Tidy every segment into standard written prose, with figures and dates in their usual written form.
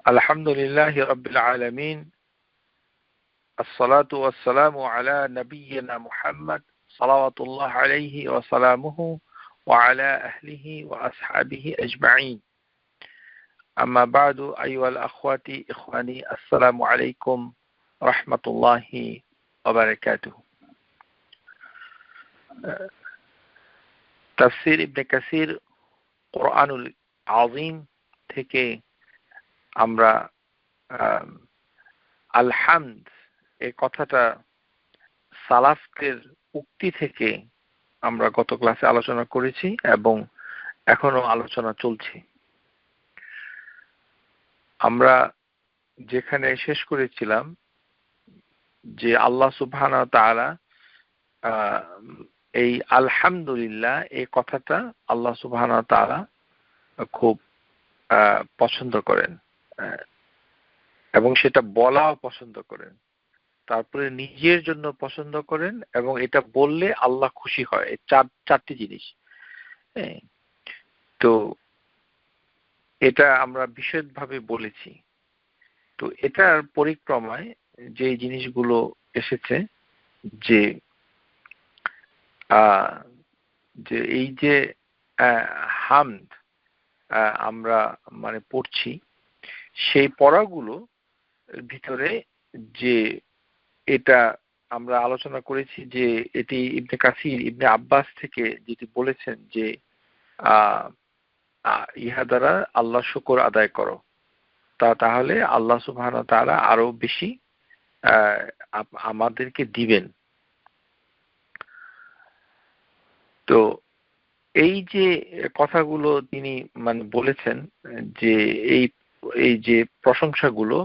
আলহামদুলিল্লাহি রাব্বিল আলামিন আসসালাতু ওয়াসসালামু আলা নাবিয়্যিনা মুহাম্মদ সালাওয়াতুল্লাহ আলাইহি ওয়া সালামুহু ওয়া আলা আহলিহি ওয়া আসহাবিহি আজমাইন আম্মা বা'দু আইয়ুহাল আখওয়াতি ইখওয়ানি আসসালামু আলাইকুম রাহমাতুল্লাহি ওয়া বারাকাতুহু। তাফসীর ইবনে কাসীর কুরআনুল আযীম থেকে আমরা আলহামদ এই কথাটা সালাফের উক্তি থেকে আমরা গত ক্লাসে আলোচনা করেছি এবং এখনো আলোচনা চলছে। আমরা যেখানে শেষ করেছিলাম যে আল্লাহ সুবহানাহু ওয়া তাআলা এই আলহামদুলিল্লাহ এই কথাটা আল্লাহ সুবহানাহু ওয়া তাআলা খুব পছন্দ করেন এবং সেটা বলাও পছন্দ করেন, তারপরে নিজের জন্য পছন্দ করেন এবং এটা বললে আল্লাহ খুশি হয়। এই চারটি জিনিস। তো এটা আমরা বিশদভাবে বলেছি। তো এটার পরিক্রমায় যে জিনিসগুলো এসেছে যে এই যে হামদ আমরা মানে পড়ছি, সেই পড়াগুলো ভিতরে যে এটা আমরা আলোচনা করেছি যে এটি ইবনে কাসীর ইবনে আব্বাস থেকে যেটি বলেছেন যে ইহা দ্বারা আল্লাহ শুকর আদায় করো, তাহলে আল্লাহ সুবহানাহু ওয়া তাআলা আরো বেশি আমাদেরকে দিবেন। তো এই যে কথাগুলো তিনি মানে বলেছেন যে এই যে প্রশংসাগুলো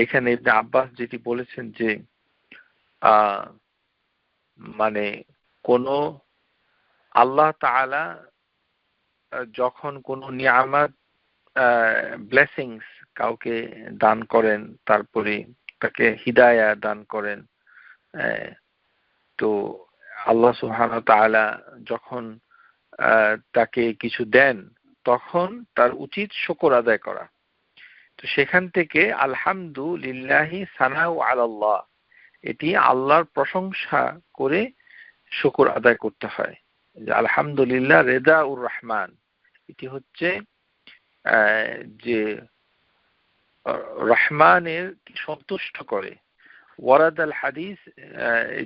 এখানে ইবনে আব্বাস যেটি বলেছেন যে মানে কোন আল্লাহ তাআলা যখন কোন নিয়ামত ব্লেসিংস কাউকে দান করেন, তারপরে তাকে হিদায়াত দান করেন, তো আল্লাহ সুবহানাহু ওয়া তাআলা যখন তাকে কিছু দেন তখন তার উচিত শুকর আদায় করা। তো সেখান থেকে আলহামদুলিল্লাহি সানাউ আলাল্লাহ, এটি আল্লাহর প্রশংসা করে শুকর আদায় করতে হয়। যে আলহামদুলিল্লাহ রেদাউর রহমান, এটি হচ্ছে যে রহমানের সন্তুষ্ট করে। ওয়ারাদ আল হাদিস,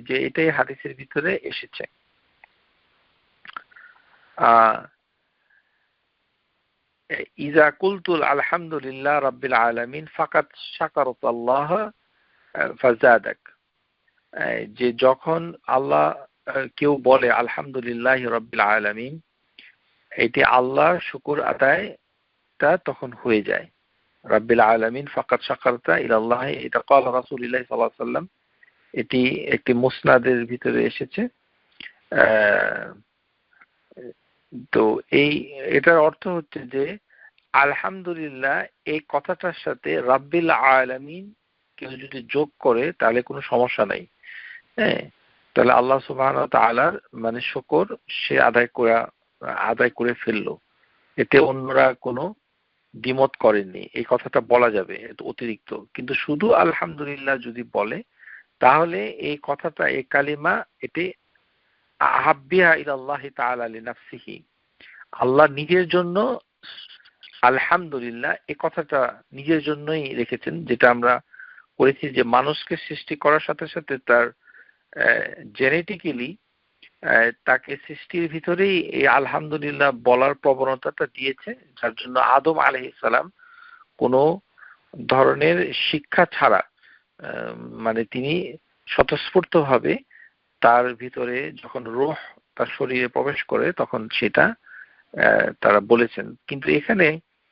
যে এটাই হাদিসের ভিতরে এসেছে। ইজা কুলতুল আলহামদুলিল্লাহ রাব্বিল আলামিন ফাকাত শাকারতুল্লাহ ফাজাদাক, যে যখন আল্লাহ কেউ বলে আলহামদুলিল্লাহ রাব্বিল আলামিন, এটি আল্লাহর শুকর আদায়টা তখন হয়ে যায়। রাব্বিল আলামিন ফাকাত শাকারতা ইলাল্লাহ, এটা ক্বালা রাসূলুল্লাহ সাল্লাল্লাহু আলাইহি ওয়াসাল্লাম, এটি একটি মুসনাদের ভিতরে এসেছে। তো এটার অর্থ হচ্ছে যে আলহামদুলিল্লাহ এই কথাটার সাথে রাব্বিল আলামিন কেউ যদি যোগ করে তাহলে কোনো সমস্যা নাই। তাহলে আল্লাহ সুবহানাহু ওয়া তাআলার মানে শুকর সে আদায় করে ফেললো, এতে অন্যরা কোনো দ্বিমত করেননি, এই কথাটা বলা যাবে অতিরিক্ত। কিন্তু শুধু আলহামদুলিল্লাহ যদি বলে তাহলে এই কথাটা এই কালিমা এটি আহাব্বিহা ইলাল্লাহি তাআলা লিনাফসিহি, আল্লাহ নিজের জন্য আলহামদুলিল্লাহ এই কথাটা নিজের জন্যই রেখেছেন। যেটা আমরা করেছি যে মানুষকে সৃষ্টি করার সাথে সাথে তার জেনেটিক্যালি তাকে সৃষ্টির ভিতরেই এই আলহামদুলিল্লাহ বলার প্রবণতাটা দিয়েছে, যার জন্য আদম আলাইহিস সালাম কোনো ধরনের শিক্ষা ছাড়া মানে তিনি স্বতঃস্ফূর্তভাবে তার ভিতরে যখন রূহ তার শরীরে প্রবেশ করে তখন সেটা তারা বলেছেন। কিন্তু এখানে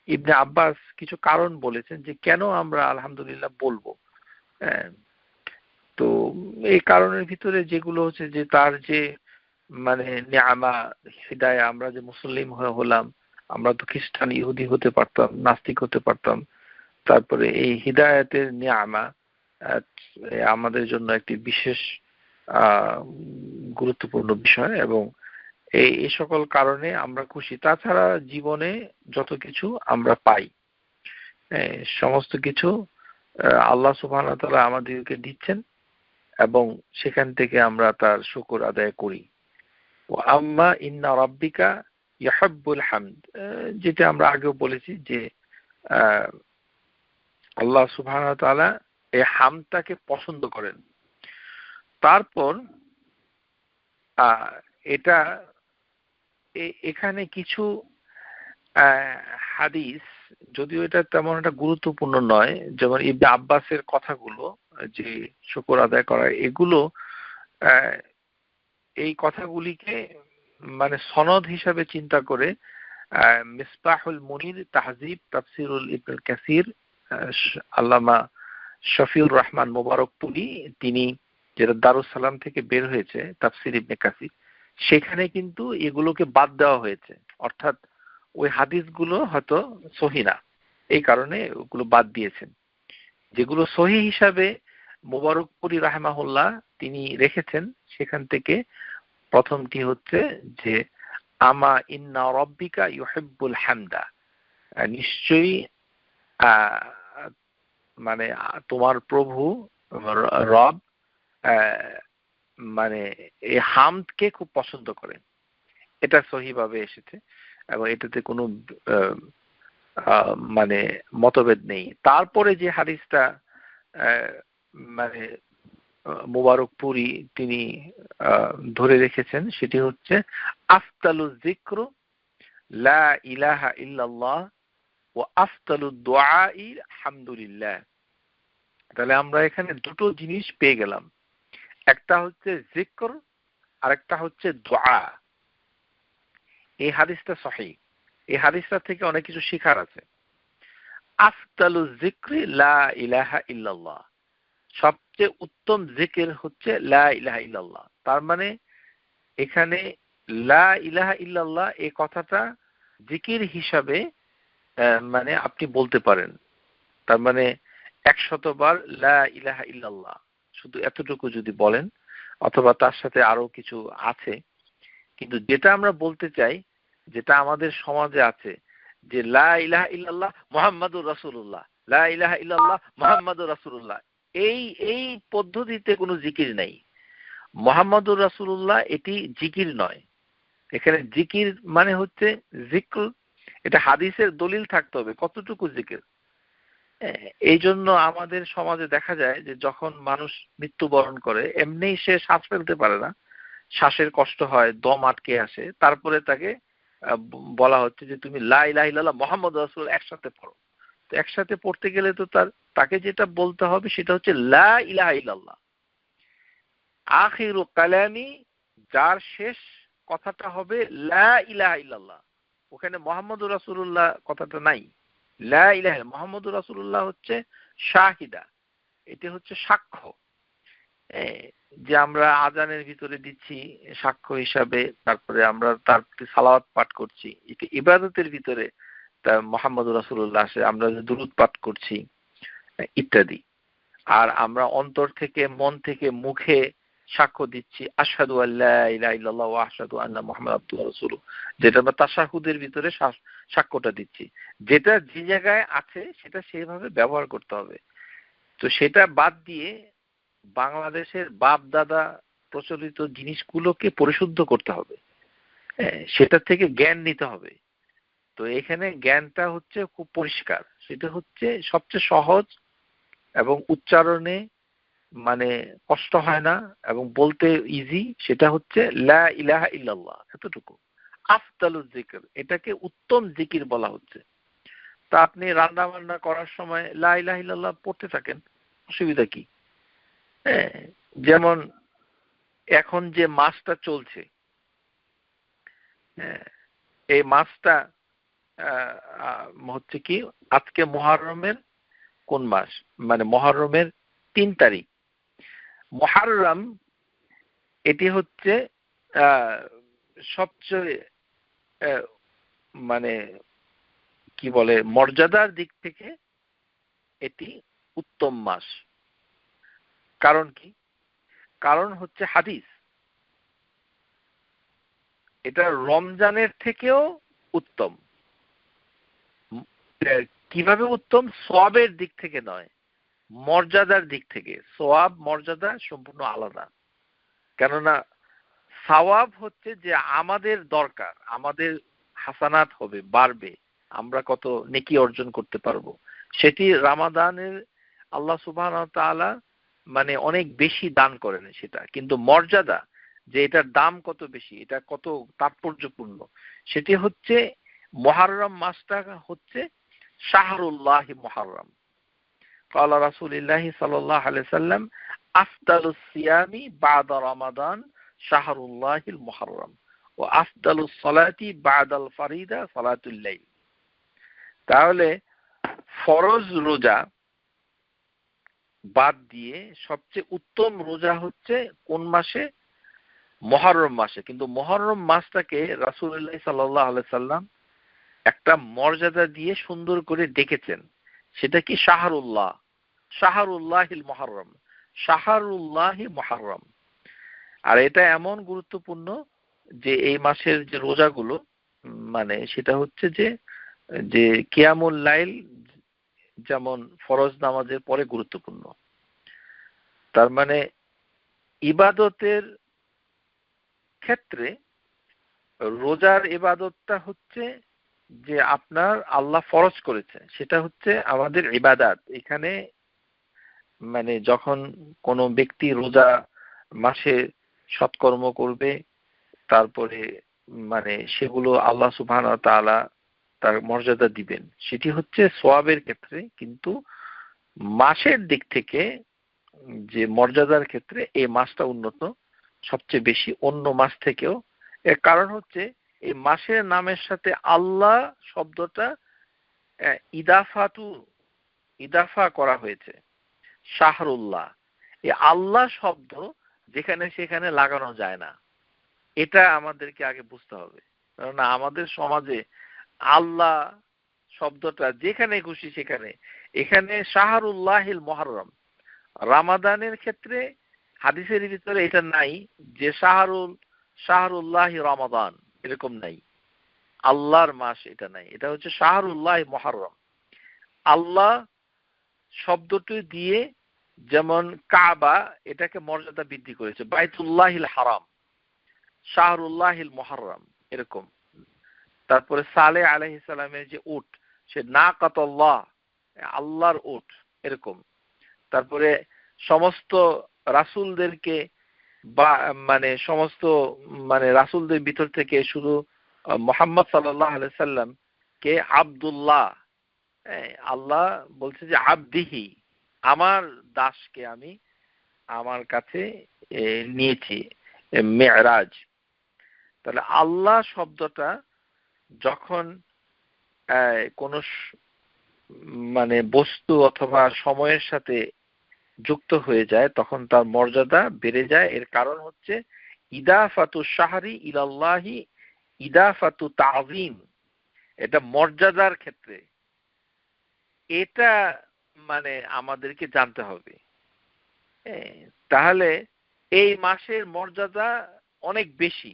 ইবনে আব্বাস কিছু কারণ বলেছেন যে কেন আমরা আলহামদুলিল্লাহ বলবো। তো এই কারণের ভিতরে যেগুলো হচ্ছে যে তার যে মানে নিয়ামা হিদায়া, আমরা যে মুসলিম হলাম, আমরা তো খ্রিস্টান ইহুদি হতে পারতাম, নাস্তিক হতে পারতাম। তারপরে এই হিদায়াতের নিয়ামা আমাদের জন্য একটি বিশেষ গুরুত্বপূর্ণ বিষয় এবং এই সকল কারণে আমরা খুশি। তাছাড়া জীবনে যত কিছু আমরা পাই, সমস্ত কিছু আল্লাহ সুবহানাহু ওয়া তাআলা আমাদেরকে দিচ্ছেন এবং সেখান থেকে আমরা তার শুকর আদায় করি। ওয়া আম্মা ইন্না রাব্বিকা ইউহিব্বুল হামদ, যেটা আমরা আগেও বলেছি যে আল্লাহ সুবহানাহু ওয়া তাআলা এই হামদটাকে পছন্দ করেন। তারপর এটা এখানে কিছু হাদিস, যদিও এটা তেমন একটা গুরুত্বপূর্ণ নয়, যেমন ইবনে আব্বাসের কথাগুলো যে শুকর আদায় করা, এগুলো এই কথাগুলিকে মানে সনদ হিসাবে চিন্তা করে মিসবাহুল মুনির তাহজিব তাফসিরুল ইবনুল কাসির আল্লামা শফিউর রহমান মোবারকপুরি, তিনি যেটা দারুস সালাম থেকে বের হয়েছে তাফসির ইবনে কাসির, সেখানে কিন্তু এগুলোকে বাদ দেওয়া হয়েছে, অর্থাৎ ওই হাদিসগুলো হয়তো সহি না, এই কারণে ওগুলো বাদ দিয়েছেন। যেগুলো সহি হিসাবে মোবারকপুরি রাহমাহুল্লাহ তিনি রেখেছেন, সেখান থেকে প্রথমটি হচ্ছে যে আমা ইন্না রাব্বিকা ইউহিব্বুল হামদা, নিশ্চয়ই মানে তোমার প্রভু রব মানে এই হামদকে খুব পছন্দ করেন। এটা সহিভাবে এসেছে এবং এটাতে কোনো মানে মতভেদ নেই। তারপরে যে হাদিসটা মানে মুবারকপুরি তিনি ধরে রেখেছেন, সেটি হচ্ছে আফতালুজ যিকরু লা ইলাহা ইল্লাল্লাহ ওয়া আফতালুদ দুআই আলহামদুলিল্লাহ। তাহলে আমরা এখানে দুটো জিনিস পেয়ে গেলাম, একটা হচ্ছে যিকর আর একটা হচ্ছে দোয়া। এই হাদিসটা সহিহ, এই হাদিসটা থেকে অনেক কিছু শেখার আছে। আফতালুজ যিকরি লা ইলাহা ইল্লাল্লাহ, সবচেয়ে উত্তম জিকির হচ্ছে লা ইলাহা ইল্লাল্লাহ। তার মানে এখানে লা ইলাহা ইল্লাল্লাহ এই কথাটা জিকির হিসাবে মানে আপনি বলতে পারেন। তার মানে 100 বার লা ইলাহা ইল্লাল্লাহ, শুধু এতটুকু যদি বলেন, অথবা তার সাথে আরো কিছু আছে, কিন্তু যেটা আমরা বলতে চাই, যেটা আমাদের সমাজে আছে, যে লা ইলাহা ইল্লাল্লাহ মুহাম্মাদুর রাসূলুল্লাহ, লা ইলাহা ইল্লাল্লাহ মুহাম্মাদুর রাসূলুল্লাহ, এই পদ্ধতিতে কোনো জিকির নেই। মুহাম্মাদুর রাসূলুল্লাহ এটি জিকির নয়। এখানে জিকির মানে হচ্ছে যিকর, এটা হাদিসের দলিল থাকতে হবে কতটুকু জিকির। এই জন্য আমাদের সমাজে দেখা যায় যে যখন মানুষ মৃত্যুবরণ করে, এমনি সে শ্বাস ফেলতে পারে না, শ্বাসের কষ্ট হয়, দম আটকে আসে, তারপরে তাকে বলা হচ্ছে যে তুমি লা ইলাহা ইল্লাল্লাহ মুহাম্মাদুর রাসূলুল্লাহ একসাথে পড়ো। তো একসাথে পড়তে গেলে তো তাকে যেটা বলতে হবে সেটা হচ্ছে লা ইলাহা ইল্লাল্লাহ আখিরু কালামি, যার শেষ কথাটা হবে লা ইলাহা ইল্লাল্লাহ। ওখানে মুহাম্মাদুর রাসূলুল্লাহ কথাটা নাই। লা ইলাহা মুহাম্মাদুর রাসূলুল্লাহ হচ্ছে শাহিদা, এটা হচ্ছে সাক্ষ্য, যে আমরা আজানের ভিতরে দিচ্ছি সাক্ষ্য হিসাবে, তারপরে আমরা তার প্রতি সালাওয়াত পাঠ করছি, এটা ইবাদতের ভিতরে তা মুহাম্মাদুর রাসূলুল্লাহ আসে, আমরা দুরূদ পাঠ করছি ইত্যাদি। আর আমরা অন্তর থেকে, মন থেকে, মুখে সাক্ষ্য দিচ্ছি আশহাদু আল্লা ইলাহা ইল্লাল্লাহ ওয়া আশহাদু আন্না মুহাম্মাদান আবদুহু ওয়া রাসূলুহু, যেটা আমরা তাশাহুদের ভিতরে সাক্ষ্যটা দিচ্ছি। যেটা যে জায়গায় আছে সেটা সেইভাবে ব্যবহার করতে হবে। তো সেটা বাদ দিয়ে বাংলাদেশের বাপ দাদা প্রচলিত জিনিসগুলোকে পরিশুদ্ধ করতে হবে, সেটা থেকে জ্ঞান নিতে হবে। তো এখানে জ্ঞানটা হচ্ছে খুব পরিষ্কার, সেটা হচ্ছে সবচেয়ে সহজ এবং উচ্চারণে মানে কষ্ট হয় না এবং বলতে ইজি, সেটা হচ্ছে লা ইলাহা ইল্লাল্লাহ, এতটুকু। আফদালুজ যিকর, এটাকে উত্তম জিকির বলা হচ্ছে। তা আপনি রান্না বান্না করার সময় লা ইলাহা ইল্লাল্লাহ পড়তে থাকেন, অসুবিধা কি? যেমন এখন যে মাসটা চলছে, এই মাসটা হচ্ছে কি, আজকে মুহররমের কোন মাস, মানে মুহররমের 3 তারিখ। মুহররম এটি হচ্ছে সবচেয়ে মানে কি বলে মর্যাদার দিক থেকে এটি উত্তম মাস। কারণ কি? কারণ হচ্ছে হাদিস, এটা রমজানের থেকেও উত্তম। কিভাবে উত্তম? সওয়াবের দিক থেকে নয়, মর্যাদার দিক থেকে। সওয়াব মর্যাদা সম্পূর্ণ আলাদা। কেননা সওয়াব হচ্ছে যে আমাদের দরকার, আমাদের হাসানাত হবে, বাড়বে, আমরা কত নেকি অর্জন করতে পারবো, সেটি রমাদানের আল্লাহ সুবহানাহু ওয়া তাআলা মানে অনেক বেশি দান করেন সেটা। কিন্তু মর্যাদা, যে এটার দাম কত বেশি, এটা কত তাৎপর্যপূর্ণ, সেটি হচ্ছে মুহররম মাসটা হচ্ছে শাহরুল্লাহ মুহররম। قال رسول الله صلى الله عليه وسلم أفضل الصيام بعد رمضان شهر الله المحرم وأفضل الصلاة بعد الفريضة صلاة الليل। তাহলে ফরজ রোজা বাদ দিয়ে সবচেয়ে উত্তম রোজা হচ্ছে কোন মাসে? মুহররম মাসে। কিন্তু মুহররম মাসটাকে রাসূলুল্লাহ সাল্লাল্লাহু আলাইহি সাল্লাম একটা মর্যাদা দিয়ে সুন্দর করে ডেকেছেন। সেটা কি? শাহরুল্লাহ, শাহরুল্লাহিল মুহররম, শাহরুল্লাহি মুহররম। আর এটা এমন গুরুত্বপূর্ণ যে এই মাসের যে রোজাগুলো মানে সেটা হচ্ছে যে যে কিয়ামুল লাইল যেমন ফরজ নামাজের পরে গুরুত্বপূর্ণ। তার মানে ইবাদতের ক্ষেত্রে রোজার ইবাদতটা হচ্ছে যে আপনার আল্লাহ ফরজ করেছে, সেটা হচ্ছে আমাদের ইবাদত। এখানে মানে যখন কোনো ব্যক্তি রোজা মাসে সৎকর্ম করবে, তারপরে মানে সেগুলো আল্লাহ সুবহানাহু ওয়া তাআলা তার মর্যাদা দিবেন, সেটি হচ্ছে সওয়াবের ক্ষেত্রে। কিন্তু মাসের দিক থেকে যে মর্যাদার ক্ষেত্রে এই মাসটা উন্নত সবচেয়ে বেশি অন্য মাস থেকেও। এর কারণ হচ্ছে এই মাসের নামের সাথে আল্লাহ শব্দটা ইদাফা করা হয়েছে, শাহরুল্লাহ। এই আল্লাহ শব্দ যেখানে সেখানে লাগানো যায় না, এটা আমাদেরকে আগে বুঝতে হবে। কারণ আমাদের সমাজে আল্লাহ শব্দটা যেখানে খুশি সেখানে, এখানে শাহরুল্লাহিল মুহররম। রমাদানের ক্ষেত্রে হাদিসের ভিতরে এটা নাই যে শাহরুল্লাহি রমাদান, এরকম নাই। আল্লাহর মাস এটা নাই, এটা হচ্ছে শাহরুল্লাহ মুহররম। আল্লাহ শব্দটি দিয়ে যেমন কাবা এটাকে মর্যাদা বৃদ্ধি করেছে, বাইতুল্লাহিল হারাম, শাহরুল্লাহিল মুহররম, এরকম। তারপরে সালেহ আলাইহিস সালামের যে উট, সে নাকাতুল্লাহ, আল্লাহর উট, এরকম। তারপরে সমস্ত রাসূলদেরকে বা মানে সমস্ত মানে রাসূলদের ভিতর থেকে শুধু মুহাম্মদ সাল্লাল্লাহু আলাইহি সাল্লাম কে আব্দুল্লাহ, আল্লাহ বলছে যে আবদিহি, আমার দাসকে আমি আমার কাছে নিয়েছি, মেরাজ। তাহলে আল্লাহ শব্দটা যখন কোন মানে বস্তু অথবা সময়ের সাথে যুক্ত হয়ে যায় তখন তার মর্যাদা বেড়ে যায়। এর কারণ হচ্ছে ইদাফাতু শাহরি ইলাল্লাহি ইদাফাতু তাযীম, এটা মর্যাদার ক্ষেত্রে। এটা মানে আমাদেরকে জানতে হবে। তাহলে এই মাসের মর্যাদা অনেক বেশি।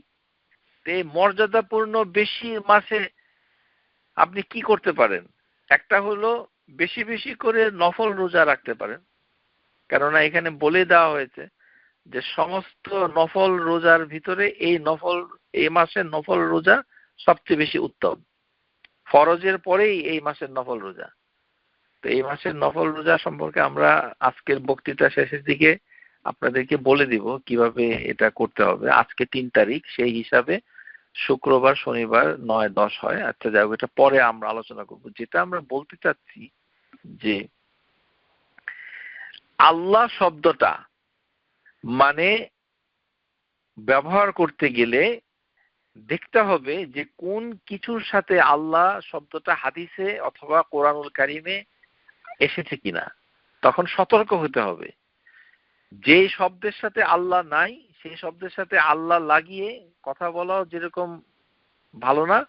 এই মর্যাদাপূর্ণ বেশি মাসে আপনি কি করতে পারেন? একটা হলো বেশি বেশি করে নফল রোজা রাখতে পারেন। কেননা এখানে বলে দেওয়া হয়েছে যে সমস্ত নফল রোজার ভিতরে এই মাসের নফল রোজা সবচেয়ে বেশি উত্তম। ফরজের পরেই এই মাসের নফল রোজা। তো এই মাসের নফল রোজা সম্পর্কে আমরা আজকের বক্তৃতা শেষের দিকে আপনাদেরকে বলে দিব কিভাবে এটা করতে হবে। আজকে ৩ তারিখ, সেই হিসাবে শুক্রবার শনিবার ৯-১০ হয়। আচ্ছা যাই হোক, এটা পরে আমরা আলোচনা করব। যেটা আমরা বলতে চাচ্ছি যে আল্লাহ শব্দটা মানে ব্যবহার করতে গেলে দেখতে হবে যে কোন কিছুর সাথে আল্লাহ শব্দটা হাদিসে অথবা কোরআনুল কারিমে এসেছে কিনা, তখন সতর্ক হতে হবে। যে শব্দের সাথে আল্লাহ নাই সেই শব্দের সাথে আল্লাহ লাগিয়ে কথা বলাও যেরকম ভালো না,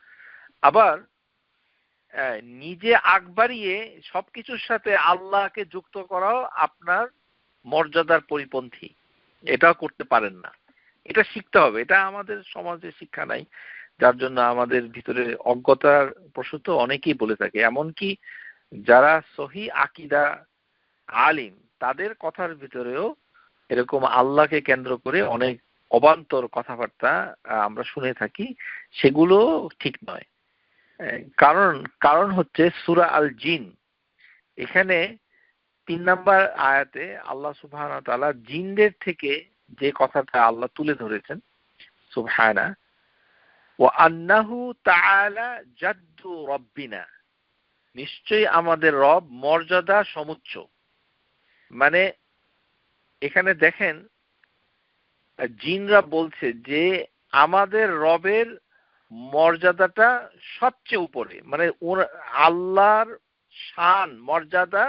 আবার নিজে আগ বাড়িয়ে সবকিছুর সাথে আল্লাহকে যুক্ত করাও আপনার মর্যাদার পরিপন্থী, এটাও করতে পারেন না। এটা শিখতে হবে। এটা আমাদের সমাজে শিক্ষা নাই, যার জন্য আমাদের ভিতরে অজ্ঞতার প্রসূত অনেকেই বলে থাকে। এমনকি যারা সহি আকীদা আলিম তাদের কথার ভিতরেও এরকম আল্লাহকে কেন্দ্র করে অনেক অবান্তর কথাবার্তা আমরা শুনে থাকি, সেগুলো ঠিক নয়। কারণ হচ্ছে সূরা আল জিন, এখানে ৩ নাম্বার আয়াতে আল্লাহ সুবহানাহু ওয়া তাআলা জিনদের থেকে যে কথাটা আল্লাহ তুলে ধরেছেন, সুবহানা ওয়া আন্নাহু তাআলা জাদ্দু রাব্বিনা, নিশ্চয়ই আমাদের রব মর্যাদা সমুচ্চ। মানে এখানে দেখেন জিনরা বলছে যে আমাদের রবের মর্যাদাটা সবচেয়ে উপরে, মানে আল্লাহর শান মর্যাদা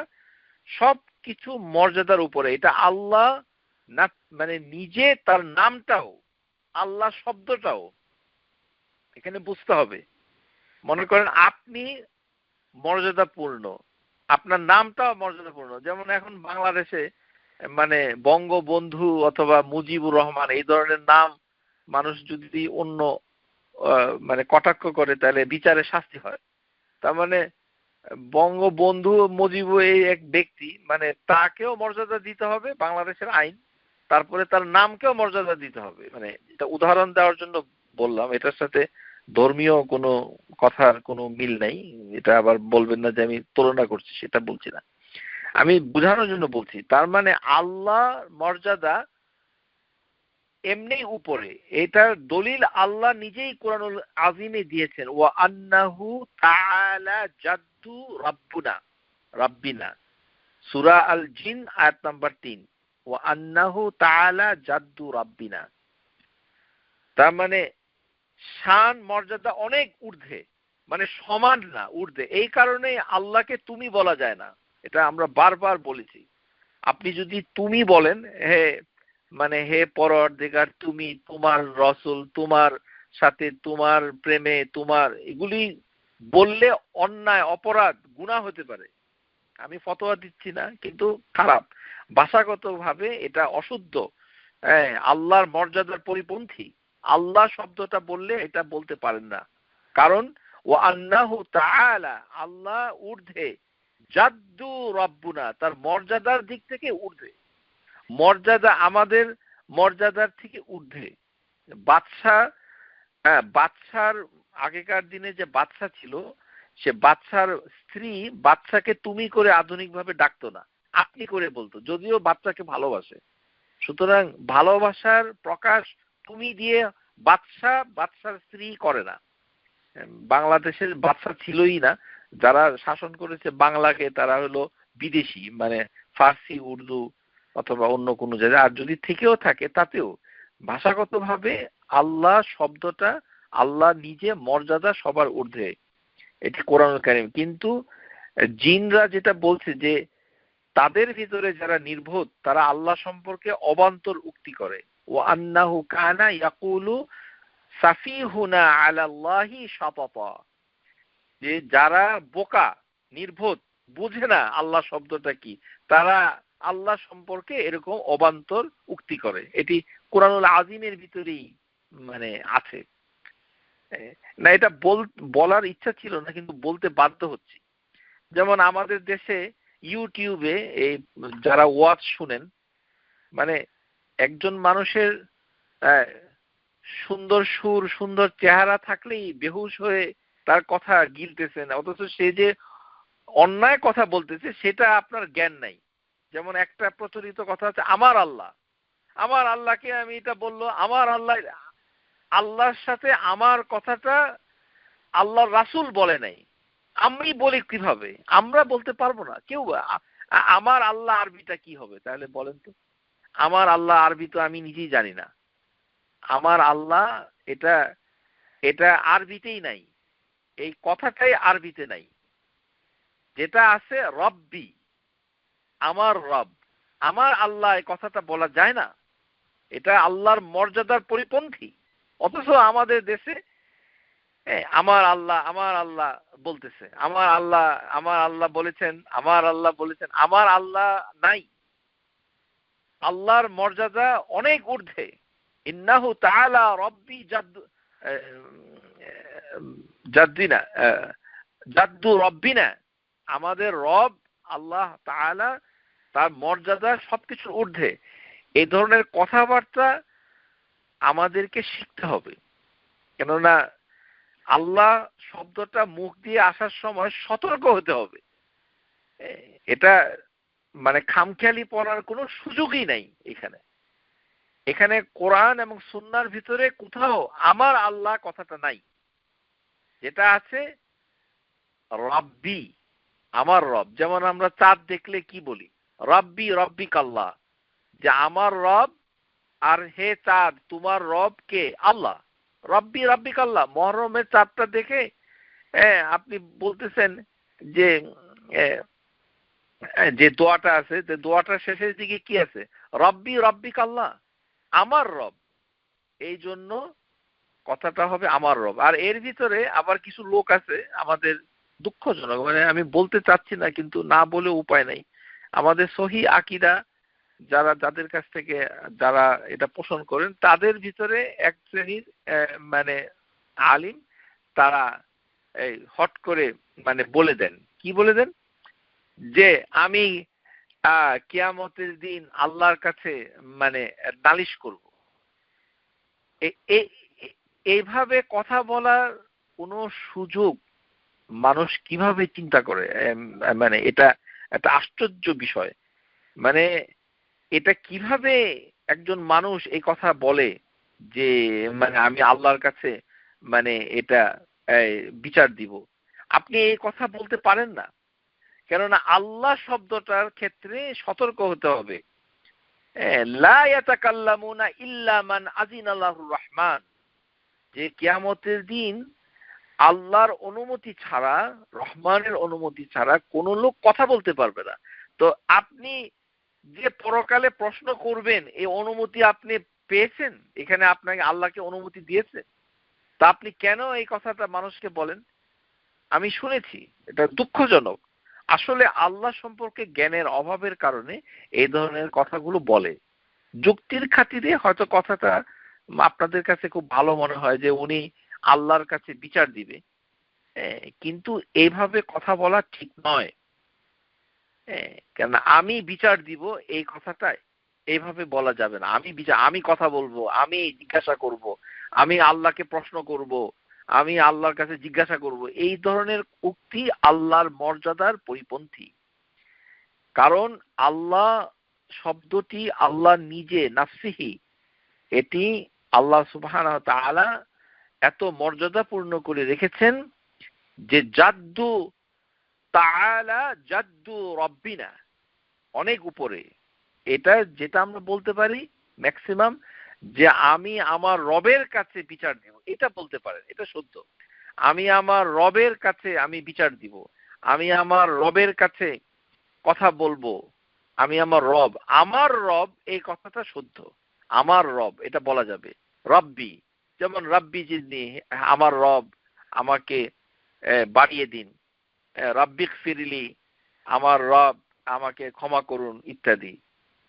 সবকিছু মর্যাদার উপরে। এটা আল্লাহ না, মানে নিজে তার নামটাও, আল্লাহ শব্দটাও এখানে বুঝতে হবে। মনে করেন আপনি মর্যাদাপূর্ণ, আপনার নামটাও মর্যাদাপূর্ণ। যেমন এখন বাংলাদেশে মানে বঙ্গবন্ধু অথবা মুজিবুর রহমান এই ধরনের নাম মানুষ যদি অন্য মানে কটাক্ষ করে তাহলে বিচারে শাস্তি হয়। তার মানে বঙ্গবন্ধু মুজিবু এই এক ব্যক্তি, মানে তাকেও মর্যাদা দিতে হবে বাংলাদেশের আইন, তারপরে তার নামকেও মর্যাদা দিতে হবে। মানে এটা উদাহরণ দেওয়ার জন্য বললাম, এটার সাথে ধর্মীয় কোনো কথার কোনো মিল নাই। এটা আবার বলবেন না যে আমি তুলনা করছি, সেটা বলছি না, আমি বোঝানোর জন্য বলছি। তার মানে আল্লাহ মর্যাদা এমনি উপরে, এটার দলিল আল্লাহ নিজেই কোরআনুল আযীমে দিয়েছেন, ওয়া আন্নাহু তাআলা জাদ্দু রাব্বিনা, সূরা আল জিন আয়াত নাম্বার ৩, ওয়া আন্নাহু তাআলা জাদ্দু রাব্বিনা। তার মানে শান মর্যাদা অনেক ঊর্ধ্বে, মানে সমান না, ঊর্ধ্বে। এই কারণে আল্লাহকে তুমি বলা যায় না, এটা আমরা বারবার বলেছি। আপনি যদি তুমি বলেন, হে মানে হে পরওয়ারদিগার, তুমি, তোমার রসুল, তোমার সাথে, তোমার প্রেমে, তোমার, এগুলি বললে অন্যায়, অপরাধ, গুনাহ হতে পারে। আমি ফতোয়া দিচ্ছি না, কিন্তু খারাপ ভাষাগতভাবে এটা অশুদ্ধ, আল্লাহর মর্যাদার পরিপন্থী। আল্লাহ শব্দটা বললে এটা বলতে পারেন না, কারণ ও আন্নাহু তাআলা, আল্লাহ ঊর্ধ্বে, জাদ্দু রব্বুনা, তার মর্যাদার দিক থেকে ঊর্ধ্বে। মর্যাদা আমাদের মর্যাদার থেকে ঊর্ধ্বে। বাদশার আগেকার দিনে যে বাদশা ছিল, সে বাদশার স্ত্রী বাদশাকে তুমি করে আধুনিকভাবে ডাকতো না, আপনি করে বলতো, যদিও বাচ্চাকে ভালোবাসে। সুতরাং ভালোবাসার প্রকাশ তুমি দিয়ে বাদশার স্ত্রী করে না। বাংলাদেশের বাদশা ছিলই না, যারা শাসন করেছে বাংলাকে তারা হলো বিদেশি, মানে ফার্সি, উর্দু অথবা অন্য কোনো জায়গায়। আর যদি থেকেও থাকে তাতেও ভাষাগতভাবে আল্লাহ শব্দটা, আল্লাহ নিজে মর্যাদা সবার ঊর্ধ্বে, এটি কোরআনুল কারীম। কিন্তু জিনরা যেটা বলছে যে তাদের ভিতরে যারা নির্বোধ তারা আল্লাহ সম্পর্কে অবান্তর উক্তি করে, ও আন্নাহু কানা ইয়াকুলু সাফিহুনা আলাল্লাহি শাতাতা, যে যারা বোকা, নির্বোধ, বুঝে না আল্লাহ শব্দটা কি, তারা আল্লাহ সম্পর্কে এরকম অবান্তর উক্তি করে। এটি কোরআনুল আযীমের ভিতরেই মানে আছে। না, এটা বলার ইচ্ছা ছিল না, কিন্তু বলতে বাধ্য হচ্ছি। যেমন আমাদের দেশে ইউটিউবে এই যারা ওয়াজ শুনেন, মানে একজন মানুষের সুন্দর সুর, সুন্দর চেহারা থাকলেই বেহুশ হয়ে তার কথা গিলতেছেন, অথচ সে যে অন্যায় কথা বলতেছে সেটা আপনার জ্ঞান নাই। যেমন একটা প্রচলিত কথা আছে, আমার আল্লাহকে আমি এটা বললো, আল্লাহর সাথে আমার কথাটা আল্লাহর রাসূল বলে নাই, আমি বলি কিভাবে? আমরা বলতে পারবো না কেউ। আমার আল্লাহ আরবিটা কি হবে তাহলে বলেন তো? আমার আল্লাহ আরবি তো আমি নিজেই জানি না। আমার আল্লাহ এটা এটা আরবিতেই নাই, এই কথাটাই আরবিতে নাই। যেটা আছে রব্বি, আমার রব, আমার আল্লাহ, এই কথাটা বলা যায় না, এটা আল্লাহর মর্যাদার পরিপন্থী। অথচ আমাদের দেশে আমার আল্লাহ বলতেছে, আমার আল্লাহ বলেছেন, আমার আল্লাহ নাই। আল্লাহর মর্যাদা অনেক ঊর্ধ্বে। ইন্নাহু তাআলা রব্বি জাদ্দু রব্বিনা, আমাদের রব আল্লাহ তাআলা তার মর্যাদা সবকিছুর ঊর্ধ্বে। এই ধরনের কথাবার্তা আমাদেরকে শিখতে হবে, কেননা আল্লাহ শব্দটা মুখ দিয়ে আসার সময় সতর্ক হতে হবে। এটা মানে খামখেয়ালি পড়ার কোনো সুযোগই নাই। এখানে কোরআন এবং সুন্নাহর ভিতরে কোথাও আমার আল্লাহ কথাটা নাই। যেটা আছে রব্বি, আমার রব। যেমন আমরা চাঁদ দেখলে কি বলি? রব্বি রব্বিক আল্লাহ, যে আমার রব আর হে চাঁদ তোমার রব কে? আল্লাহ। রব্বি রব্বিক আল্লাহ। মহরমের চাঁদটা দেখে আপনি বলতেছেন যে যে দোয়াটা আছে, যে দোয়াটার শেষের দিকে কি আছে? রব্বি রব্বিক আল্লাহ, আমার রব। এই জন্য কথাটা হবে আমার রব। আর এর ভিতরে আবার কিছু লোক আছে আমাদের, দুঃখজনক, মানে আমি বলতে চাচ্ছি না কিন্তু না বলে উপায় নাই, আমাদের সহি আকীদা যাদের কাছ থেকে যারা এটা পোষণ করেন, তাদের ভিতরে এক শ্রেণীর মানে আলিম, তারা এই হট করে মানে বলে দেন, কি বলে দেন? যে আমি কিয়ামতের দিন আল্লাহর কাছে মানে নালিশ করব। এইভাবে কথা বলার কোনো সুযোগ মানুষ কিভাবে চিন্তা করে? মানে এটা একটা আশ্চর্য বিষয়। মানে এটা কিভাবে একজন মানুষ এই কথা বলে যে মানে আমি আল্লাহর কাছে মানে এটা বিচার দিব? আপনি এই কথা বলতে পারেন না, কেননা আল্লাহ শব্দটার ক্ষেত্রে সতর্ক হতে হবে। লা ইয়াতাকাল্লামুনা ইল্লা মান আযিনা লাহুর রহমান, যে কিয়ামতের দিন আল্লাহর অনুমতি ছাড়া, রহমানের অনুমতি ছাড়া কোনো লোক কথা বলতে পারবে না। তো আপনি যে পরকালে প্রশ্ন করবেন, এই অনুমতি আপনি পেয়েছেন? এখানে আপনাকে আল্লাহকে অনুমতি দিয়েছে, তা আপনি কেন এই কথাটা মানুষকে বলেন? আমি শুনেছি, এটা দুঃখজনক। আসলে আল্লাহ সম্পর্কে জ্ঞানের অভাবের কারণে এই ধরনের কথাগুলো বলে। যুক্তির খাতিরে হয়তো কথাটা আপনাদের কাছে খুব ভালো মনে হয় যে উনি আল্লাহর কাছে বিচার দিবে, কিন্তু এইভাবে কথা বলা ঠিক নয়। কেন আমি বিচার দিব, এই কথাটা এইভাবে বলা যাবে না। আমি কথা বলবো, আমি জিজ্ঞাসা করব, আমি আল্লাহকে প্রশ্ন করব, আমি আল্লাহর কাছে জিজ্ঞাসা করব, এই ধরনের উক্তি আল্লাহর মর্যাদার পরিপন্থী। কারণ আল্লাহ শব্দটি আল্লাহ নিজে নাফসিহি, এটি আল্লাহ সুবহানাহু ওয়া তাআলা এত মর্যাদাপূর্ণ করে রেখেছেন যে জাদ্দু তাআলা জাদ্দু রব্বিনা, অনেক উপরে। এটা যেটা আমরা বলতে পারি ম্যাক্সিমাম, যে আমি আমার রবের কাছে বিচার দিব, এটা বলতে পারেন, এটা সত্য। আমি আমার রবের কাছে আমি বিচার দিব, আমি আমার রবের কাছে কথা বলবো, আমি আমার রব, এই কথাটা শুদ্ধ। আমার রব এটা বলা যাবে। রব্বি, যেমন রব্বি জিদনি, আমার রব আমাকে বাড়িয়ে দিন। রব্বিক ফিরলি, আমার রব আমাকে ক্ষমা করুন, ইত্যাদি।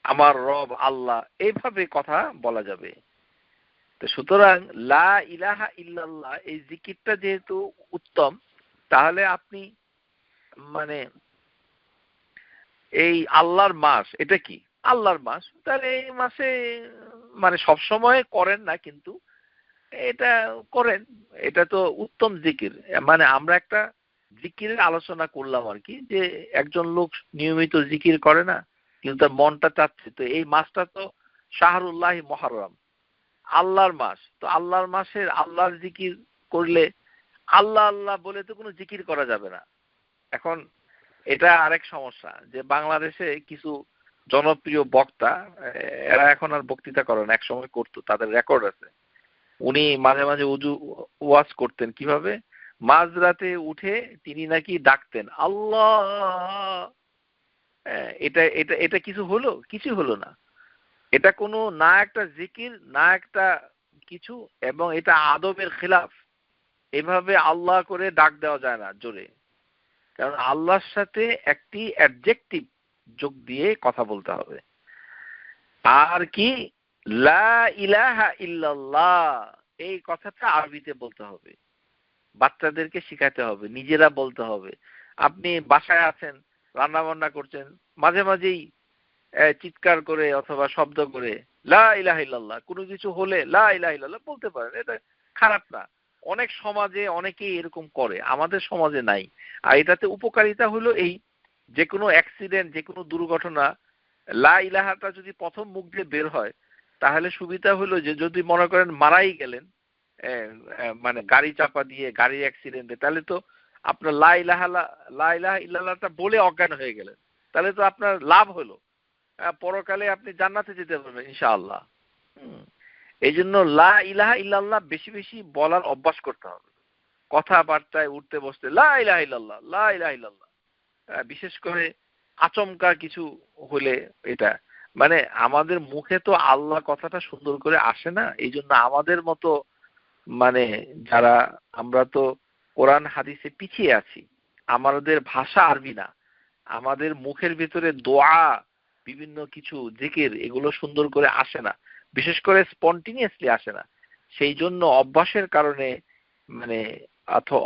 আমার রব আল্লাহ, এইভাবে কথা বলা যাবে। তো সুতরাং লা ইলাহা ইল্লাল্লাহ এই জিকিরটা যেহেতু উত্তম, তাহলে আপনি মানে এই আল্লাহর মাস, এটা কি আল্লাহর মাস, তাহলে এই মাসে মানে সব সময় করেন না, কিন্তু এটা করেন, এটা তো উত্তম জিকির। মানে আমরা একটা জিকিরের আলোচনা করলাম আর কি, যে একজন লোক নিয়মিত জিকির করে না, কিন্তু তার মনটা চাচ্ছে। তো এই মাসটা তো শাহরুল্লাহ মুহররম, আল্লাহর মাস। তো আল্লাহর মাসের আল্লাহর জিকির করলে, আল্লাহ আল্লাহ বলে তো কোনো জিকির করা যাবে না। এখন এটা আরেক সমস্যা, যে বাংলাদেশে কিছু জনপ্রিয় বক্তা, এরা এখন আর বক্তৃতা করে না, একসময় করতো, তাদের রেকর্ড আছে। উনি মাঝে মাঝে ওয়াজ করতেন কিভাবে, মাঝরাতে উঠে তিনি নাকি ডাকতেন আল্লাহ। এটা এটা এটা কিছু হলো? কিছু হলো না। এটা কোনো না একটা জিকির, না একটা কিছু, এবং এটা আদবের খেলাফ। এভাবে আল্লাহ করে ডাক দেওয়া যায় না জোরে, কারণ আল্লাহর সাথে একটি অ্যাডজেক্টিভ যোগ দিয়ে কথা বলতে হবে। আর কি লা ইলাহা ইল্লাল্লাহ, এই কথাটা আরবিতে বলতে হবে, বাচ্চাদেরকে শিখাতে হবে, নিজেরা বলতে হবে। আপনি বাসায় আছেন, রান্না বান্না করছেন, মাঝে মাঝেই চিৎকার করে অথবা শব্দ করে লা ইলাহা ইল্লাল্লাহ, কোনো কিছু হলে লা ইলাহা ইল্লাল্লাহ বলতে পারেন, এটা খারাপ না। অনেক সমাজে অনেকেই এরকম করে, আমাদের সমাজে নাই। আর এটাতে উপকারিতা হলো এই, যে কোনো অ্যাক্সিডেন্ট, যে কোনো দুর্ঘটনা লা ইলাহাটা যদি প্রথম মুখ দিয়ে বের হয়, তাহলে সুবিধা হলো যে যদি মনে করেন মারাই গেলেন মানে গাড়ি চাপা দিয়ে, গাড়ির অ্যাক্সিডেন্টে, তাহলে তো আপনার লা ইলাহা ইল্লাল্লাহটা বলে অজ্ঞান হয়ে গেলেন, তাহলে তো আপনার লাভ হলো, পরকালে আপনি জান্নাতে যেতে পারবেন ইনশাআল্লাহ। এই জন্য লা ইলাহা ইল্লাল্লাহ বেশি বেশি বলার অভ্যাস করতে হবে, কথাবার্তায় উঠতে বসতে লা ইলাহা ইল্লাল্লাহ, লা ইলাহা ইল্লাল্লাহ। বিশেষ করে আচমকা কিছু হলে, এটা মানে আমাদের মুখে তো আল্লাহ কথাটা সুন্দর করে আসে না। এই জন্য আমাদের মতো মানে যারা, আমরা তো কোরআন হাদিসে পিছিয়ে আছি, আমাদের ভাষা আরবি না, আমাদের মুখের ভিতরে দোয়া, বিভিন্ন কিছু জিকির, এগুলো সুন্দর করে আসে না, বিশেষ করে স্পন্টিনিয়াসলি আসে না। সেই জন্য অভ্যাসের কারণে মানে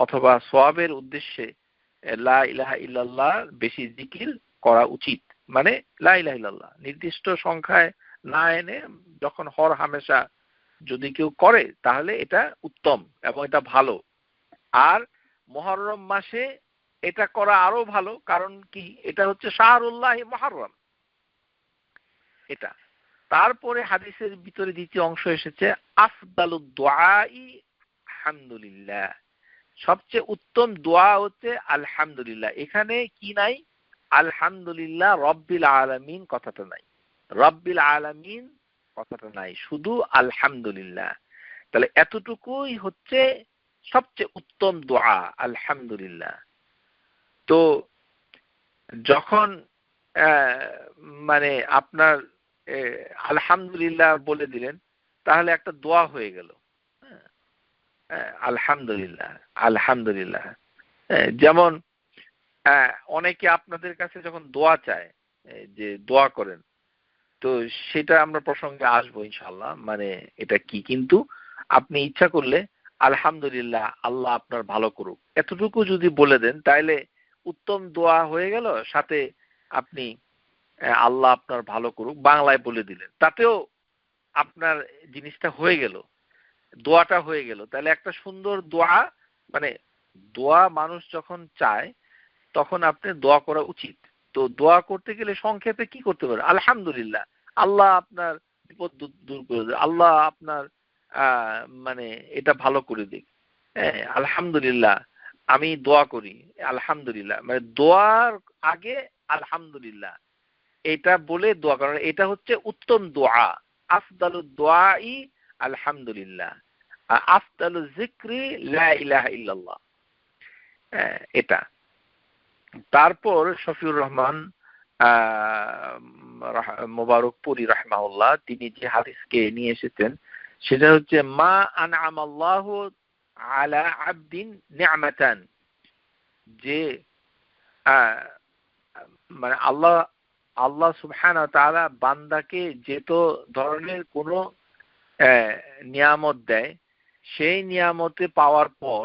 অথবা সওয়াবের উদ্দেশ্যে লা ইলাহা ইল্লাল্লাহ বেশি জিকির করা উচিত। মানে লা ইলাহা ইল্লাল্লাহ নির্দিষ্ট সংখ্যায় না এনে যখন হর হামেশা যদি কেউ করে, তাহলে এটা উত্তম এবং এটা ভালো। আর মুহররম মাসে এটা করা আরো ভালো, কারণ কি, এটা হচ্ছে শাহরুল্লাহ মুহররম। এটা তারপরে হাদিসের ভিতরে দ্বিতীয় অংশ এসেছে আফদালুদ দুআই আলহামদুলিল্লাহ, সবচেয়ে উত্তম দোয়া হচ্ছে আলহামদুলিল্লাহ। এখানে কি নাই? আলহামদুলিল্লাহ রব্বিল আলামিন কথাটা নাই, রব্বিল আলামিন কথাটা নাই, শুধু আলহামদুলিল্লাহ। তাহলে এতটুকুই হচ্ছে সবচেয়ে উত্তম দোয়া, আলহামদুলিল্লাহ। তো যখন মানে আপনার আলহামদুলিল্লাহ বলে দিলেন, তাহলে একটা দোয়া হয়ে গেল। আলহামদুলিল্লাহ, আলহামদুলিল্লাহ। যেমন অনেকে আপনাদের কাছে যখন দোয়া চায়, যে দোয়া করেন, তো সেটা আমরা প্রসঙ্গে আসবো ইনশাআল্লাহ, মানে এটা কি, কিন্তু আপনি ইচ্ছা করলে আলহামদুলিল্লাহ আল্লাহ আপনার ভালো করুক, এতটুকু যদি বলে দেন, তাহলে উত্তম দোয়া হয়ে গেল। সাথে আপনি আল্লাহ আপনার ভালো করুক বাংলায় বলে দিলেন, তাতেও আপনার জিনিসটা হয়ে গেল, দোয়াটা হয়ে গেল। তাহলে একটা সুন্দর দোয়া, মানে দোয়া মানুষ যখন চায় তখন আপনি দোয়া করা উচিত। তো দোয়া করতে গেলে সংক্ষেপে কি করতে পারে? আলহামদুলিল্লাহ, আল্লাহ আপনার বিপদ দূর করে দেয়, আল্লাহ আপনার মানে এটা ভালো করে দিক, হ্যাঁ আলহামদুলিল্লাহ আমি দোয়া করি, আলহামদুলিল্লাহ, মানে দোয়ার আগে আলহামদুলিল্লাহ এটা বলে দোয়া করা, এটা হচ্ছে উত্তম দোয়া। আফদালুদ দুআই আলহামদুলিল্লাহ, আফদালুজ যিকরি লা ইলাহা ইল্লাল্লাহ। এটা তারপর শফিউর রহমান মুবারকপুরী রাহমাহুল্লাহ তিনি যে হাদিসকে নিয়ে এসেছেন, সেটা হচ্ছে মা আনআমাল্লাহু আলা আবদিন নি'মাতান, যে মানে আল্লাহ সুবহানাহু ওয়া তাআলা বান্দাকে যেত ধরনের কোন নিয়ামত দেয়, সেই নিয়ামতে পাওয়ার পর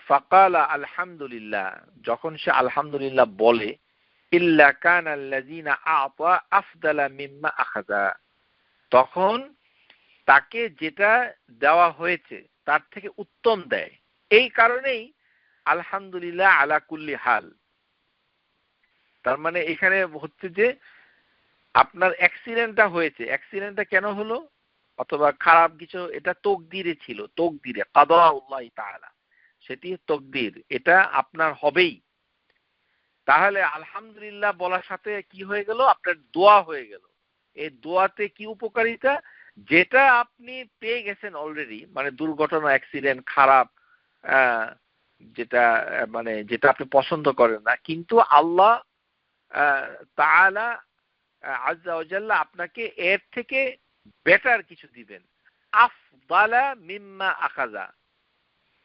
ফাকালা আলহামদুলিল্লাহ, যখন সে আলহামদুলিল্লাহ বলে, ইল্লা কানা আল্লাযিনা আ'তা আফদালা মিম্মা আখাযা, তখন তাকে যেটা দেওয়া হয়েছে তার থেকে উত্তম দেয়। এই কারণেই আলহামদুলিল্লাহ আলা কুল্লি হাল। তার মানে এখানে হচ্ছে যে আপনার অ্যাক্সিডেন্টটা হয়েছে, অ্যাক্সিডেন্টটা কেন হলো, অথবা খারাপ কিছু, এটা তকদিরে ছিল, তকদিরে কাদাউল্লাহি তাআলা, সেটি তকদির, এটা আপনার হবেই। তাহলে আলহামদুলিল্লাহ বলার সাথে কি হয়ে গেল? আপনার দোয়া হয়ে গেল। এই দোয়াতে কি উপকারিতা? যেটা আপনি পেয়ে গেছেন অলরেডি, মানে দুর্ঘটনা, অ্যাক্সিডেন্ট, খারাপ, যেটা মানে যেটা আপনি পছন্দ করেন না, কিন্তু আল্লাহ তাআলা আযজা ওয়া জাল্লা আপনাকে এর থেকে বেটার কিছু দিবেন, আফদালা মিম্মা আখাযা।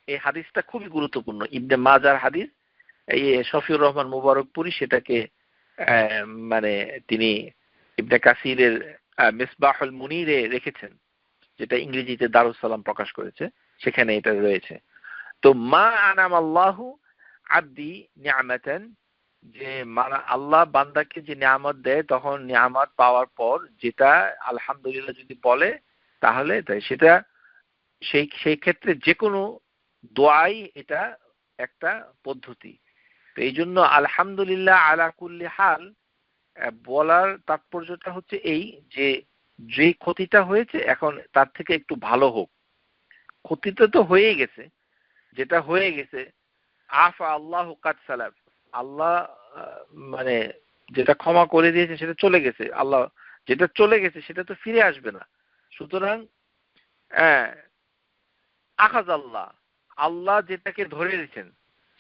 এই হাদিসটা খুবই গুরুত্বপূর্ণ, ইবনে মাজার হাদিস। এই শফিউর রহমান মুবারকপুরী সেটাকে মানে তিনি ইবনে কাসিরের মিসবাহুল মুনিরে রেখেছেন, যেটা ইংরেজিতে দারুস সালাম প্রকাশ করেছে, সেখানে এটা রয়েছে। তো মা আনাম আল্লাহু আব্দি নিয়ামাতান, যে আল্লাহ বান্দাকে যে নিয়ামত দেয় তখন নিয়ামত পাওয়ার পর যেটা আলহামদুলিল্লাহ যদি বলে তাহলে তাই সেটা সেই ক্ষেত্রে যে কোনো দোয়াই এটা একটা পদ্ধতি। তো এই জন্য আলহামদুলিল্লাহ আলা কুল্লি হাল বলার তাৎপর্যটা হচ্ছে এই যে যে ক্ষতিটা হয়েছে এখন তার থেকে একটু ভালো হোক। ক্ষতিটা তো হয়ে গেছে, যেটা হয়ে গেছে আফা আল্লাহ কাদ সালাফ, আল্লাহ মানে যেটা ক্ষমা করে দিয়েছে সেটা চলে গেছে, আল্লাহ যেটা চলে গেছে সেটা তো ফিরে আসবে না। সুতরাং আখাজ আল্লাহ, আল্লাহ যেটাকে ধরে রেখেছেন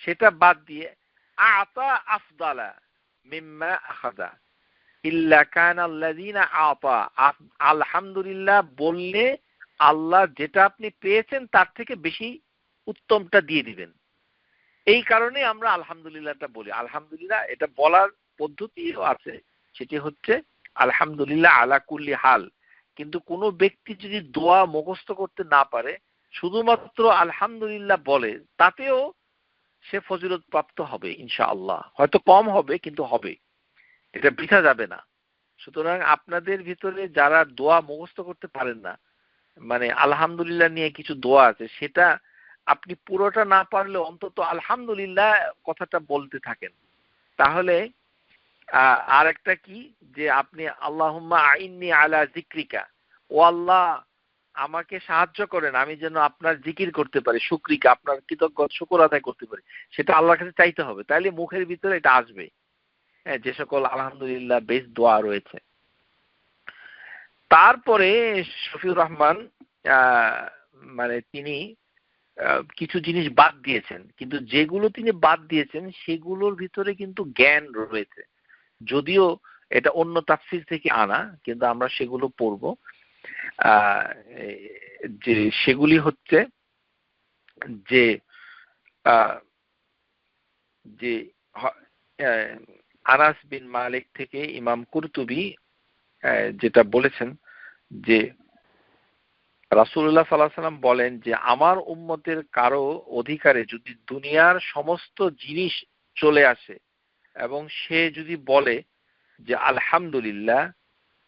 সেটা বাদ দিয়ে আতা আফদালা মিম্মা আখাযা ইল্লা কানা আল্লাযিনা আতা, আলহামদুলিল্লাহ বললে আল্লাহ যেটা আপনি পেয়েছেন তার থেকে বেশি উত্তমটা দিয়ে দিবেন। এই কারণে আমরা আলহামদুলিল্লাহটা বলি। আলহামদুলিল্লাহ এটা বলার পদ্ধতিও আছে, সেটি হচ্ছে আলহামদুলিল্লাহ আলা কুল্লি হাল। কিন্তু কোনো ব্যক্তি যদি দোয়া মুখস্থ করতে না পারে, শুধুমাত্র আলহামদুলিল্লাহ বলে, তাতেও সে ফজিলত প্রাপ্ত হবে ইনশাআল্লাহ। হয়তো কম হবে কিন্তু হবে, এটা বৃথা যাবে না। সুতরাং আপনাদের ভিতরে যারা দোয়া মুখস্থ করতে পারেন না, মানে আলহামদুলিল্লাহ নিয়ে কিছু দোয়া আছে, সেটা আপনি পুরোটা না পারলে অন্তত আলহামদুলিল্লাহ কথাটা বলতে থাকেন। তাহলে আর একটা কি, যে আপনি আল্লাহুম্মা আইন্নি আলা যিকরিকা, ও আল্লাহ আমাকে সাহায্য করেন আমি যেন আপনার জিকির করতে পারি, শুকরিকা আপনার কৃতজ্ঞতা শুকর আদায় করতে পারি, সেটা আল্লাহর কাছে চাইতে হবে। তাইলে মুখের ভিতরে এটা আসবে। হ্যাঁ, যে সকল আলহামদুলিল্লাহ বেশ দোয়া রয়েছে। তারপরে শফিউর রহমান মানে তিনি কিছু জিনিস বাদ দিয়েছেন, কিন্তু যেগুলো তিনি বাদ দিয়েছেন সেগুলোর ভিতরে কিন্তু জ্ঞান রয়েছে, যদিও এটা অন্য তাফসীর থেকে আনা, কিন্তু আমরা সেগুলো পড়ব। যে সেগুলি হচ্ছে যে যে আনাস বিন মালিক থেকে ইমাম কুরতুবী যেটা বলেছেন যে রাসূলুল্লাহ সাল্লাল্লাহু আলাইহি ওয়াসাল্লাম বলেন যে আমার উম্মতের কারো অধিকারে যদি দুনিয়ার সমস্ত জিনিস চলে আসে এবং সে যদি বলে যে আলহামদুলিল্লাহ,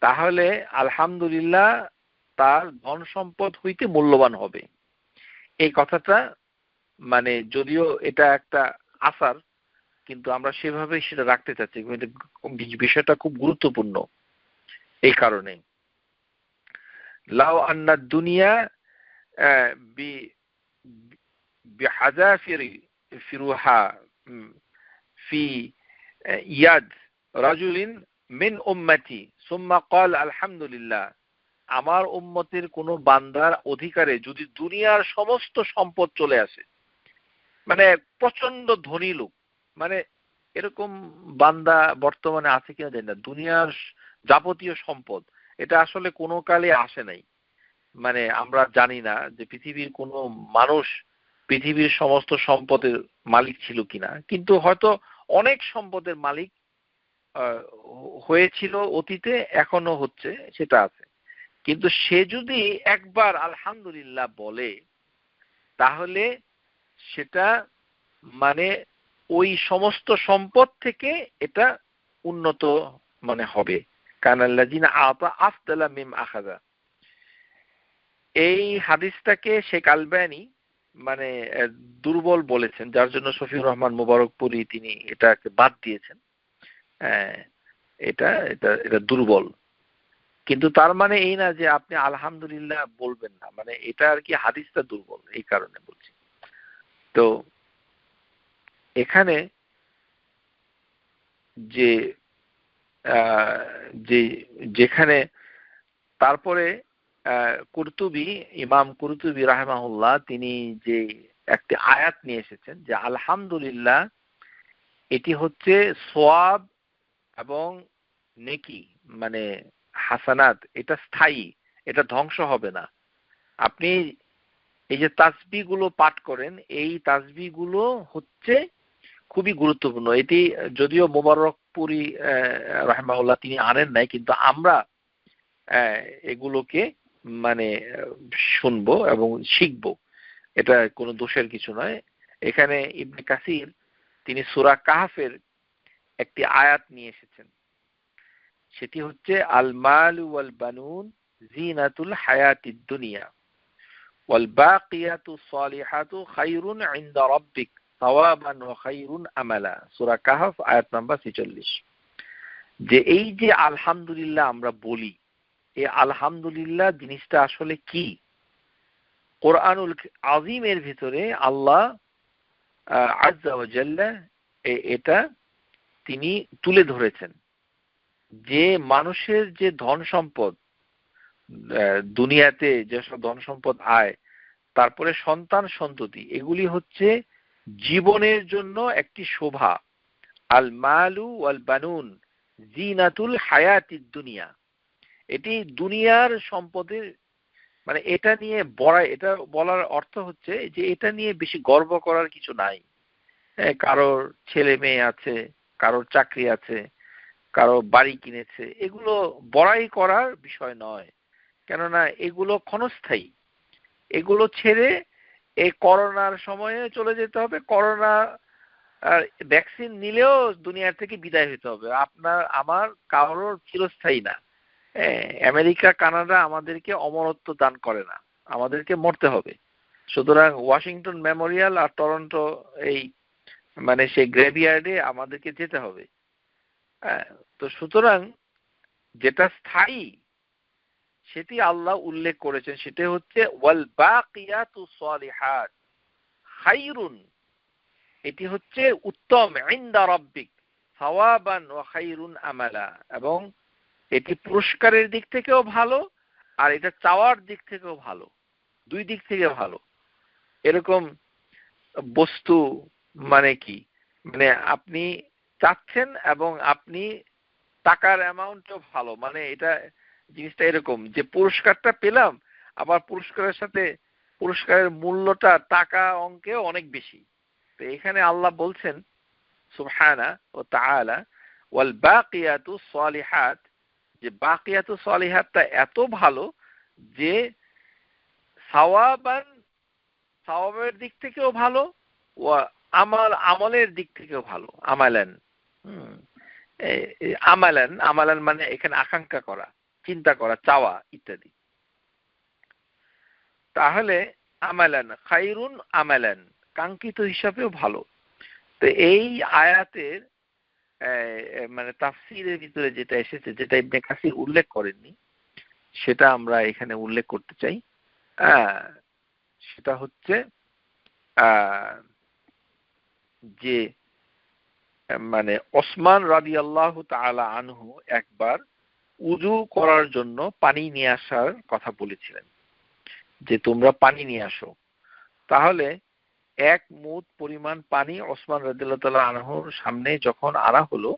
তাহলে আলহামদুলিল্লাহ তার ধন সম্পদ হইতে মূল্যবান হবে। এই কথাটা মানে যদিও এটা একটা আসার, কিন্তু আমরা সেভাবেই সেটা রাখতে চাচ্ছি, বিষয়টা খুব গুরুত্বপূর্ণ। এই কারণে লাউ আন্না দুনিয়া বিহাজাফিরি ফিরুহা ফি ইয়াদ রাজুলিন মিন উম্মতি সুম্মা ক্বাল আলহামদুলিল্লাহ, আমার উম্মতের কোন বান্দার অধিকারে যদি দুনিয়ার সমস্ত সম্পদ চলে আসে, মানে প্রচন্ড ধনী লোক, মানে এরকম বান্দা বর্তমানে আছে কিনা জানি না, দুনিয়ার যাবতীয় সম্পদ, এটা আসলে কোনো কালে আসে নাই। মানে আমরা জানি না যে পৃথিবীর কোনো মানুষ পৃথিবীর সমস্ত সম্পদের মালিক ছিল কিনা, কিন্তু হয়তো অনেক সম্পদের মালিক হয়েছিল অতীতে, এখনো হচ্ছে, সেটা আছে। কিন্তু সে যদি একবার আলহামদুলিল্লাহ বলে তাহলে সেটা মানে ওই সমস্ত সম্পদ থেকে এটা উন্নত মানে হবে। কানাল্লাযিনা আতা আফদালা মিম আখাযা, এই হাদিসটাকে শেখ আলবানী মানে দুর্বল বলেছেন, যার জন্য শফিউর রহমান মুবারকপুরি তিনি এটাকে বাদ দিয়েছেন। এটা এটা এটা দুর্বল, কিন্তু তার মানে এই না যে আপনি আলহামদুলিল্লাহ বলবেন না, মানে এটা আর কি হাদিসটা দুর্বল, এই কারণে বলছি। তো এখানে যে যেখানে তারপরে কুরতুবী, ইমাম কুরতুবী রাহিমাহুল্লাহ তিনি যে একটি আয়াত নিয়ে এসেছেন যে আলহামদুলিল্লাহ এটি হচ্ছে সওয়াব এবং নেকি, মানে হাসানাত, এটা স্থায়ী, এটা ধ্বংস হবে না। আপনি এই যে তাসবিহ গুলো পাঠ করেন, এই তাসবিহ গুলো হচ্ছে খুবই গুরুত্বপূর্ণ। এটি যদিও মুবারকপুরি রাহিমাহুল্লাহ তিনি আনেন নাই, কিন্তু আমরা এগুলোকে মানে শুনবো এবং শিখবো, এটা কোনো দোষের কিছু নয়। এখানে ইবনে কাসির তিনি সূরা কাহফের একটি আয়াত নিয়ে এসেছেন। সেটি হচ্ছে আল মালু ওয়াল বানুন জিনাতুল হায়াতিদ দুনিয়া ওয়াল বাকিয়াতুস সালিহাতু খায়রুন ইনদা রাব্বিক সাওয়াবান ওয়া খায়রুন আমালা। সূরা কাহফ আয়াত নাম্বার 46। যে এই যে আলহামদুলিল্লাহ আমরা বলি, এই আলহামদুলিল্লাহ জিনিসটা আসলে কি? কোরআনুল আযীমের ভিতরে আল্লাহ আযজা ওয়া জাল্লা এটা তিনি তুলে ধরেছেন যে মানুষের যে ধন সম্পদ, দুনিয়াতে যেসব ধন সম্পদ আয়, তারপরে সন্তান সন্ততি, এগুলি হচ্ছে জীবনের জন্য একটি শোভা। আল মালু ওয়াল বানুন জিনাতুল হায়াতিদ দুনিয়া, এটি দুনিয়ার সম্পদের, মানে এটা নিয়ে এটা বলার অর্থ হচ্ছে যে এটা নিয়ে বেশি গর্ব করার কিছু নাই। কারোর ছেলে মেয়ে আছে, কারোর চাকরি আছে, কারো বাড়ি কিনেছে, এগুলো বড়াই করার বিষয় নয়, কেননা এগুলো ক্ষণস্থায়ী। এগুলো ছেড়ে এই করোনার সময়ে চলে যেতে হবে, করোনা ভ্যাকসিন নিলেও দুনিয়ার থেকে বিদায় হতে হবে। আপনার আমার কারোর চিরস্থায়ী না। আমেরিকা কানাডা আমাদেরকে অমরত্ব দান করে না, আমাদেরকে মরতে হবে। সুতরাং ওয়াশিংটন মেমোরিয়াল আর টরন্টো এই মানে সেই গ্রেভিয়ার্ডে আমাদেরকে যেতে হবে। তো সুতরাং যেটা স্থায়ী সেটি আল্লাহ উল্লেখ করেছেন, সেটা হচ্ছে ওয়াল বাকিয়াতুস সালিহাত খায়রুন, এটি হচ্ছে উত্তম ইনদা রাব্বিক সাওয়াবান ওয়া খায়রুন আমালা, এবং এটি পুরস্কারের দিক থেকেও ভালো আর এটা চাওয়ার দিক থেকেও ভালো, দুই দিক থেকে ভালো। এরকম বস্তু মানে কি, মানে আপনি চাচ্ছেন এবং আপনি টাকার অ্যামাউন্টও ভালো, মানে এটা জিনিসটা এরকম যে পুরস্কারটা পেলাম, আবার পুরস্কারের সাথে পুরস্কারের মূল্যটা টাকা অঙ্কেও অনেক বেশি। তো এখানে আল্লাহ বলছেন সুবহানা ওয়া তাআলা ওয়াল বাকিয়াতুস সালিহাত, যে বাকিয়াতুস সালিহাতটা এত ভালো যে সওয়াবের দিক থেকেও ভালো, ওয়া আমলের দিক থেকেও ভালো। আমালান আমালান মানে এখানে আকাঙ্ক্ষা করা, চিন্তা করা, চাওয়া ইত্যাদি। তাহলে আমালান খায়রুন আমালান কাঙ্ক্ষিত হিসাবেও ভালো। তো এই আয়াতের মানে তাফসীরের ভিতরে যেটা এসেছে, যেটা ইবনে কাসির উল্লেখ করেননি, সেটা আমরা এখানে উল্লেখ করতে চাই। সেটা হচ্ছে যে মানে ওসমান রাদিয়াল্লাহু তাআলা আনহু একবার উযু করার জন্য পানি নিয়ে আসার কথা বলেছিলেন, যে তোমরা পানি নিয়ে আসো। তাহলে এক মুদ পরিমাণ পানি ওসমান রাদিয়াল্লাহু তাআলা আনহুর সামনে যখন আনা হলো,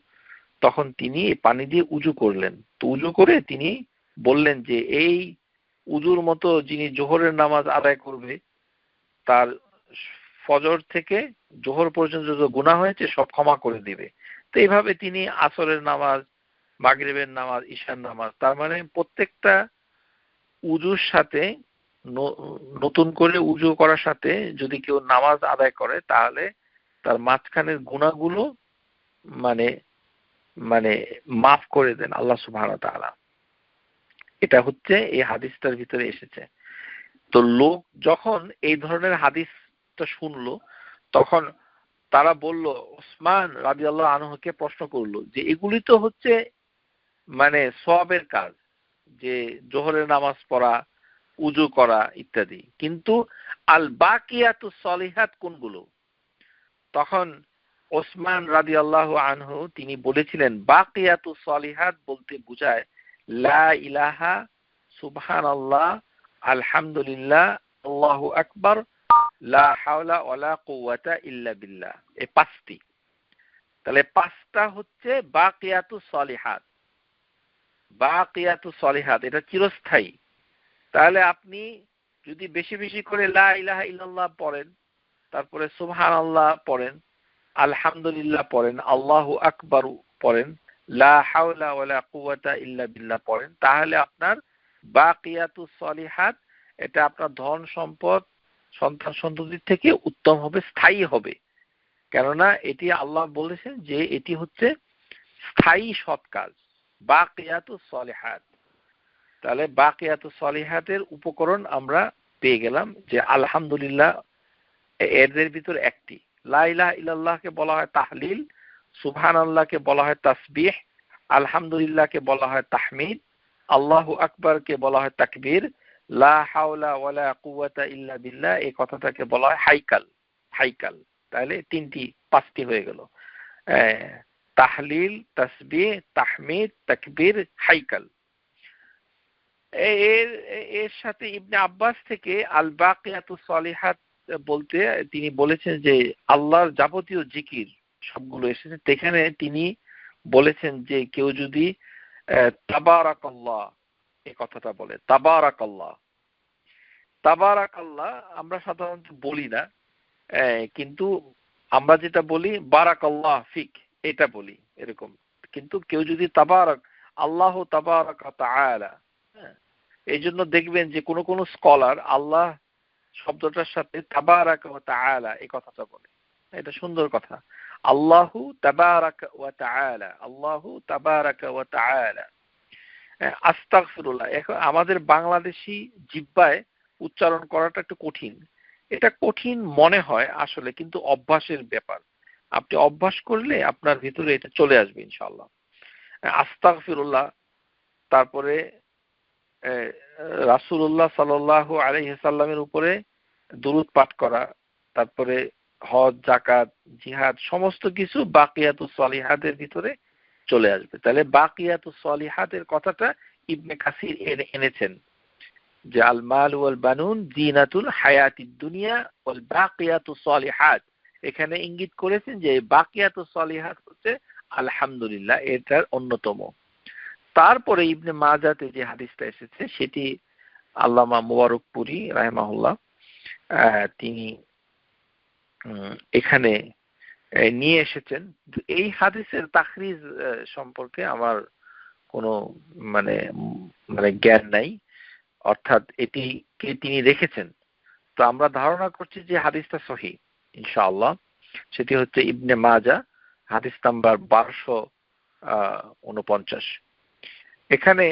তখন তিনি পানি দিয়ে উযু করলেন। তো উযু করে তিনি বললেন যে এই উযুর মতো যিনি জোহরের নামাজ আদায় করবে, তার ফজর থেকে জোহর পর্যন্ত যত গুনাহ হয়েছে সব ক্ষমা করে দিবে। তো এইভাবে তিনি আসরের নামাজ, মাগরিবের নামাজ, ঈশার নামাজ, তার মানে প্রত্যেকটা উযুর সাথে নতুন করে উযু করার সাথে যদি কেউ নামাজ আদায় করে, তাহলে তার মাঝখানের গুনাহগুলো মানে মানে মাফ করে দেন আল্লাহ সুবহানাহু ওয়া তাআলা। এটা হচ্ছে এই হাদিসটার ভিতরে এসেছে। তো লোক যখন এই ধরনের হাদিসটা শুনলো, তখন তারা বলল, ওসমান রাদিয়াল্লাহু আনহুকে প্রশ্ন করলো যে এগুলি তো হচ্ছে মানে সওয়াবের কাজ, যে জোহরের নামাজ পড়া, উযু করা ইত্যাদি, কিন্তু আল বাকিয়াতুস সলিহাত কোনগুলো? তখন ওসমান রাদিয়াল্লাহু আনহু তিনি বলেছিলেন, বাকিয়াতুস সলিহাত বলতে বোঝায় লা ইলাহা, সুবহানাল্লাহ, আলহামদুলিল্লাহ, আল্লাহু আকবার, লা হাওলা ওয়ালা কুওয়াতা ইল্লা বিল্লাহ। এই পাঁচটি, তাহলে পাঁচটা হচ্ছে বাকিয়াতুস সলিহাত। বাকিয়াতুস সলিহাত এটা চিরস্থায়ী। তাহলে আপনি যদি বেশি বেশি করে লা ইলাহা ইল্লাল্লাহ পড়েন, তারপরে সুবহানাল্লাহ পড়েন, আলহামদুলিল্লাহ পড়েন, আল্লাহু আকবার পড়েন, লা হাওলা ওয়ালা কুওয়াতা ইল্লা বিল্লাহ পড়েন, তাহলে আপনার বাকিয়াতুস সলিহাত এটা আপনার ধন সম্পদ, সন্তান সন্ততির থেকে উত্তম হবে, স্থায়ী হবে। কেননা এটি আল্লাহ বলেছেন যে এটি হচ্ছে স্থায়ী সৎ কাজ, বাকিয়াতুস সলিহাত। তাহলে বাকিয়াতুস সলিহাতের উপকরণ আমরা পেয়ে গেলাম যে আলহামদুলিল্লাহ এদের ভিতর একটি। লা ইলাহা ইল্লাল্লাহকে বলা হয় তাহলিল, সুবহানাল্লাহকে বলা হয় তাসবিহ, আলহামদুলিল্লাহকে বলা হয় তাহমিদ, আল্লাহু আকবারকে বলা হয় তাকবীর, লা হাওলা ওয়ালা কুওয়াতা ইল্লা বিল্লাহ এই কথাটাকে বলা হয় হাইকাল। হাইকাল তাহলে পাঁচটি হয়ে গেল, তাহলিল, তাসবিহ, তাহমিদ, তাকবীর, হাইকাল। এর এর সাথে ইবনে আব্বাস থেকে আল বাকিয়াতুস সলিহাত বলতে তিনি বলেছেন যে আল্লাহর যাবতীয় জিকির সবগুলো এসেছে। সেখানে তিনি বলেছেন যে কেউ যদি তাবারাকাল্লাহ এই কথাটা বলে, তাবারাকাল্লাহ, তাবারাকাল্লাহ আমরা সাধারণত বলি না, কিন্তু আমরা যেটা বলি বারাকাল্লাহ ফিক এটা বলি এরকম। কিন্তু কেউ যদি তাবারাক, আল্লাহ তাবারাক ওয়া তাআলা, এই জন্য দেখবেন যে কোন কোন স্কলার আল্লাহ শব্দটার সাথে তাবারাক ওয়া তাআলা এই কথাটা বলে। এটা সুন্দর কথা, আল্লাহু তাবারাক ওয়া তাআলা, আল্লাহু তাবারাক ওয়া তাআলা। আস্তাগফিরুল্লাহ এখন আমাদের বাংলাদেশি জিহ্বায় উচ্চারণ করাটা একটু কঠিন। এটা কঠিন মনে হয় আসলে, কিন্তু অভ্যাসের ব্যাপার। আপনি অভ্যাস করলে আপনার ভিতরে এটা চলে আসবে ইনশাআল্লাহ। আস্তাগফিরুল্লাহ, তারপরে রাসূলুল্লাহ সাল্লাল্লাহু আলাইহি সাল্লামের উপরে দুরূদ পাঠ করা, তারপরে হজ, যাকাত, জিহাদ সমস্ত কিছু বাকিয়াতুস সলিহাতের ভিতরে চলে আসবে। তাহলে বাকিয়াতুস সলিহাতের কথাটা ইবনে কাসির এনেছেন যে আল মাল ওয়াল বানুন জিনাতুল হায়াতিদ দুনিয়া ওয়াল বাকিয়াতুস সলিহাত, এখানে ইঙ্গিত করেছেন যে বাকিয়াতুস সলিহাত হচ্ছে আলহামদুলিল্লাহ এটার অন্যতম। তারপরে ইবনে মাজাতে যে হাদিসটা এসেছে সেটি আল্লামা মুবারকপুরি রাহিমাহুল্লাহ তিনি এখানে নিয়ে এসেছেন। এই হাদিসের তাখরিজ সম্পর্কে আমার কোনো মানে মানে জ্ঞান নাই, অর্থাৎ এটিকে তিনি রেখেছেন। তো আমরা ধারণা করছি যে হাদিসটা সহিহ ইনশাআল্লাহ। সেটি হচ্ছে ইবনে মাজা হাদিস নাম্বার 1249। এখানে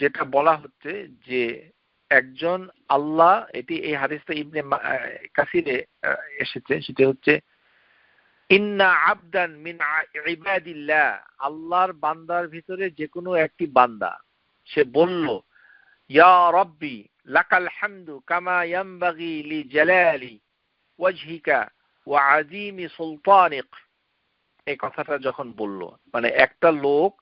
যেটা বলা হচ্ছে যে একজন আল্লাহ, এই হাদিসটা ইবনে কাসিরে এসেছে, সেটা হচ্ছে ইন্না আবদান মিন ইবাদিল্লাহ, আল্লাহর বান্দার ভিতরে যে কোনো একটি বান্দা সে বলল ইয়া রাব্বি লাকাল হামদু কামা ইয়ানবাগি লিজালালি ওয়াজহিকা ওয়া আযীমি সুলতানিক, এই কথাটা যখন বলল, মানে একটা লোক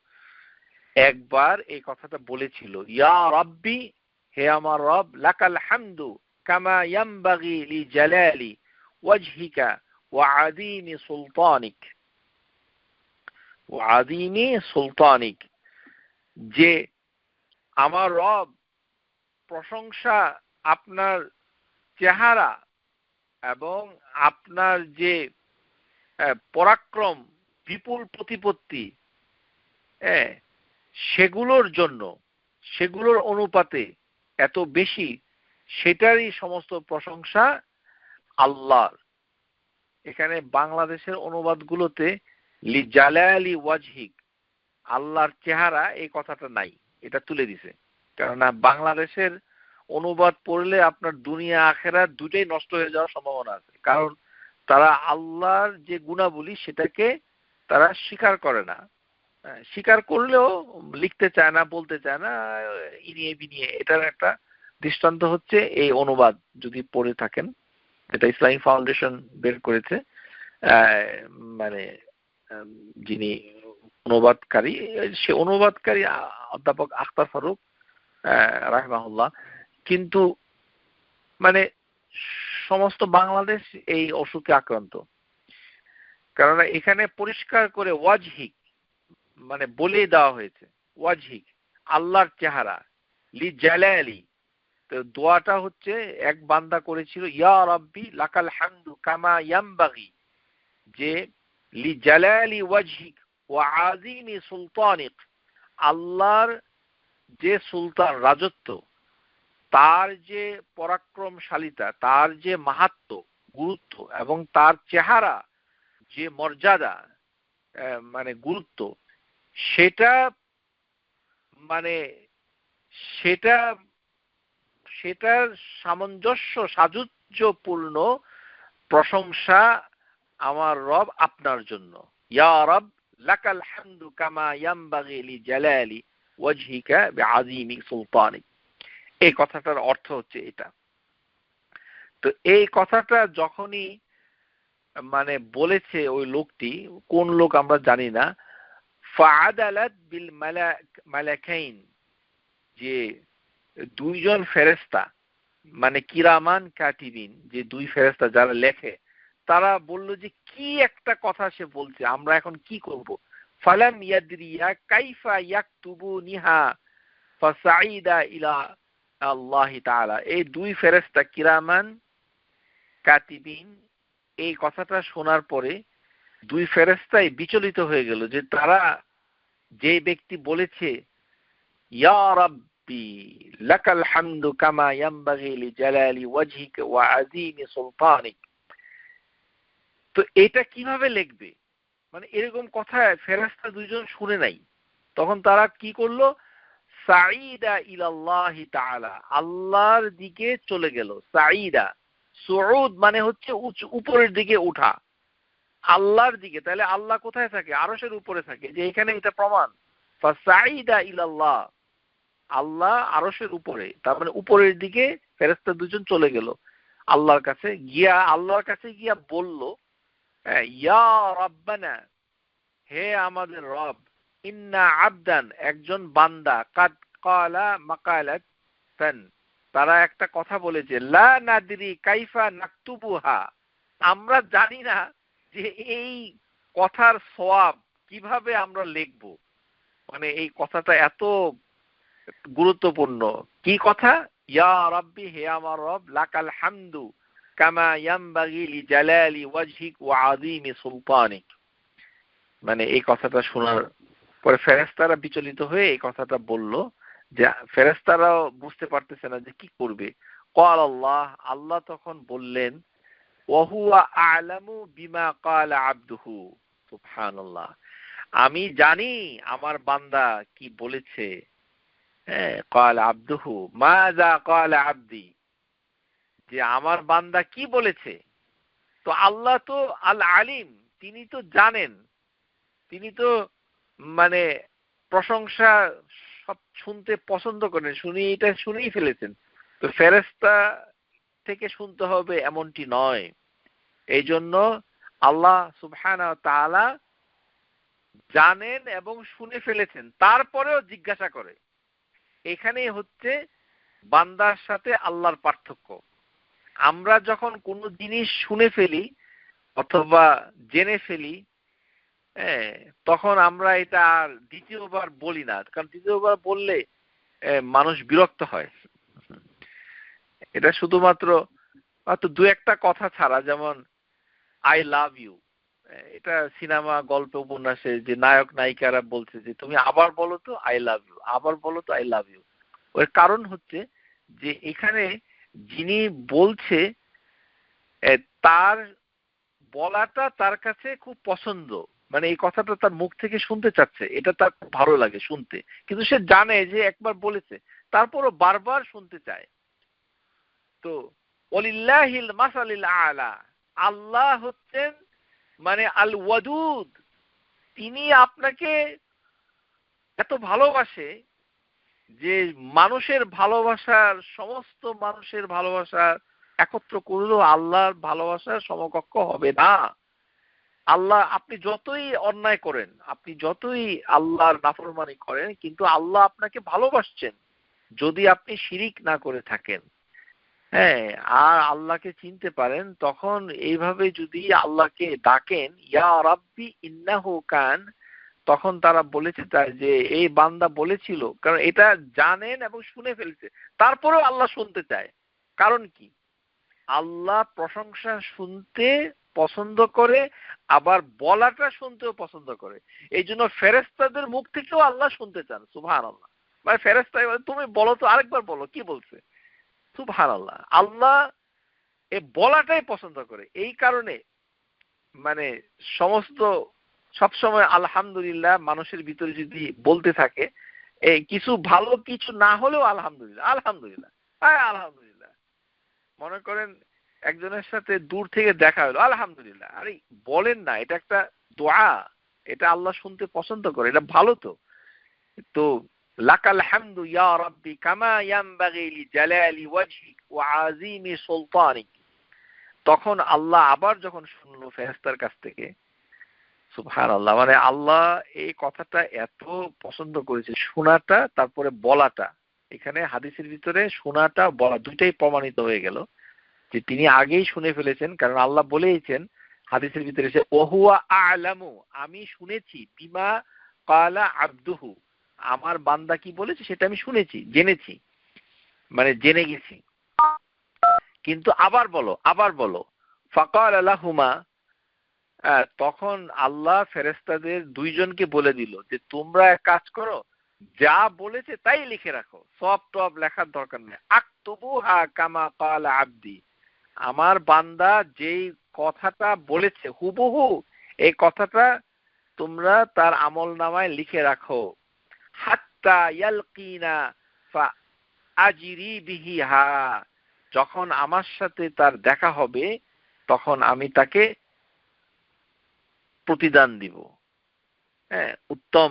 একবার এই কথাটা বলেছিল, ইয়া রাব্বি হে আমার রব, লাকাল হামদু কামা ইয়ানবাগি লিজালালি ওয়াজহিকা ওয়া আযীমি সুলতানিক, ওয়া আযীমি সুলতানিক, যে আমার রব প্রশংসা আপনার চেহারা এবং আপনার যে পরাক্রম, বিপুল প্রতিপত্তি, সেগুলোর জন্য, সেগুলোর অনুপাতে এত বেশি, সেটারই সমস্ত প্রশংসা আল্লাহর। এখানে বাংলাদেশের অনুবাদগুলোতে লি জালালি ওয়াজহিক, আল্লাহর চেহারা এই কথাটা নাই, এটা তুলে দিছে। কেননা বাংলাদেশের অনুবাদ পড়লে আপনার দুনিয়া আখেরাত দুটোই নষ্ট হয়ে যাওয়ার সম্ভাবনা আছে। কারণ তারা আল্লাহর যে গুণাবলী সেটাকে তারা স্বীকার করে না, স্বীকার করলেও লিখতে চায় না, বলতে চায় না, ইনিয়ে বিনিয়ে। এটার একটা দৃষ্টান্ত হচ্ছে এই অনুবাদ যদি পড়ে থাকেন, এটা ইসলামিক ফাউন্ডেশন বের করেছে, মানে যিনি অনুবাদকারী, সে অনুবাদকারী অধ্যাপক আখতার ফারুক রাহিমাহুল্লাহ। কিন্তু মানে সমস্ত বাংলাদেশ এই অসুখে আক্রান্ত। কারণ এখানে পরিষ্কার করে ওয়াজহিক মানে বলে দেওয়া হয়েছে, ওয়াজহিক আল্লাহর চেহারা, লি জালালি। তো দোয়াটা হচ্ছে এক বান্দা করেছিল, ইয়া রাব্বি লাকাল হামদু কামা ইয়ানবাগি, যে লি জালালি ওয়াজহিক ওয়া আযীমি সুলতানিক, আল্লাহর যে সুলতান রাজত্ব, তার যে পরাক্রমশালিতা, তার যে মাহাত্ম্য, গুরুত্ব এবং তার চেহারা যে মর্যাদা মানে গুরুত্ব, সেটা মানে সেটা সেটার সামঞ্জস্য সাযুজ্যপূর্ণ প্রশংসা আমার রব আপনার জন্য। ইয়া রব লাকাল হামদু কামা ইয়ানবাগি লিজালালি ওয়াজহিকা বিআযীমি সুলতানিক। এই কথাটার অর্থ হচ্ছে এটা। তো এই কথাটা যখনই মানে বলেছে ওই লোকটি, কোন লোক আমরা জানি না, ফাআদালাত বিল মালাকাইন, যে দুইজন ফেরেশতা মানে কিরামান কাতিবিন, যে দুই ফেরেশতা যারা লেখে, তারা বলল যে কি একটা কথা সে বলছে, আমরা এখন কি করব। ফালাম ইয়াদরিয়া কাইফা ইয়াকতুবুনিহা ফাসাইদা ইলা আল্লাহ তাআলা। এই দুই ফেরেশতা কিরামান কাতিবিন এই কথাটা শোনার পরে দুই ফেরেশতাই বিচলিত হয়ে গেল, যে তারা, যে ব্যক্তি বলেছে ইয়া রাব্বি লাকাল হামদু কামা ইয়ানবাগি লিজালালি ওয়াজহিকা ওয়া আযীমি সুলতানিক, তো এটা কিভাবে লিখবে? মানে এরকম কথা ফেরেশতা দুইজন শুনে নাই। তখন তারা কি করলো? সাঈদা ইলাল্লাহি তাআলা, আল্লাহর দিকে চলে গেল। সাঈদা, সুউদ মানে হচ্ছে উপরের দিকে ওঠা, আল্লাহর দিকে। তাহলে আল্লাহ কোথায় থাকে? আরশের উপরে থাকে, যে এখানে এটা প্রমাণ। ফাসাঈদা ইলাল্লাহ, আল্লাহ আরশের উপরে, তার মানে উপরের দিকে ফেরেশতা দুজন চলে গেল আল্লাহর কাছে। আল্লাহর কাছে গিয়া বলল, ইয়া রাব্বানা, হে আমাদের রব, ইন্না আবদান, একজন বান্দা, কাদ ক্বালা মাকালাতান, তারা একটা কথা বলেছে, লা নাদরি কাইফা নাকতুবুহা, আমরা জানি না যে এই কথার সওয়াব কিভাবে আমরা লিখব। মানে এই কথাটা এত গুরুত্বপূর্ণ। কি কথা? ইয়া রাব্বি, হে আমার রব, লাকাল হামদু কামা ইয়ানবাগি লিজালালি ওয়াজহিক ওয়া আযীমি সুলতানিক। মানে এই কথাটা শোনার পরে ফেরেশতারা বিচলিত হয়ে এই কথাটা বলল, যে ফেরেশতারাও বুঝতে পারতেছে না যে কি করবে। ক্বাল আল্লাহ, আল্লাহ তখন বললেন, ওয়া হুয়া আ'লামু বিমা ক্বালা আবদুহু। সুবহানাল্লাহ, আমি জানি আমার বান্দা কি বলেছে। হ্যাঁ, ক্বালা আবদুহু মাযা ক্বালা আবদি, যে আমার বান্দা কি বলেছে। তো আল্লাহ তো আল আলিম, তিনি তো জানেন, তিনি তো মানে প্রশংসা সব শুনতে পছন্দ করেন, এটা শুনেই ফেলেছেন। তো ফেরেশতা থেকে শুনতে হবে এমনটি নয়। এই জন্য আল্লাহ সুবহানাহু ওয়া তাআলা জানেন এবং শুনে ফেলেছেন, তারপরেও জিজ্ঞাসা করে। এখানেই হচ্ছে বান্দার সাথে আল্লাহর পার্থক্য। আমরা যখন কোনো জিনিস শুনে ফেলি অথবা জেনে ফেলি, তখন আমরা এটা আর দ্বিতীয়বার বলি না, কারণ দ্বিতীয়বার বললে মানুষ বিরক্ত হয়। এটা শুধুমাত্র হয়তো দু একটা কথা ছাড়া, যেমন আই লাভ ইউ, এটা সিনেমা, গল্প, উপন্যাসে যে নায়ক নায়িকারা বলছে যে তুমি আবার বলো তো আই লাভ ইউ, আবার বলো তো আই লাভ ইউ। ওর কারণ হচ্ছে যে এখানে যিনি বলছে তার বলাটা তার কাছে খুব পছন্দ, মানে এই কথাটা তার মুখ থেকে শুনতে চাচ্ছে, এটা তার খুব ভালো লাগে শুনতে, কিন্তু সে জানে যে একবার বলেছে, তারপরও বারবার শুনতে চায়। তো ওয়ালিল্লাহিল মাসালিল আলা, আল্লাহ হচ্ছেন মানে আল ওয়াদুদ, তিনি আপনাকে এত ভালোবাসে যে মানুষের ভালোবাসার, সমস্ত মানুষের ভালোবাসার একত্র করলেও আল্লাহর ভালোবাসার সমকক্ষ হবে না। আল্লাহ, আপনি যতই অন্যায় করেন, আপনি যতই আল্লাহর নাফরমানি করেন, কিন্তু আল্লাহ আপনাকে ভালোবাসছেন যদি আপনি শিরিক না করে থাকেন। হ্যাঁ, আর আল্লাহকে চিনতে পারেন, তখন এইভাবে যদি আল্লাহকে ডাকেন, ইয়া রাব্বি ইন্নাহু কান, তখন তারা বলেছে যে এই বান্দা বলেছিল, কারণ এটা জানেন এবং শুনে ফেলছে, তারপরেও আল্লাহ শুনতে চায়। কারণ কি? আল্লাহ প্রশংসা শুনতে পছন্দ করে, আবার বলাটা শুনতেও পছন্দ করে। এই জন্য ফেরেশতাদের মুখ থেকেও আল্লাহ শুনতে চান। সুবহানাল্লাহ, মানে ফেরেশতা তুমি বলো তো, আরেকবার বলো কি বলছে। সুবহানাল্লাহ, আল্লাহ এই বলাটাই পছন্দ করে। এই কারণে মানে সমস্ত সবসময় আলহামদুলিল্লাহ মানুষের ভিতরে যদি বলতে থাকে, কিছু ভালো কিছু না হলেও আলহামদুলিল্লাহ আলহামদুলিল্লাহ আলহামদুলিল্লাহ। মনে করেন একজনের সাথে দূর থেকে দেখা হলো, আলহামদুলিল্লাহ। আরে বলেন না, এটা একটা দোয়া, এটা আল্লাহ শুনতে পছন্দ করে, এটা ভালো। তো লাকাল হামদু ইয়া রাব্বি কামা ইয়ানবাগি লিজালালি ওয়াজহিক ওয়া আযীমি সুলতানিক। তখন আল্লাহ আবার যখন শুনলো ফেরেশতার কাছ থেকে, সুবহানাল্লাহ, মানে আল্লাহ এই কথাটা এত পছন্দ করেছে, শোনাটা তারপরে বলাটা। এখানে হাদিসের ভিতরে শোনাটা বলা দুইটাই প্রমাণিত হয়ে গেল যে তিনি আগেই শুনে ফেলেছেন, কারণ আল্লাহ বলেইছেন হাদিসের ভিতরে যে ওহুয়া আ'লামু, আমি শুনেছি, বিমা ক্বালা আবদুহু, আমার বান্দা কি বলেছে সেটা আমি শুনেছি, জেনেছি, মানে জেনে গেছি। কিন্তু আবার বলো ফাকালা লাহুমা, তখন আল্লাহ ফেরেশতাদের দুইজনকে বলে দিল যে তোমরা এক কাজ করো, যা বলেছে তাই লিখে রাখো, সব টব লেখার দরকার নেই। আক্তুবুহা কামা ক্বালা আবদি, আমার বান্দা যেই কথাটা বলেছে হুবহু এই কথাটা তোমরা তার আমলনামায় লিখে রাখো। হাত্তা ইয়ালকিনা ফা আজরি বিহিহা, যখন আমার সাথে তার দেখা হবে তখন আমি তাকে প্রতিদান দিব। হ্যাঁ, উত্তম।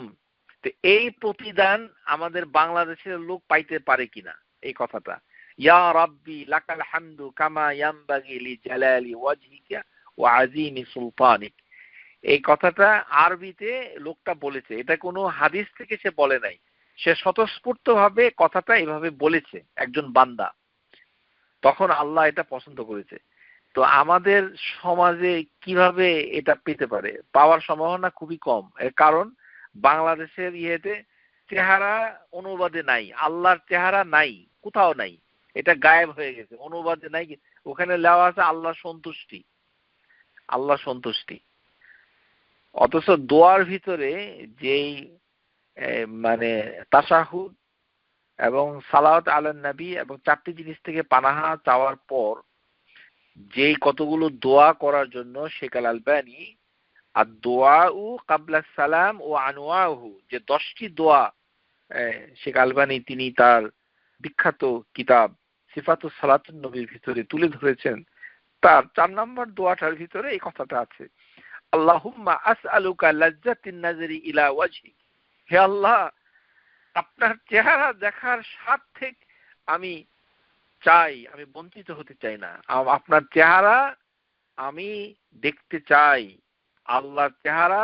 তো এই প্রতিদান আমাদের বাংলাদেশের লোক পাইতে পারে কিনা এই কথাটা, ইয়া রাব্বি লাকাল হামদু কামা ইয়ানবাগি লিজালালি ওয়াজহিকা ওয়া আযীমি সুলতানিক। এই কথাটা আরবিতে লোকটা বলেছে, এটা কোনো হাদিস থেকে সে বলে নাই, সে স্বতঃস্ফূর্তভাবে কথাটা এভাবে বলেছে একজন বান্দা। তখন আল্লাহ এটা পছন্দ করেছে। তো আমাদের সমাজে কিভাবে এটা পেতে পারে? পাওয়ার সম্ভাবনা খুবই কম। এর কারণ বাংলাদেশের ইয়েতে চেহারা অনুবাদে নাই, আল্লাহর চেহারা নাই, কোথাও নাই, এটা গায়েব হয়ে গেছে, অনুবাদে নাই। ওখানে লেওয়া আছে আল্লাহ সন্তুষ্টি, আল্লাহ সন্তুষ্টি। অথচ দোয়ার ভিতরে যেই মানে তাশাহুদ এবং সালাওয়াত আলান নবী এবং চারটি জিনিস থেকে পানাহা চাওয়ার পর যেই কতগুলো দোয়া করার জন্য শেখ আল আলবানী আর দোয়াউ কাবলা সালাম ও আনওয়াহু, যে 10টি দোয়া শেখ আলবানী তিনি তার বিখ্যাত কিতাব সিফাতুস সালাতুন নবীর ভিতরে তুলে ধরেছেন। তার 4 নম্বর দোয়াটার ভিতরে এই কথাটা আছে, আল্লাহুম্মা আসআলুকা লাজ্জাতিন নাজরি ইলা ওয়াজহিক, হে আল্লাহ আপনার চেহারা দেখার স্বাদ থেকে আমি চাই, আমি বঞ্চিত হতে চাই না, আপনার চেহারা আমি দেখতে চাই, আল্লাহর চেহারা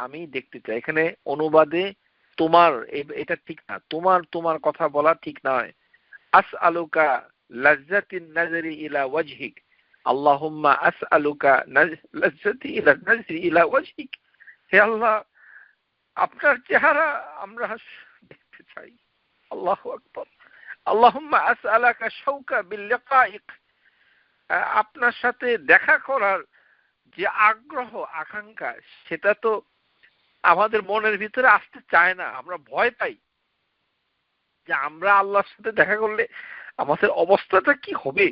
আমি দেখতে চাই। এখানে অনুবাদে তোমার এটা ঠিক না, তোমার কথা বলা ঠিক নয়। আসআলুকা লাজ্জাতিন নাজরি ইলা ওয়াজহিক, আল্লাহুম্মা আসআলুকা লাজ্জাতি ইলা নাজরি ইলা ওয়াজহিক, হে আল্লাহ আপনার চেহারা আমরা দেখতে চাই। আল্লাহু আকবার। আল্লাহুম্মা আসআলাকা শাওকা বিল লিকাইক, আপনার সাথে দেখা করার যে আগ্রহ আকাঙ্ক্ষা সেটা তো আমাদের মনের ভিতরে আসতে চায় না, আমরা ভয় পাই যে আমরা আল্লাহর সাথে দেখা করলে আমাদের অবস্থাটা কি হবে।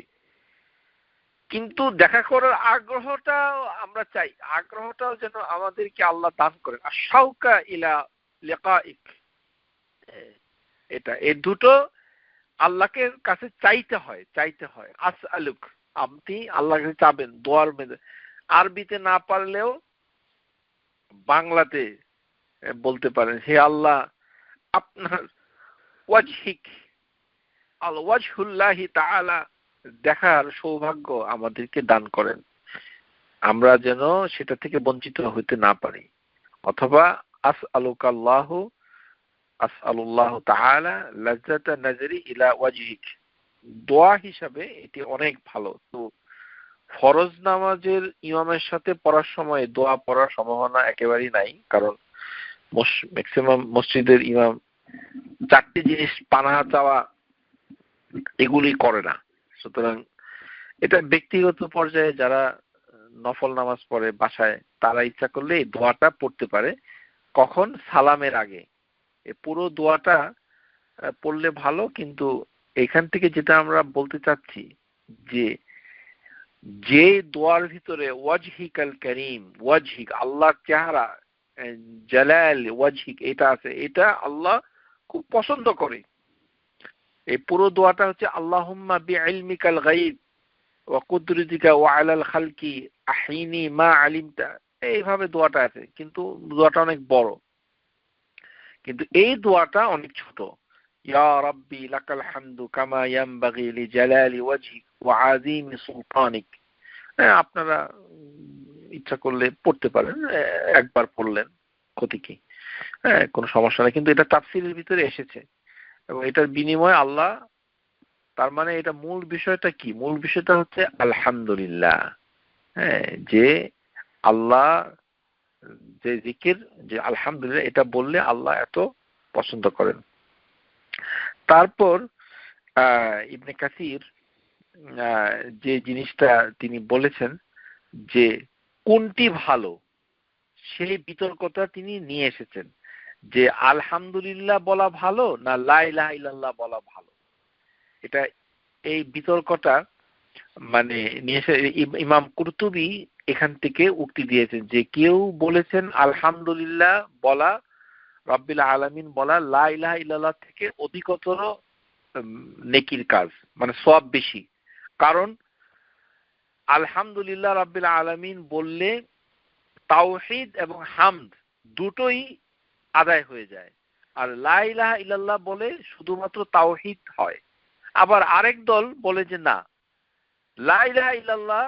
কিন্তু দেখা করার আগ্রহটাও আমরা চাই, আগ্রহটাও যেন আমাদেরকে আল্লাহ দান করেন। আর শাওকা ইলা লিকাইক, এটা এই দুটো আল্লাহকে কাছে চাইতে হয়। আসআলুক, আপনি আল্লাহর কাছে চাবেন দোয়ার মধ্যে। আরবিতে না পারলেও বাংলাতে বলতে পারেন, হে আল্লাহ আপনার ওয়াজহিক, আল ওয়াজহুল্লাহি তাআলা দেখার সৌভাগ্য আমাদেরকে দান করেন, আমরা যেন সেটা থেকে বঞ্চিত হতে না পারি। অথবা আসআলুল্লাহ তাআলা লাজ্জাতা নাজরি ইলা ওয়াজহিক, দোয়া হিসাবে এটি অনেক ভালো। তো ফরজ নামাজের ইমামের সাথে পড়ার সময় দোয়া পড়ার সম্ভাবনা একেবারেই নাই, কারণ ম্যাক্সিমাম মসজিদের ইমাম 4টি জিনিস পানাহা চাওয়া এগুলি করে না। সুতরাং এটা ব্যক্তিগত পর্যায়ে যারা নফল নামাজ পড়ে বাসায় তারা ইচ্ছা করলে এই দোয়াটা পড়তে পারে। কখন? সালামের আগে। এই পুরো দোয়াটা পড়লে ভালো। কিন্তু এখান থেকে যেটা আমরা বলতে চাচ্ছি যে যে দোয়ার ভিতরে ওয়াজহিকাল করিম, ওয়াজহিক আল্লাহর চেহারা, জালাল ওয়াজহিক এটা আছে, এটা আল্লাহ খুব পছন্দ করে। এই পুরো দোয়াটা হচ্ছে আল্লাহুম্মা বিইলমিকাল গায়ব ওয়া কুদরতিকা ওয়া আলাল খালকি আহিনি মা আলিমতা, এইভাবে দোয়াটা আছে, কিন্তু দোয়াটা অনেক বড়, কিন্তু এই দোয়াটা অনেক ছোট। ইয়া রাব্বি লাকাল হামদু কামা ইয়ানবাগি লিজালালি ওয়াজহিক ওয়া আযীমি সুলতানিক। আপনারা ইচ্ছা করলে পড়তে পারেন, একবার পড়লেন ক্ষতি কি, কোনো সমস্যা নেই, কিন্তু এটা তাফসীরের ভিতরে এসেছে এবং এটার বিনিময়ে আল্লাহ, তার মানে এটা মূল বিষয়টা কি, মূল বিষয়টা হচ্ছে আলহামদুলিল্লাহ। যে আল্লাহ যে জিকির, যে আলহামদুলিল্লাহ এটা বললে আল্লাহ এত পছন্দ করেন। তারপর ইবনে কাসির যে জিনিসটা তিনি বলেছেন যে কোনটি ভালো, সেই বিতর্কটা তিনি নিয়ে এসেছেন যে আলহামদুলিল্লাহ বলা ভালো না লা ইলাহা ইল্লাল্লাহ বলা ভালো। এটা এই বিতর্কটা মানে নিয়ে এসে ইমাম কুরতুবী এখান থেকে উক্তি দিয়েছেন যে কেউ বলেছেন আলহামদুলিল্লাহ বলা, রাব্বিল আলামিন বলা লা ইলাহা ইল্লাল্লাহ থেকে অধিকতর নেকির কাজ, মানে সওয়াব বেশি। কারণ আলহামদুলিল্লাহ রাব্বিল আলামিন বললে তাওহীদ এবং হামদ দুটোই আদায় হয়ে যায়, আর লা ইলাহা ইল্লাল্লাহ বলে শুধুমাত্র তাওহীদ হয়। আবার আরেক দল বলে যে না, লা ইলাহা ইল্লাল্লাহ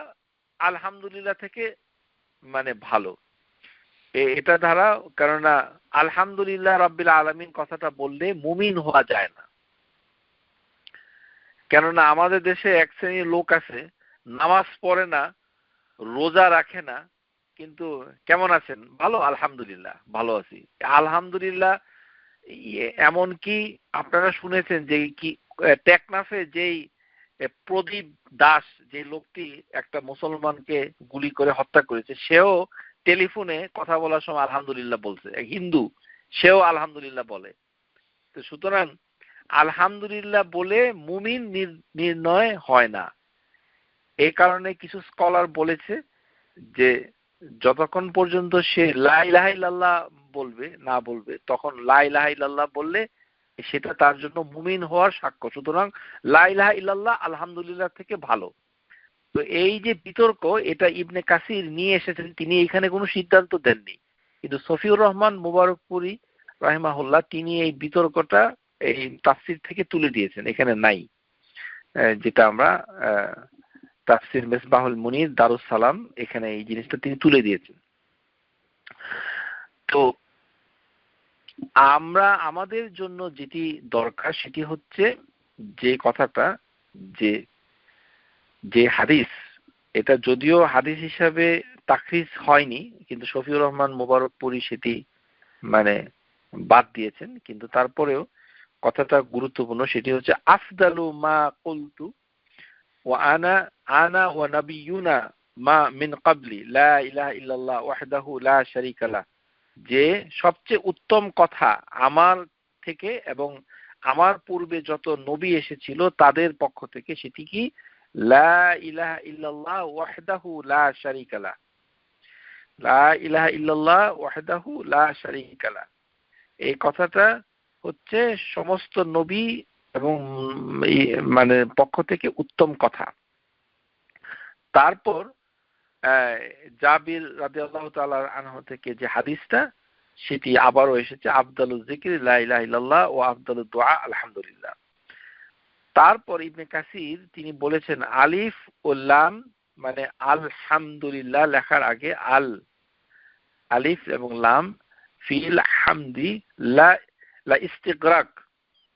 আলহামদুলিল্লাহ থেকে মানে ভালো। এটা দ্বারা, কেননা আলহামদুলিল্লাহ রাব্বিল আলামিন কথাটা বললে মুমিন হওয়া যায় না। কেননা আমাদের দেশে এক শ্রেণীর লোক আছে, নামাজ পড়ে না, রোজা রাখে না, কিন্তু কেমন আছেন, ভালো আলহামদুলিল্লাহ ভালো আছি। আলহামদুলিল্লাহ এমন কি আপনারা শুনেছেন যে কি টেকনাফে যেই প্রদীপ দাস, যে লোকটি একটা মুসলমানকে গুলি করে হত্যা করেছে, সেও টেলিফোনে কথা বলার সময় আলহামদুলিল্লাহ বলছে, হিন্দু, সেও আলহামদুলিল্লাহ বলে। তো সুতরাং আলহামদুলিল্লাহ বলে মুমিন নির্ণয় হয় না। এই কারণে কিছু স্কলার বলেছে যে যতক্ষণ পর্যন্ত সে লা ইলাহা ইল্লাল্লাহ বলবে না বলবে, তখন লা ইলাহা ইল্লাল্লাহ বললে সেটা তার জন্য মুমিন হওয়ার সাক্ষ্য। সুতরাং লা ইলাহা ইল্লাল্লাহ আলহামদুলিল্লাহ থেকে ভালো। তো এই যে বিতর্ক, এটা ইবনে কাসির নিয়ে এসেছেন, তিনি এখানে কোনো সিদ্ধান্ত দেননি, কিন্তু সফিউর রহমান মুবারকপুরি রাহিমাহুল্লাহ তিনি এই বিতর্কটা এই তাফসির থেকে তুলে দিয়েছেন, এখানে নাই। যেটা আমরা তাফসির মিসবাহুল মুনির দারুস সালাম, এখানে এই জিনিসটা তিনি তুলে দিয়েছেন। তো আমরা আমাদের জন্য যেটি দরকার সেটি হচ্ছে যে কথাটা, যে হাদিস, এটা যদিও হাদিস হিসাবে তাখরিজ হয়নি, কিন্তু শফিউর রহমান মুবারকপুরি সেটি মানে বাদ দিয়েছেন, কিন্তু তারপরেও কথাটা গুরুত্বপূর্ণ। সেটি হচ্ছে আফদালু মা কুলতু ওয়া আনা ওয়া নাবিয়ুনা মা মিন ক্বাবলি লা ইলাহা ইল্লাল্লাহ ওয়াহদাহু লা শারীকা লাহ, যে সবচেয়ে উত্তম কথা আমার থেকে এবং আমার পূর্বে যত নবী এসেছিল তাদের পক্ষ থেকে, সেটি কি লা ইলাহা ইল্লাল্লাহ ওয়াহদাহু লা শারীকা লাহ, লা ইলাহা ইল্লাল্লাহ ওয়াহদাহু লা শারীকা লাহ। এই কথাটা হচ্ছে সমস্ত নবী এবং মানে পক্ষ থেকে উত্তম কথা। তারপর জাবির রাদিয়াল্লাহু তাআলা আনহু থেকে যে হাদিসটা, সেটি আবারও এসেছে আফদালুজ যিকরি লা ইলাহা ইল্লাল্লাহ ওয়া আফদালুদ দুআ আলহামদুলিল্লাহ। তারপর ইবনে কাসির তিনি বলেছেন আলিফ ও লাম মানে আলহামদুলিল্লাহ লেখার আগে আলিফ এবং লাম ফিল হামদি লা ইস্তিগরাক,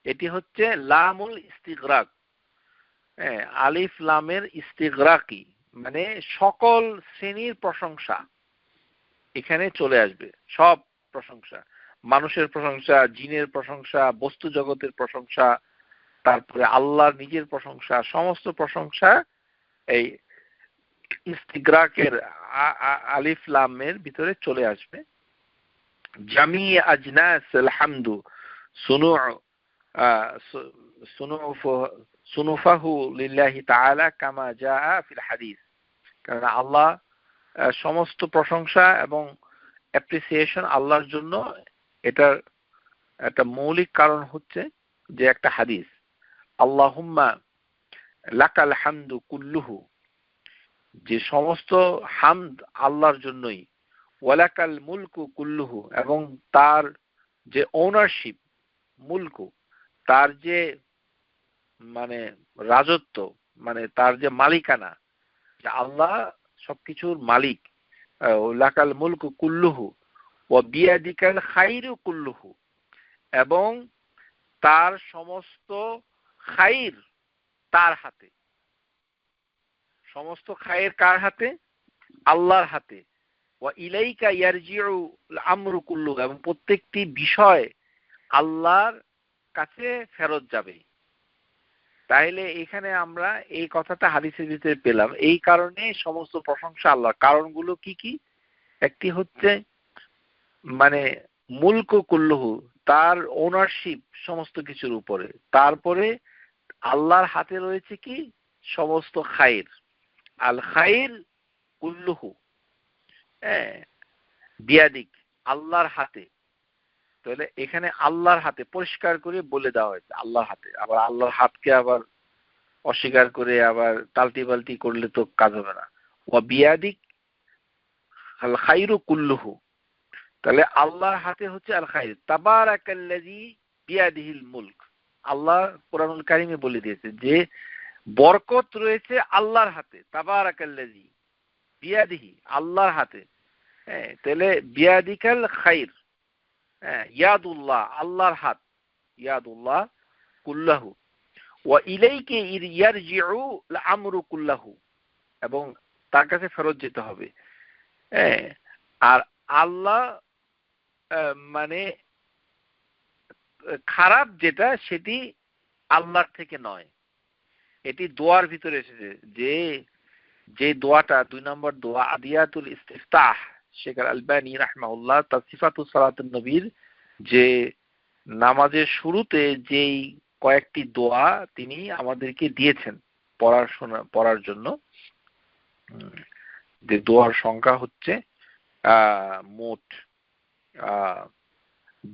এটি হচ্ছে লামুল ইস্তিগরাক। আলিফ লামের ইস্তিগরাকি মানে সকল শ্রেণীর প্রশংসা এখানে চলে আসবে, সব প্রশংসা, মানুষের প্রশংসা, জিনের প্রশংসা, বস্তু জগতের প্রশংসা, তারপরে আল্লাহর নিজের প্রশংসা, সমস্ত প্রশংসা এই ইস্তিগরাকের আলিফ লামের ভিতরে চলে আসবে। জামি আজনাস আল হামদু সুনুফাহু লিল্লাহি তাআলা কামা জাআ ফিল হাদিস, কারণ আল্লাহ সমস্ত প্রশংসা এবং অ্যাপ্রিসিয়েশন আল্লাহর জন্য। এটার একটা মৌলিক কারণ হচ্ছে যে একটা হাদিস, আল্লাহুম্মা লাকাল হামদু কুল্লুহু, যে সমস্ত হামদ আল্লাহর জন্যই, ওয়ালাকাল মুলকু কুল্লুহু, এবং তার যে ওনারশিপ, মুলকু তার যে মানে রাজত্ব, মানে তার যে মালিকানা, যে আল্লাহ সবকিছুর মালিক। লাকাল মুলকু কুল্লুহু ওয়া বিয়াদিকাল খাইরু কুল্লুহু, এবং তার সমস্ত খাইর তার হাতে। সমস্ত খায়ের কার হাতে? আল্লাহর হাতে। ওয়া ইলাইকা ইয়ারজিউ আমরু কুল্লু, এবং প্রত্যেকটি বিষয় আল্লাহর কাছে ফেরত যাবে। তাইলে এখানে আমরা এই কথাটা হাদিসের ভিতরে পেলাম। এই কারণে সমস্ত প্রশংসা আল্লাহর। কারণগুলো কি কি? একটি হচ্ছে মানে মুলক কুল্লুহু, তার ওনারশিপ সমস্ত কিছুর উপরে। তারপরে আল্লাহর হাতে রয়েছে কি? সমস্ত খায়ের। আল খায়ের কুল্লুহু, হ্যাঁ, বিয়াদিক, আল্লাহর হাতে। তাহলে এখানে আল্লাহর হাতে পরিষ্কার করে বলে দেওয়া হয়েছে আল্লাহর হাতে। আবার আল্লাহর হাতকে আবার অস্বীকার করে আবার তালটি বালতি করলে তো কাজ হবে না। ওয়া বিয়াদিক আল খাইরু কুল্লুহু, তাহলে আল্লাহর হাতে হচ্ছে আল খাইর। তাবারাকাল্লাযী বিয়াদিহিল মুলক, আল্লাহ কোরআনুল কারীমে বলে দিয়েছে যে বরকত রয়েছে আল্লাহর হাতে। তাবারাকাল্লাযী বিয়াদিহি, আল্লাহর হাতে। হ্যাঁ, তাহলে বিয়াদিকাল খাইর, হ্যাঁ, ইয়াদুল্লাহ, আল্লাহর হাত, ইয়াদুল্লাহ কুল্লাহু, ওয়া ইলাইকা ইয়ারজিউ আমরু কুল্লাহু, এবং তার কাছে ফেরত যেতে হবে। হ্যাঁ, আর আল্লাহ মানে খারাপ যেটা সেটি আল্লাহর থেকে নয়। এটি দোয়ার ভিতরে এসেছে, যে যে দোয়াটা 2 নম্বর দোয়া আদিয়াতুল ইস্তিফতাহ, শেখ আল-আলবানী রাহমাহুল্লাহ তার সিফাতুস সালাতুন নবীর যে নামাজের শুরুতে যেই কয়েকটি দোয়া তিনি আমাদেরকে দিয়েছেন পড়ার জন্য, যে দোয়ার সংখ্যা হচ্ছে মোট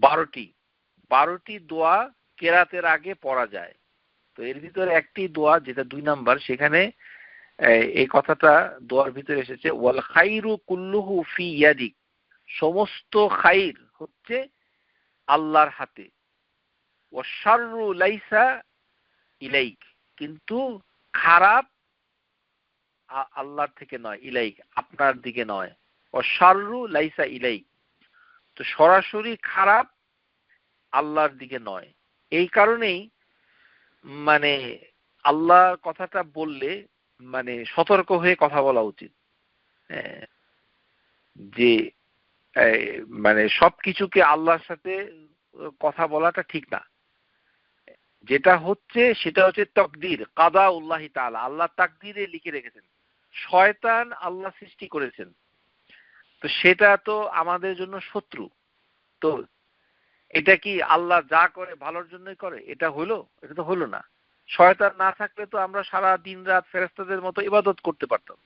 12টি দোয়া কেরাতের আগে পড়া যায়। তো এর ভিতরে একটি দোয়া যেটা 2 নাম্বার, সেখানে এই কথাটা দোয়ার ভিতরে এসেছে, ওয়াল খাইরু কুল্লুহু ফি ইয়াদিক, সমস্ত খাইর হচ্ছে আল্লাহর হাতে। ওয়াশ শাররু লাইসা ইলাইক, কিন্তু খারাপ আল্লাহর থেকে নয়, ইলাইক আপনার দিকে নয়। ওয়াশ শাররু লাইসা ইলাইক, তো সরাসরি খারাপ আল্লাহর দিকে নয়। এই কারণেই মানে আল্লাহর কথাটা বললে মানে সতর্ক হয়ে কথা বলা উচিত। যে মানে সবকিছুকে আল্লাহর সাথে কথা বলাটা ঠিক না। যেটা হচ্ছে সেটা হচ্ছে তাকদীর, কাদা উল্লাহি তাআলা, আল্লাহ তাকদীরে লিখে রেখেছেন। শয়তান আল্লাহ সৃষ্টি করেছেন, তো সেটা তো আমাদের জন্য শত্রু। তো এটা কি আল্লাহ যা করে ভালোর জন্যই করে? এটা হলো? এটা তো হলো না। শয়তান না থাকলে তো আমরা সারা দিন রাত ফেরেশতাদের মতো ইবাদত করতে পারতাম।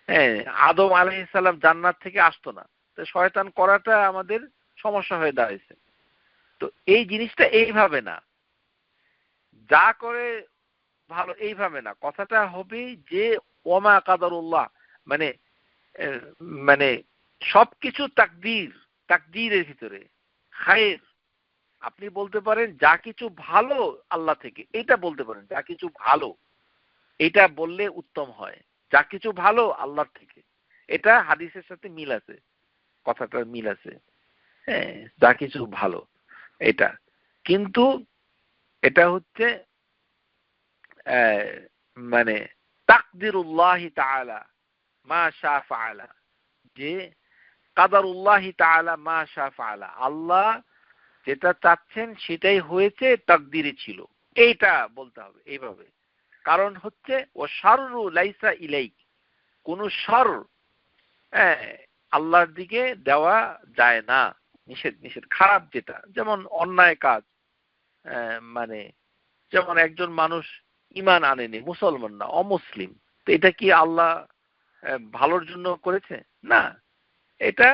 হ্যাঁ, আদম আলাইহিস সালাম জান্নাত থেকে আসতো না, তো শয়তান করাটা আমাদের সমস্যা হয়ে দাঁড়াইছে। তো এই জিনিসটা এইভাবে না, যা করে ভালো এইভাবে না। কথাটা হবে যে ওমা কাদারুল্লাহ, মানে মানে সবকিছু তাকদীরের ভিতরে খায়ের। আপনি বলতে পারেন যা কিছু ভালো আল্লাহ থেকে, এটা বলতে পারেন যা কিছু ভালো, এটা বললে উত্তম হয়। যা কিছু ভালো আল্লাহর থেকে, এটা হাদিসের সাথে মিল আছে, কথাটার মিল আছে। হ্যাঁ, যা কিছু ভালো এটা, কিন্তু এটা হচ্ছে মানে তাকদিরুল্লাহি তাআলা মা শা ফাআলা, যে কাদারুল্লাহি তাআলা মা শা ফাআলা, আল্লাহ যেটা চাচ্ছেন সেটাই হয়েছে, তাকদিরে ছিল, এইটা বলতে হবে এইভাবে। কারণ হচ্ছে ও শাররু লাইসা ইলাইক, কোন শার আল্লাহর দিকে দেওয়া যায় না, নিষেধ খারাপ যেটা, যেমন অন্যায় কাজ, মানে যেমন একজন মানুষ ঈমান আনেনি, মুসলমান না, অমুসলিম, তো এটা কি আল্লাহ ভালোর জন্য করেছে? না, এটা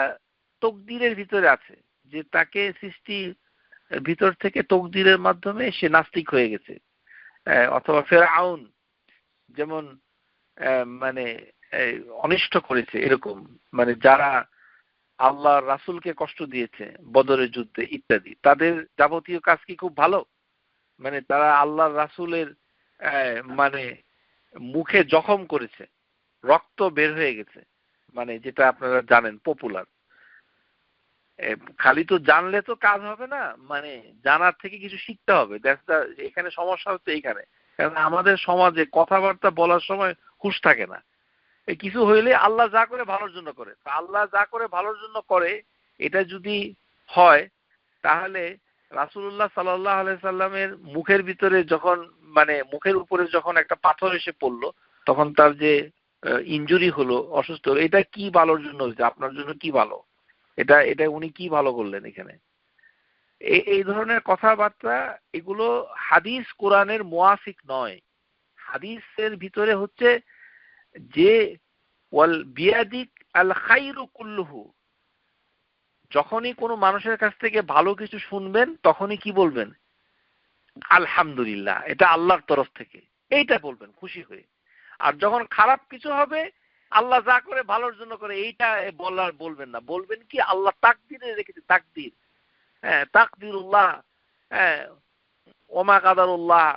তকদিরের ভিতরে আছে যে তাকে সৃষ্টির ভিতর থেকে তকদিরের মাধ্যমে সে নাস্তিক হয়ে গেছে। অথবা ফেরাউন যেমন মানে অনিষ্ট করেছে, এরকম মানে যারা আল্লাহ রাসূলকে কষ্ট দিয়েছে বদরের যুদ্ধে ইত্যাদি, তাদের যাবতীয় কাজ কি খুব ভালো? মানে তারা আল্লাহ রাসূলের মানে মুখে জখম করেছে, রক্ত বের হয়ে গেছে, মানে যেটা আপনারা জানেন পপুলার। খালি তো জানলে তো কাজ হবে না, মানে জানার থেকে কিছু শিখতে হবে। এখানে সমস্যা হচ্ছে এইখানে, কারণ আমাদের সমাজে কথাবার্তা বলার সময় হুঁশ থাকে না। কিছু হইলে আল্লাহ যা করে ভালোর জন্য করে, আল্লাহ যা করে ভালোর জন্য করে, এটা যদি হয় তাহলে রাসূলুল্লাহ সাল্লাল্লাহু আলাইহি সাল্লামের মুখের ভিতরে যখন মানে মুখের উপরে যখন একটা পাথর এসে পড়লো, তখন তার যে ইনজুরি হলো, অসুস্থ হলো, এটা কি ভালোর জন্য হয়েছে? আপনার জন্য কি ভালো? এটা এটা উনি কি ভালো করলেন এখানে? এই ধরনের কথাবার্তা, এগুলো হাদিস কোরআনের মুয়াফিক নয়। হাদিসের ভিতরে হচ্ছে যে ওয়াল বিয়াদিক আল খাইরু কুল্লুহু, যখনই কোনো মানুষের কাছ থেকে ভালো কিছু শুনবেন তখনই কি বলবেন? আলহামদুলিল্লাহ, এটা আল্লাহর তরফ থেকে, এইটা বলবেন খুশি হয়ে। আর যখন খারাপ কিছু হবে, আল্লাহ যা করে ভালোর জন্য করে, এইটা বলবেন না। বলবেন কি? আল্লাহ তাকদিরে রেখেছে, তাকদির। হ্যাঁ, তাকদিরুল্লাহ। হ্যাঁ, ওমা কাদারুল্লাহ,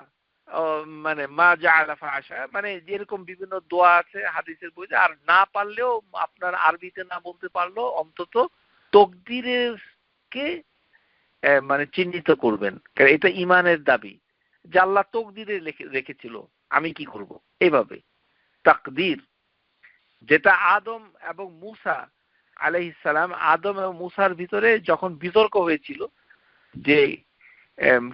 মানে মা জাআলা ফাআশা, মানে যেরকম বিভিন্ন দোয়া আছে হাদিসের বইতে। আর না পারলেও, আপনার আরবিতে না বলতে পারলেও অন্তত তকদিরের কে মানে চিহ্নিত করবেন, কারণ এটা ইমানের দাবি যে আল্লাহ তকদিরে রেখেছিল, আমি কি করব, এইভাবে তাকদির। যেটা আদম এবং মূসা আলাইহিস সালাম, আদম এবং মূসার ভিতরে যখন বিতর্ক হয়েছিল যে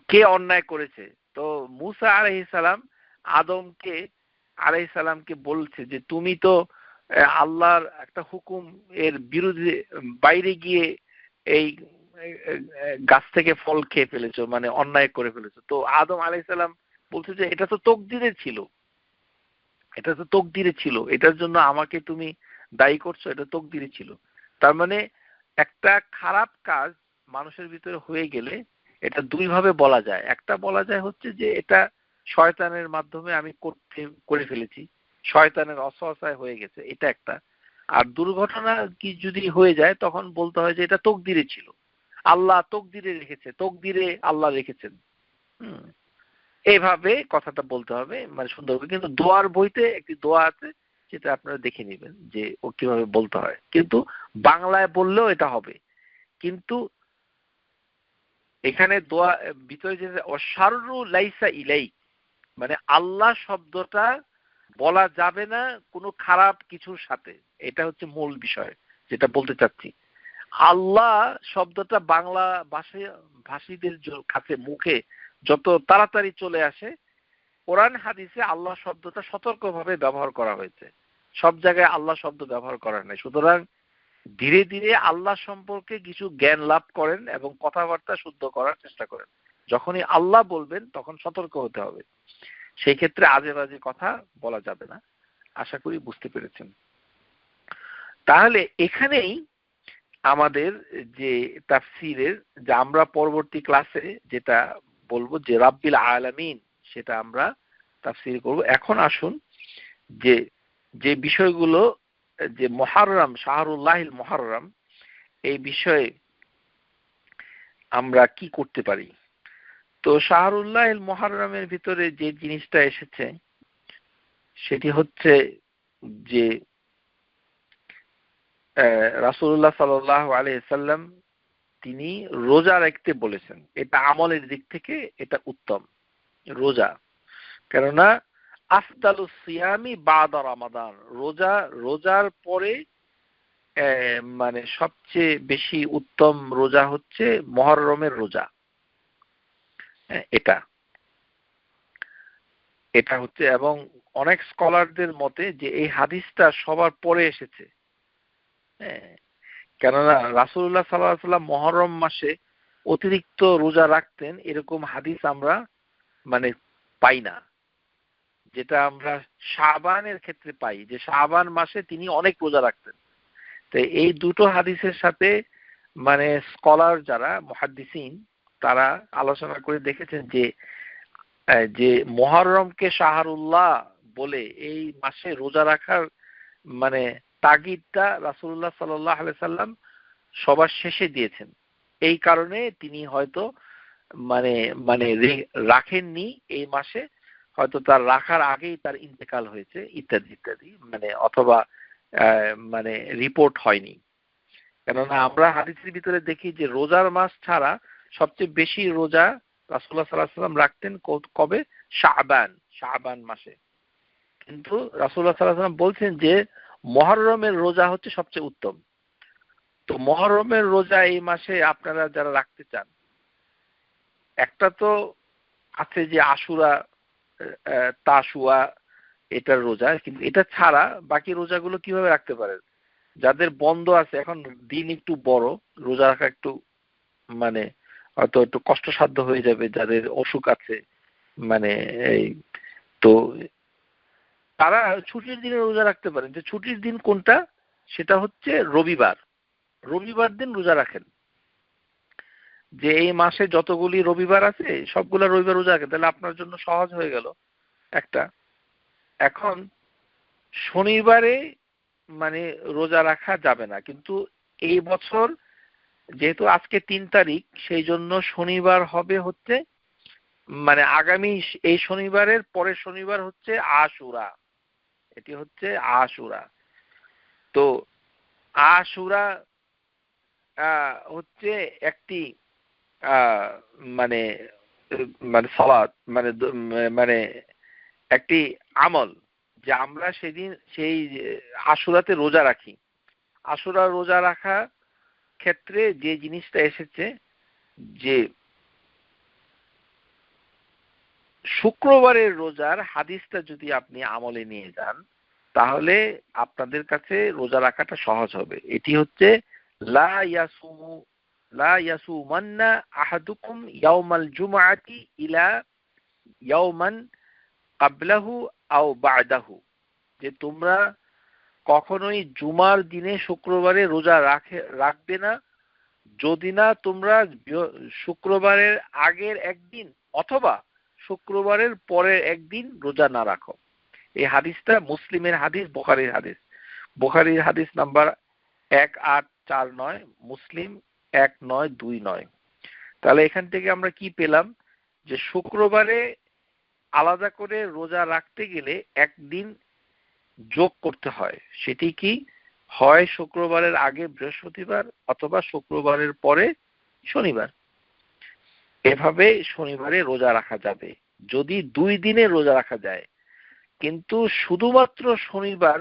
কে অন্যায় করেছে, তো মূসা আলাইহিস সালাম আদমকে আলাইহিস সালামকে বলছে যে তুমি তো আল্লাহর একটা হুকুম এর বিরুদ্ধে বাইরে গিয়ে এই গাছ থেকে ফল খেয়ে ফেলেছো, মানে অন্যায় করে ফেলেছো। তো আদম আলাইহিস সালাম বলছে যে এটা তো তকদিরে ছিল, এটা তো তকদিরে ছিল, এটার জন্য আমাকে তুমি দায়ী করছো, এটা তকদিরে ছিল। তার মানে একটা খারাপ কাজ মানুষের ভিতরে হয়ে গেলে এটা দুই ভাবে বলা যায়। একটা বলা যায় হচ্ছে যে এটা শয়তানের মাধ্যমে আমি করে ফেলেছি, শয়তানের অসহায় হয়ে গেছে, এটা একটা। আর দুর্ঘটনা কি যদি হয়ে যায়, তখন বলতে হয় যে এটা তকদিরে ছিল, আল্লাহ তকদিরে রেখেছে, তকদিরে আল্লাহ রেখেছেন। হুম, এইভাবে কথাটা বলতে হবে, মানে সুন্দর করে। কিন্তু দোয়ার বইতে একটি দোয়া আছে, সেটা আপনারা দেখে নেবেন যে ও কিভাবে বলতে হয়। কিন্তু বাংলায় বললেও এটা হবে। কিন্তু এখানে দোয়া ভিতরে যে অশাররু লাইসা ইলাইক, মানে আল্লাহ শব্দটা বলা যাবে না কোনো খারাপ কিছুর সাথে। এটা হচ্ছে মূল বিষয় যেটা বলতে চাচ্ছি। আল্লাহ শব্দটা বাংলা ভাষীদের কাছে মুখে যত তাড়াতাড়ি চলে আসে, কোরআন হাদিসে আল্লাহ শব্দটা সতর্কভাবে ব্যবহার করা হয়েছে। সব জায়গায় আল্লাহ শব্দ ব্যবহার করা নাই। সুতরাং ধীরে ধীরে আল্লাহ সম্পর্কে কিছু জ্ঞান লাভ করেন এবং কথাবার্তা শুদ্ধ করার চেষ্টা করেন। যখনই আল্লাহ বলবেন তখন সতর্ক হতে হবে। সেই ক্ষেত্রে আজে বাজে কথা বলা যাবে না। আশা করি বুঝতে পেরেছেন। তাহলে এখানেই আমাদের যে তাফসীরের, যে আমরা পরবর্তী ক্লাসে যেটা বলবো যে রাব্বিল আলামিন, সেটা আমরা তাফসীর করব। এখন আসুন যে যে বিষয়গুলো, যে মুহররম, শাহরুল্লাহিল মুহররম, এই বিষয়ে আমরা কি করতে পারি। তো শাহরুল্লাহিল মুহররমের ভিতরে যে জিনিসটা এসেছে সেটি হচ্ছে যে রাসূলুল্লাহ সাল্লাল্লাহু আলাইহি সাল্লাম তিনি রোজা রাখতে বলেছেন। এটা আমলের দিক থেকে এটা উত্তম, রোজা। কেননা আফদালুস সিয়ামি বাদা রমাদান, রোজার পরে মানে সবচেয়ে বেশি উত্তম রোজা হচ্ছে মুহররমের রোজা। এটা এটা হচ্ছে, এবং অনেক স্কলারদের মতে যে এই হাদিসটা সবার পরে এসেছে। হ্যাঁ, কেননা রাসূলুল্লাহ সাল্লাল্লাহু আলাইহি ওয়াসাল্লাম মুহররম মাসে অতিরিক্ত রোজা রাখতেন, এরকম হাদিস আমরা মানে পাই না যেটা আমরা শাবানের ক্ষেত্রে পাই, যে শাবান মাসে তিনি অনেক রোজা রাখতেন। তো এই দুটো হাদিসের সাথে মানে স্কলার যারা মুহাদ্দিসিন তারা আলোচনা করে দেখেছেন যে যে মুহররমকে শাহরুল্লাহ বলে এই মাসে রোজা রাখার মানে তাগিদটা রাসূলুল্লাহ সাল্লাল্লাহু আলাইহি সাল্লাম সবার শেষে দিয়েছেন। এই কারণে তিনি হয়তো মানে মানে রাখেননি এই মাসে, হয়তো তার রাখার আগেই তার ইন্তেকাল হয়েছে ইত্যাদি ইত্যাদি, মানে অথবা মানে রিপোর্ট হয়নি। কেননা আমরা হাদিসের ভিতরে দেখি যে রোজার মাস ছাড়া সবচেয়ে বেশি রোজা রাসূলুল্লাহ সাল্লাল্লাহু আলাইহি ওয়াসাল্লাম রাখতেন কবে? শাবান মাসে। কিন্তু রাসূলুল্লাহ সাল্লাল্লাহু আলাইহি ওয়াসাল্লাম বলছেন যে মুহররমের রোজা হচ্ছে সবচেয়ে উত্তম। তো মুহররমের রোজা এই মাসে আপনারা যারা রাখতে চান, একটা তো আছে যে আশুরা, তাশুয়া, এটার রোজা, কিন্তু এটা ছাড়া বাকি রোজাগুলো কিভাবে রাখতে পারেন? যাদের বন্ধ আছে, এখন দিন একটু বড়, রোজা রাখা একটু মানে হয়তো একটু কষ্টসাধ্য হয়ে যাবে, যাদের অসুখ আছে মানে এই, তো তারা ছুটির দিনে রোজা রাখতে পারেন। যে ছুটির দিন কোনটা? সেটা হচ্ছে রবিবার। রবিবার দিন রোজা রাখেন। যে এই মাসে যতগুলি রবিবার আছে সবগুলা রবিবার রোজা রাখেন, তাহলে আপনার জন্য সহজ হয়ে গেল একটা। এখন শনিবারে মানে রোজা রাখা যাবে না, কিন্তু এই বছর যেহেতু আজকে ৩ তারিখ, সেই জন্য শনিবার হবে হচ্ছে মানে আগামী এই শনিবারের পরের শনিবার হচ্ছে আশুরা। এটি হচ্ছে আশুরা। তো আশুরা হচ্ছে একটি মানে মানে সালাত মানে মানে একটি আমল, যে আমরা সেদিন সেই আশুরাতে রোজা রাখি। আশুরা রোজা রাখা ক্ষেত্রে যে জিনিসটা এসেছে যে শুক্রবারের রোজার হাদিসটা যদি আপনি আমলে নিয়ে যান, তাহলে আপনাদের কাছে রোজা রাখাটা সহজ হবে। এটি হচ্ছে লা ইয়াসুমান্না আহাদুকুম ইয়াউমাল জুমআতি ইলা ইয়াউমান ক্বাবলাহু আও বা'দাহু, যে তোমরা কখনোই জুমার দিনে শুক্রবারে রোজা রাখবে না, যদি না তোমরা শুক্রবারের আগের একদিন অথবা শুক্রবারের পরের একদিন রোজা না রাখো। এই হাদিসটা মুসলিমের হাদিস, বুখারীর হাদিস। বুখারীর হাদিস নাম্বার 1849, মুসলিম 1929। তাহলে এখান থেকে আমরা কি পেলাম? যে শুক্রবারে আলাদা করে রোজা রাখতে গেলে একদিন যোগ করতে হয়। সেটি কি? হয় শুক্রবারের আগে বৃহস্পতিবার অথবা শুক্রবারের পরে শনিবার। এভাবে শনিবারে রোজা রাখা যাবে যদি 2 দিনে রোজা রাখা যায়। কিন্তু শুধুমাত্র শনিবার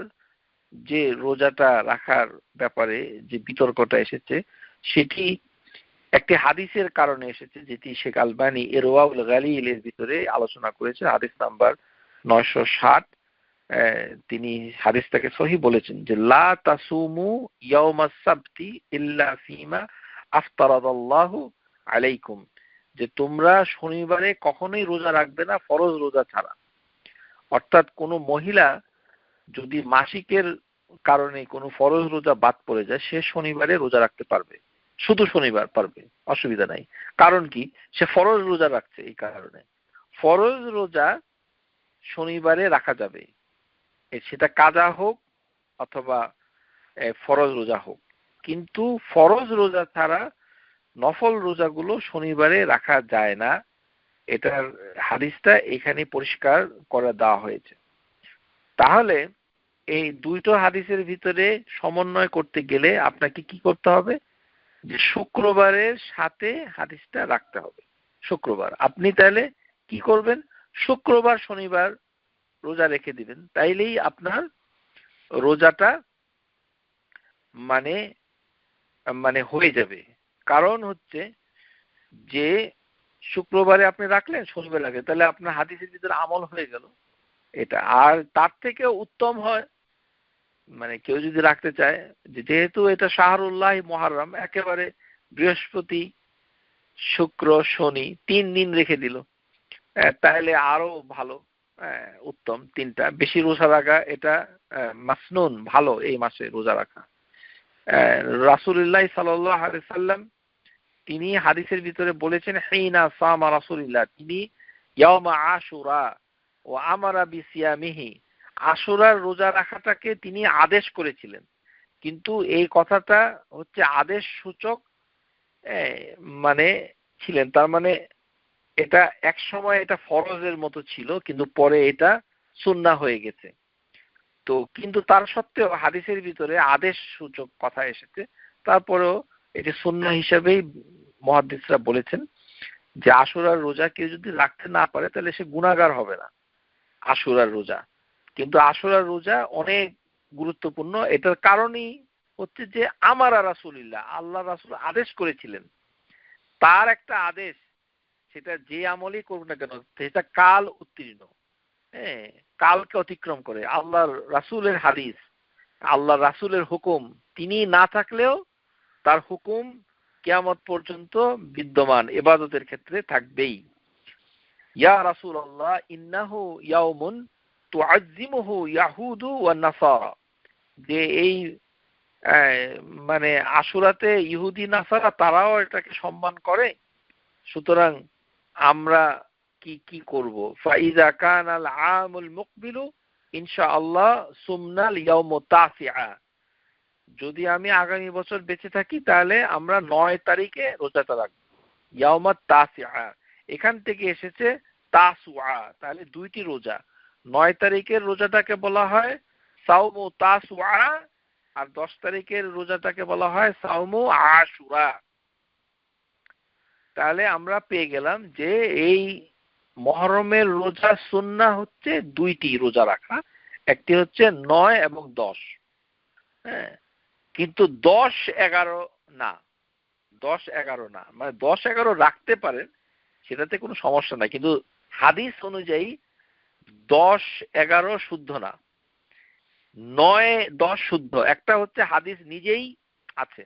যে রোজাটা রাখার ব্যাপারে যে বিতর্কটা এসেছে, সেটি একটি হাদিসের কারণে এসেছে, যেটি শেখ আলবানী ইরওয়াউল গালিলের ভিতরে আলোচনা করেছে, হাদিস নাম্বার 960। তিনি হাদিসটাকে সহিহ বলেছেন যে লা তাসুমু ইয়াউমাস সাবতি ইল্লা ফিমা আফতারাদাল্লাহু আলাইকুম, যে তোমরা শনিবারে কখনোই রোজা রাখবে না ফরজ রোজা ছাড়া। অর্থাৎ কোনো মহিলা যদি মাসিকের কারণে কোনো ফরজ রোজা বাদ পড়ে যায়, সে শনিবারে রোজা রাখতে পারবে, শুধু শনিবার পারবে, অসুবিধা নাই। কারণ কি? সে ফরজ রোজা রাখছে, এই কারণে ফরজ রোজা শনিবারে রাখা যাবে, সেটা কাজা হোক অথবা ফরজ রোজা হোক। কিন্তু ফরজ রোজা ছাড়া নফল রোজাগুলো শনিবারে রাখা যায় না। এটার হাদিসটা এখানে পরিষ্কার করে দেওয়া হয়েছে। তাহলে এই দুইটো হাদিসের ভিতরে সমন্বয় করতে গেলে আপনাকে কি করতে হবে? যে শুক্রবারের সাথে হাদিসটা রাখতে হবে। শুক্রবার আপনি তাহলে কি করবেন? শুক্রবার শনিবার রোজা রেখে দিবেন, তাইলেই আপনার রোজাটা মানে মানে হয়ে যাবে। কারণ হচ্ছে যে শুক্রবারে আপনি রাখলেন, শনিবার রাখলেন, তাহলে আপনার হাদিসের ভিতরে আমল হয়ে গেল এটা। আর তার থেকে উত্তম হয় মানে কেউ যদি রাখতে চায়, যেহেতু এটা শাহরুল্লাহ মুহররম, একেবারে বৃহস্পতি শুক্র শনি 3 দিন রেখে দিল, তাহলে আরো ভালো। উত্তম। 3টা বেশি রোজা রাখা এটা মাসনুন, ভালো এই মাসে রোজা রাখা। রাসূলুল্লাহ সাল্লাল্লাহু আলাইহি ওয়াসাল্লাম তিনি হাদিসের ভিতরে বলেছেন, হিনা সামা রাসূলুল্লাহ, তিনি ইয়াউমা আশুরা ও আমারা বিসিয়ামিহি, আশুরার রোজা রাখাটাকে তিনি আদেশ করেছিলেন। কিন্তু এই কথাটা হচ্ছে আদেশ সূচক মানে ছিলেন, তার মানে এটা এক সময় এটা ফরজের মতো ছিল, কিন্তু পরে এটা সুন্নাহ হয়ে গেছে। তো কিন্তু তার সত্ত্বেও হাদিসের ভিতরে আদেশ সূচক কথা এসেছে, তারপরেও এটি সুন্নাহ হিসেবেই মুহাদ্দিসরা বলেছেন যে আশুরার রোজা কেউ যদি রাখতে না পারে তাহলে সে গুনাহগার হবে না আশুরার রোজা। কিন্তু আশুরার রোজা অনেক গুরুত্বপূর্ণ। এটার কারণই হচ্ছে যে আমারা রাসূলুল্লাহ, আল্লাহ রাসূল আদেশ করেছিলেন। তার একটা আদেশ, সেটা যে আমলই করুক না কেন সেটা কাল উত্তীর্ণ, হ্যাঁ, কালকে অতিক্রম করে। আল্লাহর রাসূলের হাদিস, আল্লাহর রাসূলের হুকুম, তিনি না থাকলেও তার হুকুম কিয়ামত পর্যন্ত বিদ্যমান, ইবাদতের ক্ষেত্রে থাকবেই। ইয়া রাসূলুল্লাহ ইন্নাহু ইয়াউমুন তুআজ্জিমুহু ইয়াহুদু ওয়ান নাসারা, যে এই মানে আশুরাতে ইহুদি নাসারা তারাও এটাকে সম্মান করে, সুতরাং আমরা কি কি করব? ফাইজা কানাল আমুল মুকবিলু ইনশাআল্লাহ সুমনাল ইয়াউমু তাসিআ, যদি আমি আগামী বছর বেঁচে থাকি তাহলে আমরা 9 তারিখে রোজাটা রাখব। ইয়াউমাত তাসিআ এখান থেকে এসেছে তাসুআ, তাহলে দুইটি রোজা। 9 তারিখের রোজাটাকে বলা হয় সাওমু তাসুআ, আর 10 তারিখের রোজাটাকে বলা হয় সাওমু আশুরা। তাহলে আমরা পেয়ে গেলাম যে এই মহরমের রোজা সুন্নাহ হচ্ছে দুইটি রোজা রাখা, একটি হচ্ছে 9 এবং 10। হ্যাঁ, কিন্তু 10-11 না, 10-11 না, মানে 10-11 রাখতে পারেন, সেটাতে কোনো সমস্যা নাই, কিন্তু হাদিস অনুযায়ী 10-11 শুদ্ধ না, 9-10 শুদ্ধ। একটা হচ্ছে হাদিস নিজেই আছে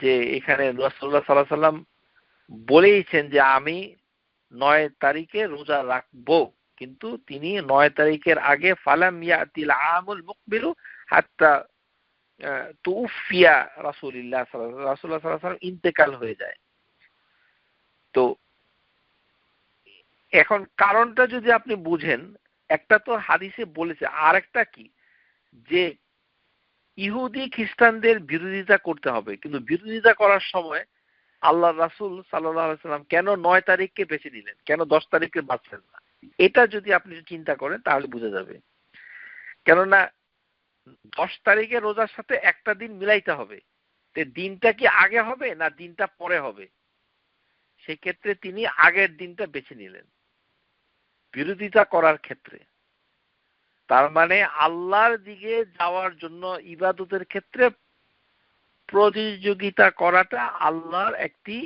যে এখানে রাসূলুল্লাহ সাল্লাল্লাহু আলাইহি ওয়াসাল্লাম বলেইছেন যে আমি 9 তারিখে রোজা রাখবো, কিন্তু তিনি 9 তারিখের আগে ফালাম ইয়াতিল আমুল মুকবিলু হাত্তা তুফিয়া রাসূলুল্লাহ সাল্লাল্লাহু আলাইহি ওয়াসাল্লাম ইন্তেকাল হয়ে যায়। তো এখন কারণটা যদি আপনি বুঝেন, একটা তো হাদিসে বলেছে, আর একটা কি যে ইহুদি খ্রিস্টানদের বিরোধিতা করতে হবে, কিন্তু বিরোধিতা করার সময় আল্লাহ রাসূল সাল্লাল্লাহু আলাইহি ওয়াসাল্লাম কেন 9 তারিখকে বেছে নিলেন, কেন 10 তারিখকে বাছলেন না? এটা যদি আপনি চিন্তা করেন তাহলে বোঝা যাবে। কেননা 10 তারিখে রোজার সাথে একটা দিন মিলাইতে হবে, তো দিনটা কি আগে হবে না দিনটা পরে হবে? সেক্ষেত্রে তিনি আগের দিনটা বেছে নিলেন বিরোধিতা করার ক্ষেত্রে। তার মানে আল্লাহর দিকে যাওয়ার জন্য ইবাদতের ক্ষেত্রে প্রতিযোগিতা করাটা আল্লাহর একটি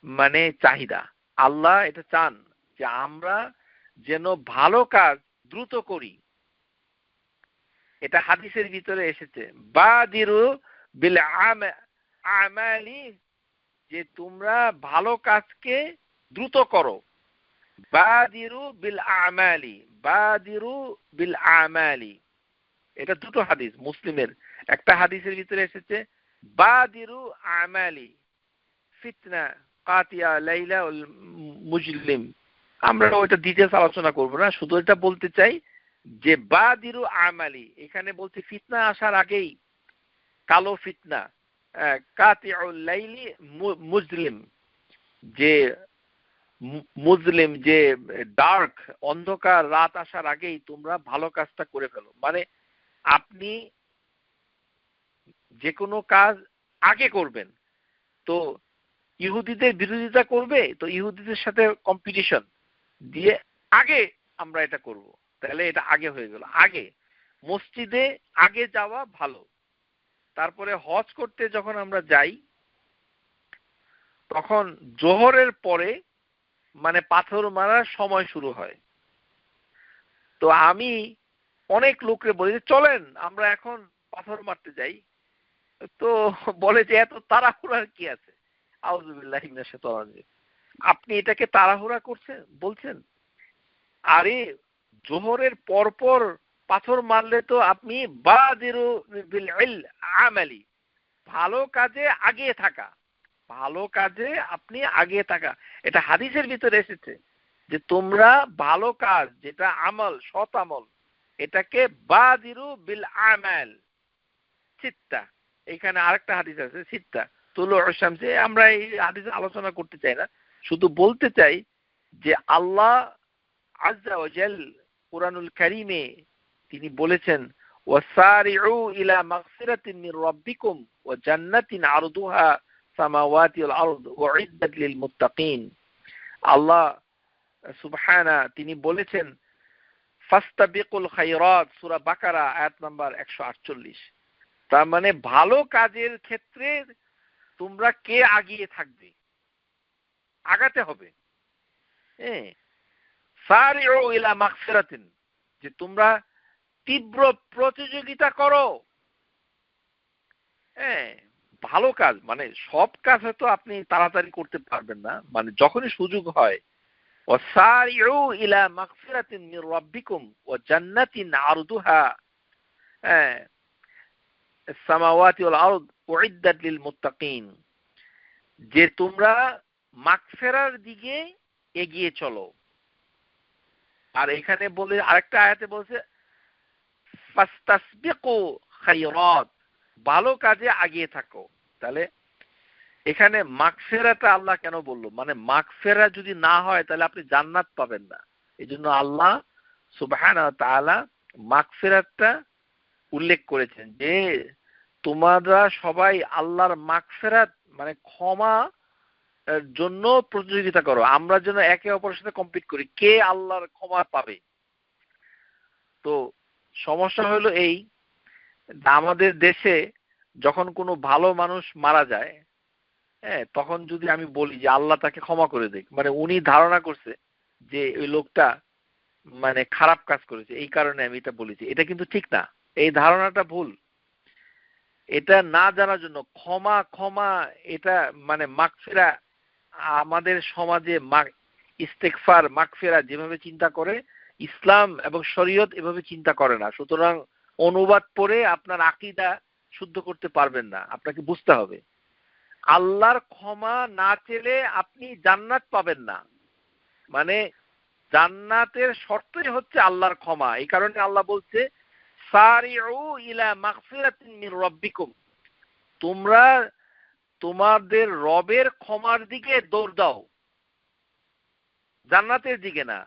মানে চাহিদা। আল্লাহ এটা চান যে আমরা যেন ভালো কাজ দ্রুত করি। এটা হাদিসের ভিতরে এসেছে, বাদিরু বিল আমালি, যে তোমরা ভালো কাজকে দ্রুত করো। বাদিরু বিল আমালি, বাদিরু বিল আমালি, এটা দুটো হাদিস মুসলিমের। একটা হাদিসের ভিতরে এসেছে বাদিরু আমালি ফিতনা কাতিয়া লাইলা মুজলিম। আমরা ওইটা ডিটেইলস আলোচনা করব না, শুধু এটা বলতে চাই যে বাদিরু আমালি এখানে বলছে ফিতনা আসার আগেই, কালো ফিতনা, কাতিউল লাইলি মুজলিম, যে মুজলিম যে ডার্ক অন্ধকার রাত আসার আগেই তোমরা ভালো কাজটা করে ফেলো। মানে আপনি যে কোনো কাজ আগে করবেন, তো ইহুদিদের বিরোধিতা করবে, তো ইহুদিদের সাথে কম্পিটিশন দিয়ে আগে আমরা এটা করব, তাহলে এটা আগে হয়ে গেল। আগে মসজিদে আগে যাওয়া ভালো। তারপরে হজ করতে যখন আমরা যাই তখন জোহরের পরে মানে পাথর মারার সময় শুরু হয়। তো আমি অনেক লোককে বলি যে চলেন আমরা এখন পাথর মারতে যাই, তো বলে যে এত তাড়াহুড়ার কি আছে। আউযুবিল্লাহি মিনাশ শাইতানির রাজিম। আপনি এটাকে তাড়াহুড়া করছেন বলছেন? আরে জোহরের পরপর পাথর মারলে তো আপনি বাদিরু বিল আমালি, ভালো কাজে আগিয়ে থাকা, ভালো কাজে আপনি আগিয়ে থাকা, এটা হাদিসের ভিতরে এসেছে যে তোমরা ভালো কাজ যেটা আমল, সৎ আমল, এটাকে বাদিরু বিল আমাল সিত্তা। এখানে আরেকটা হাদিস আছে সিত্তা তুলু শামসি। আমরা এই হাদিস আলোচনা করতে চাই না, শুধু বলতে চাই যে আল্লাহ আজ্জা ওয়া জাল কুরআনুল কারীমে তিনি বলেছেন ওয়াসারিউ ইলা মাগফিরাতিন মির রাব্বিকুম ওয়া জান্নাতিন আরদুহা সামাওয়াতি ওয়াল আরদ উইদ্দাত লিল মুত্তাকিন। আল্লাহ সুবহানা তিনি বলেছেন ফাস্তাবিকুল খায়রাত, সূরা বাকারা আয়াত নাম্বার 148। তার মানে ভালো কাজের ক্ষেত্রে তোমরা কে আগিয়ে থাকবে, আগাতে হবে। হ্যাঁ, সারিউ ইলা মাগফিরাতিন, যে তোমরা তীব্র প্রতিযোগিতা করো। হ্যাঁ, ভালো কাজ মানে সব কাজ হয়তো আপনি তাড়াতাড়ি করতে পারবেন না, মানে যখনই সুযোগ হয় ওয়াসারিউ ইলা মাগফিরাতিন মির রাব্বিকুম ওয়া জান্নাতিন আরদুহা সামাওয়াতি ওয়াল আরদ উইদ্দাত লিল মুত্তাকিন, যে তোমরা মাগফিরার দিকে এগিয়ে চলো। আর এখানে বলে আরেকটা আয়াতে বলছে ফাস্তাসবিকু খায়রাত, ভালো কাজে আগিয়ে থাকো। তাহলে এখানে মাগফিরাটা আল্লাহ কেন বললো? মানে মাগফিরা যদি না হয় তাহলে আপনি জান্নাত পাবেন না। এজন্য আল্লাহ সুবহানাহু ওয়া তাআলা মাগফিরাতটা উল্লেখ করেছেন যে তোমরা সবাই আল্লাহর মাগফিরাত মানে ক্ষমা জন্য প্রতিযোগিতা করো। আমরা যেন একে অপরের সাথে কম্পিট করি কে আল্লাহর ক্ষমা পাবে। তো সমস্যা হলো এই, আমাদের দেশে যখন কোনো ভালো মানুষ মারা যায়, হ্যাঁ, তখন যদি আমি বলি যে আল্লাহ তাকে ক্ষমা করে দেখ, মানে উনি ধারণা করছে যে ওই লোকটা মানে খারাপ কাজ করেছে, এই কারণে আমি এটা বলেছি। এটা কিন্তু ঠিক না, এই ধারণাটা ভুল। এটা না জানার জন্য ক্ষমা ক্ষমা এটা মানে মাগফিরা, আমাদের সমাজে ইস্তেগফার মাগফিরা যেভাবে চিন্তা করে ইসলাম এবং শরীয়ত এভাবে চিন্তা করে না। সুতরাং অনুবাদ পড়ে আপনার আকীদা শুদ্ধ করতে পারবেন না। আপনাকে বুঝতে হবে আল্লাহর ক্ষমা না চেলে আপনি জান্নাত পাবেন না। মানে জান্নাতের শর্তই হচ্ছে আল্লাহর ক্ষমা। এই কারণে আল্লাহ বলছে সারিউ ইলা মাগফিরাতিন মির রাব্বিকুম, তোমরা তোমাদের রবের ক্ষমার দিকে দৌড় দাও, জান্নাতের দিকে না,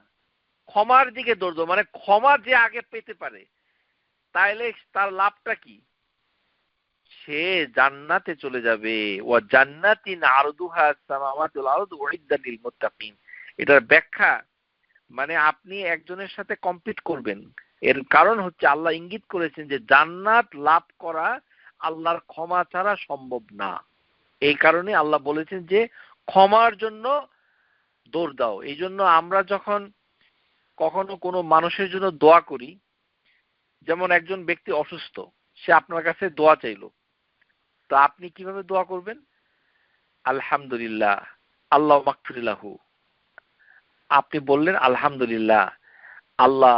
ক্ষমার দিকে দৌড় দাও। মানে ক্ষমা যে আগে পেতে পারে তাইলে তার লাভটা কি? সে জান্নাতে চলে যাবে। ওয়া জান্নাতিন আরদুহা সামাওয়াতু ওয়াল আরদু উইদ্দাত লিল মুত্তাকিন। এটার ব্যাখ্যা মানে আপনি একজনের সাথে কম্পিট করবেন, এর কারণ হচ্ছে আল্লাহ ইঙ্গিত করেছেন যে জান্নাত লাভ করা আল্লাহর ক্ষমা ছাড়া সম্ভব না। এই কারণে আল্লাহ বলেছেন যে ক্ষমার জন্য দৌড় দাও। এই জন্য আমরা যখন কখনো কোনো মানুষের জন্য দোয়া করি, যেমন একজন ব্যক্তি অসুস্থ, সে আপনার কাছে দোয়া চাইলো, তো আপনি কিভাবে দোয়া করবেন? আলহামদুলিল্লাহ আল্লাহ মাগফির লাহু। আপনি বললেন আলহামদুলিল্লাহ আল্লাহ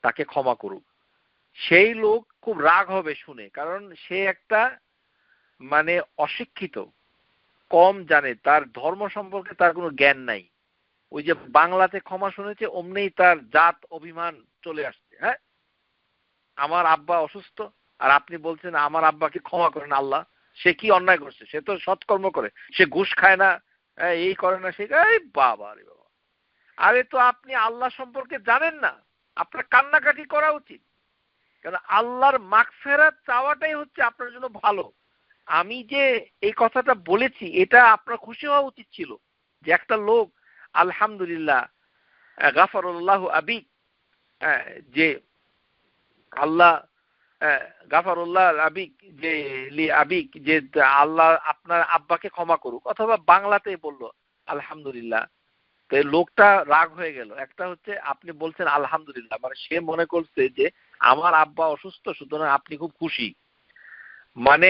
তাকে ক্ষমা করুক। সেই লোক খুব রাগ হবে শুনে, কারণ সে একটা মানে অশিক্ষিত, কম জানে, তার ধর্ম সম্পর্কে তার কোনো জ্ঞান নাই। ওই যে বাংলাতে ক্ষমা শুনেছে অমনেই তার জাত অভিমান চলে আসছে। হ্যাঁ, আমার আব্বা অসুস্থ আর আপনি বলছেন আমার আব্বাকে ক্ষমা করেন আল্লাহ, সে কি অন্যায় করছে? সে তো সৎকর্ম করে, সে ঘুষ খায় না, এই করে না, সে বাবা রে বাবা। আরে তো আপনি আল্লাহ সম্পর্কে জানেন না, আপনার কান্নাকাটি করা উচিত। কারণ আল্লাহর মাগফিরাত চাওয়াটাই হচ্ছে আপনার জন্য ভালো। আমি যে এই কথাটা বলেছি এটা আপনার খুশি হওয়া উচিত ছিল যে একটা লোক আলহামদুলিল্লাহ গাফারুল্লাহ আবিক, যে আল্লাহ গাফারুল্লাহ আবিক যে আবিক, যে আল্লাহ আপনার আব্বাকে ক্ষমা করুক, অথবা বাংলাতে বললো আলহামদুলিল্লাহ। তো লোকটা রাগ হয়ে গেল। একটা হচ্ছে আপনি বলছেন আলহামদুলিল্লাহ, মানে সে মনে করছে যে আমার আব্বা অসুস্থ সুতরাং আপনি খুব খুশি। মানে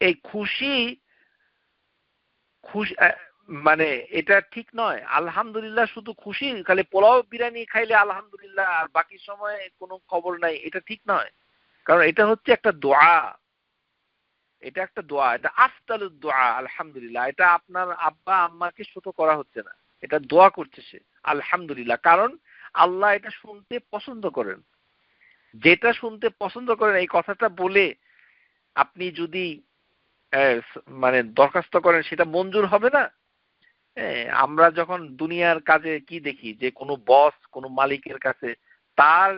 এই খুশি খুশি মানে এটা ঠিক নয়। আলহামদুলিল্লাহ শুধু খুশি, খালি পোলাও বিরিয়ানি খাইলে আলহামদুলিল্লাহ আর বাকি সময় কোনো খবর নাই, এটা ঠিক নয়। কারণ এটা হচ্ছে একটা দোয়া, এটা একটা দোয়া, এটা আফদালুদ দোয়া। আলহামদুলিল্লাহ, এটা আপনার আব্বা আম্মাকে ছোট করা হচ্ছে না, এটা দোয়া করছে সে আলহামদুলিল্লাহ। কারণ আল্লাহ এটা শুনতে পছন্দ করেন। যেটা শুনতে পছন্দ করেন এই কথাটা বলে আপনি যদি মানে দরখাস্ত করেন, সেটা মঞ্জুর হবে না। আমরা যখন দুনিয়ার কাজে কি দেখি, যে কোনো বস কোনো মালিকের কাছে তার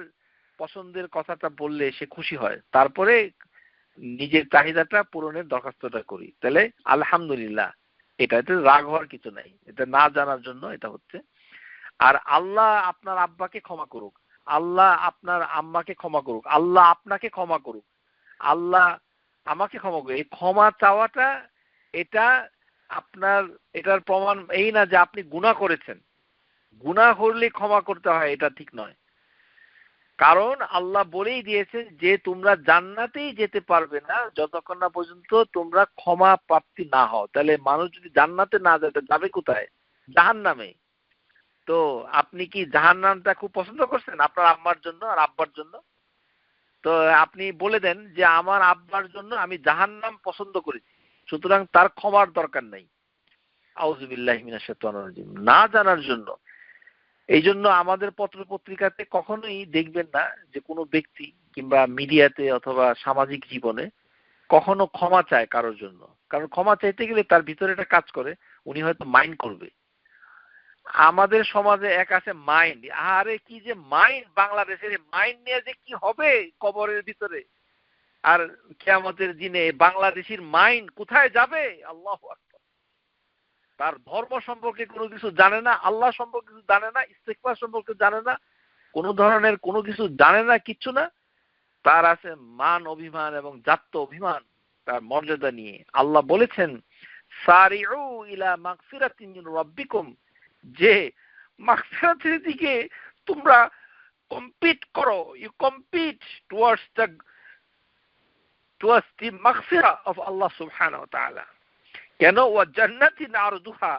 পছন্দের কথাটা বললে সে খুশি হয়, তারপরে নিজের চাহিদাটা পূরণের দরখাস্তটা করি। তাহলে আলহামদুলিল্লাহ, এটাতে রাগ হওয়ার কিছু নাই, এটা না জানার জন্য এটা হচ্ছে। আর আল্লাহ আপনার আব্বাকে ক্ষমা করুক, আল্লাহ আপনার আম্মাকে ক্ষমা করুক, আল্লাহ আপনাকে ক্ষমা করুক, আল্লাহ আমাকে ক্ষমা করুক, এই ক্ষমা চাওয়াটা এটা আপনার, এটার প্রমাণ এই না যে আপনি গুনাহ করেছেন। গুনাহ করলে ক্ষমা করতে হয়, এটা ঠিক নয়। কারণ আল্লাহ বলেই দিয়েছেন যে তোমরা জান্নাতেই যেতে পারবে না যতক্ষণ না পর্যন্ত তোমরা ক্ষমা প্রাপ্তি না হও। তাহলে মানুষ যদি জান্নাতে না যায় যাবে কোথায়? জাহান্নামে। তো আপনি কি জাহান্নামটা খুব পছন্দ করছেন আপনার আম্মার জন্য আর আব্বার জন্য? তো আপনি বলে দেন যে আমার আব্বার জন্য আমি জাহান্নাম পছন্দ করেছি, সুতরাং তার ক্ষমার দরকার নাই। আউযুবিল্লাহি মিনাশ শাইতানির রাজিম। না জানার জন্য। এই জন্য আমাদের পত্র পত্রিকাতে কখনোই দেখবেন না যে কোনো ব্যক্তি কিংবা মিডিয়াতে অথবা সামাজিক জীবনে কখনো ক্ষমা চায় কারোর জন্য। কারণ ক্ষমা চাইতে গেলে তার ভিতরে একটা কাজ করে, উনি হয়তো মাইন্ড করবে। আমাদের সমাজে এক আছে মাইন্ড। আরে কি যে মাইন্ড, বাংলাদেশের মাইন্ড নিয়ে যে কি হবে কবরের ভিতরে আর কিয়ামতের দিনে, বাংলাদেশের মাইন্ড কোথায় যাবে? আল্লাহু আকবার। তার ধর্ম সম্পর্কে কোনো কিছু জানে না, আল্লাহ সম্পর্কে কিছু জানে না, ইস্তেগফার সম্পর্কে জানে না, কোনো ধরনের কোনো কিছু জানে না, কিচ্ছু না। তার আছে মান অভিমান এবং জাত্য অভিমান তার মর্যাদা নিয়ে। আল্লাহ বলেছেন সারিউ ইলা মাগফিরাতিন মিন রাব্বিকুম, যে মাগফিরাতের দিকে তোমরা কম্পিট করো, ইউ কম্পিট টুয়ার্ডস দি মাগফিরা অফ আল্লাহ সুবহানাহু ওয়া তাআলা। কেন? ওয়া জান্নাতিন আরদুহা,